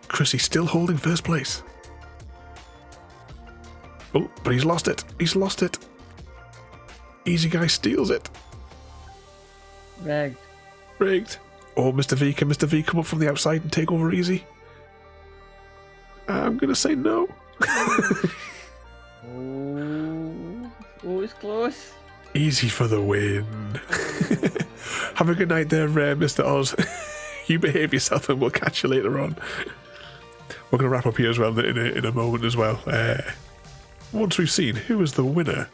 Chrissy still holding first place. Oh, but he's lost it. He's lost it. Easy Guy steals it. Rigged. Rigged. Oh, Mr. V. Can Mr. V come up from the outside and take over easy? I'm going to say no. Oh, it's close. Easy for the win. Have a good night there, Mr. Oz. You behave yourself and we'll catch you later on. We're going to wrap up here as well in a moment as well. Once we've seen who is the winner.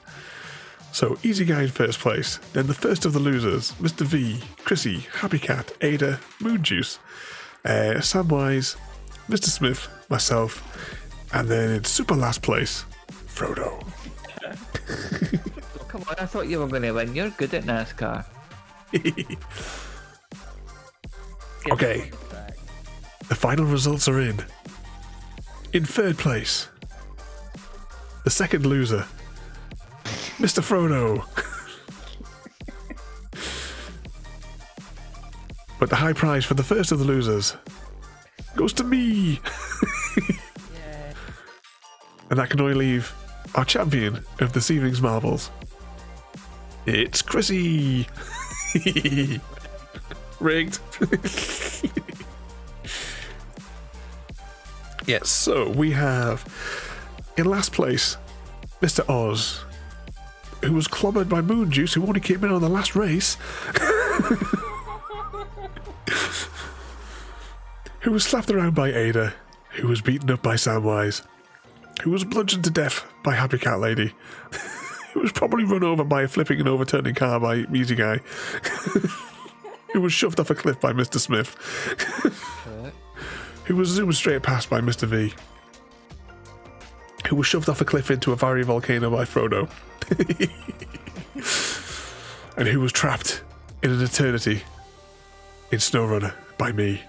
So, Easy Guy in first place. Then the first of the losers, Mr. V, Chrissy, Happy Cat, Ada, Moon Juice, Samwise, Mr. Smith, myself, and then in super last place, Frodo. Oh, come on, I thought you were going to win. You're good at NASCAR. Okay. The final results are in. In third place, the second loser, Mr. Frodo. But the high prize for the first of the losers goes to me. Yeah. And that can only leave our champion of this evening's marbles. It's Chrissy. Rigged. Yes, so we have in last place Mr. Oz, who was clobbered by Moon Juice, who only came in on the last race. Who was slapped around by Ada, who was beaten up by Samwise, who was bludgeoned to death by Happy Cat Lady, who was probably run over by a flipping and overturning car by Easy Guy, who was shoved off a cliff by Mr. Smith, who was zoomed straight past by Mr. V, who was shoved off a cliff into a fiery volcano by Frodo, and who was trapped in an eternity in SnowRunner by me.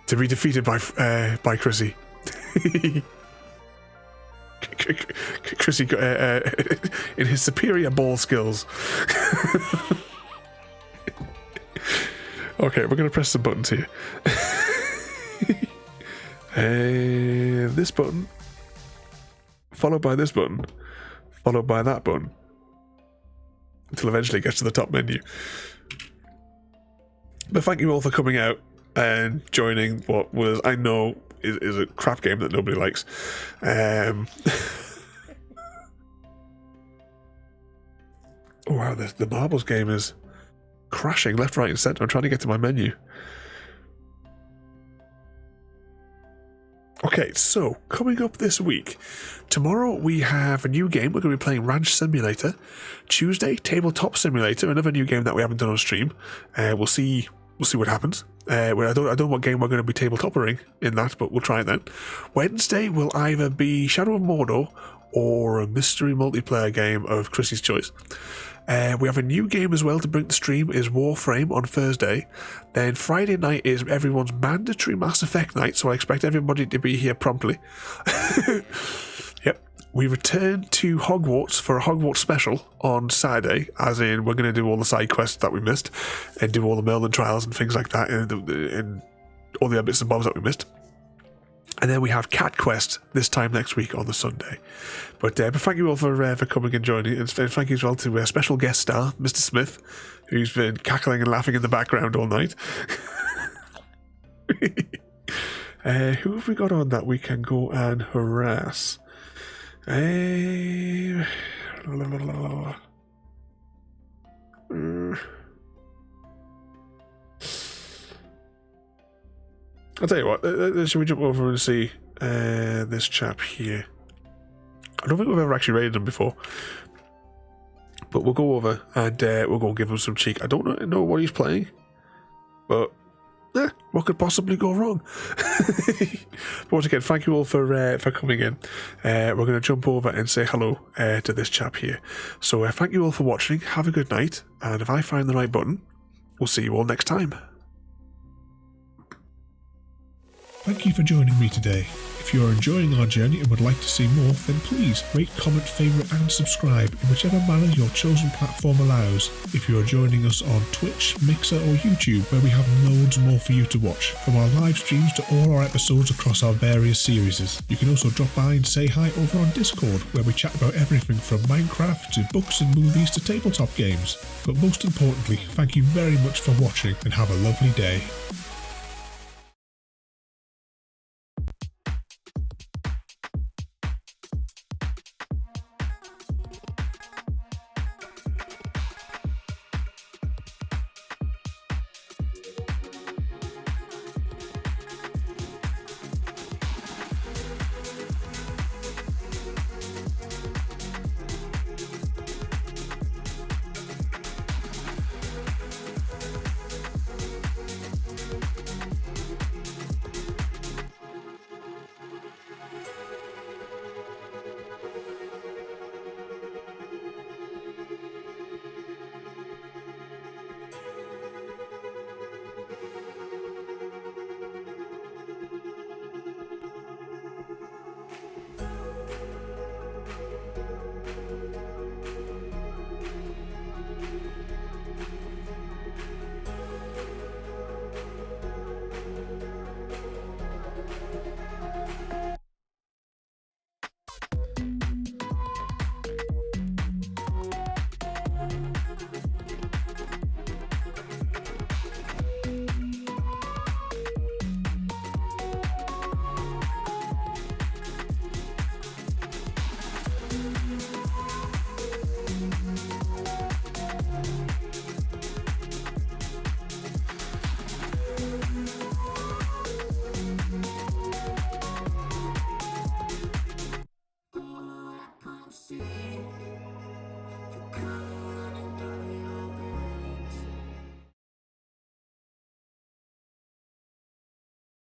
To be defeated by Chrissy. Chrissy in his superior ball skills. Okay, we're going to press some buttons here. This button, followed by this button, followed by that button, until eventually it gets to the top menu. But thank you all for coming out and joining what was, I know, is a crap game that nobody likes. Oh wow, the marbles game is crashing left, right and centre. I'm trying to get to my menu. Okay, so coming up this week, tomorrow we have a new game. We're going to be playing Ranch Simulator. Tuesday, Tabletop Simulator, another new game that we haven't done on stream. We'll see what happens. I don't know what game we're going to be tabletoppering in that, but we'll try it then. Wednesday will either be Shadow of Mordor or a mystery multiplayer game of Chrissy's choice. We have a new game as well to bring to stream, is Warframe on Thursday. Then Friday night is everyone's mandatory Mass Effect night, so I expect everybody to be here promptly. Yep. We return to Hogwarts for a Hogwarts special on Saturday, as in we're going to do all the side quests that we missed and do all the Merlin trials and things like that and all the other bits and bobs that we missed. And then we have Cat Quest this time next week on the Sunday. But thank you all for coming and joining. And thank you as well to a special guest star, Mr. Smith, who's been cackling and laughing in the background all night. Who have we got on that we can go and harass? I'll tell you what, should we jump over and see this chap here? I don't think we've ever actually raided him before. But we'll go over and we'll go and give him some cheek. I don't know what he's playing. But what could possibly go wrong? Once again, thank you all for coming in. We're going to jump over and say hello to this chap here. So thank you all for watching. Have a good night, and if I find the right button, we'll see you all next time. Thank you for joining me today. If you are enjoying our journey and would like to see more, then please rate, comment, favourite and subscribe in whichever manner your chosen platform allows. If you are joining us on Twitch, Mixer or YouTube, where we have loads more for you to watch, from our live streams to all our episodes across our various series. You can also drop by and say hi over on Discord, where we chat about everything from Minecraft to books and movies to tabletop games. But most importantly, thank you very much for watching and have a lovely day. See.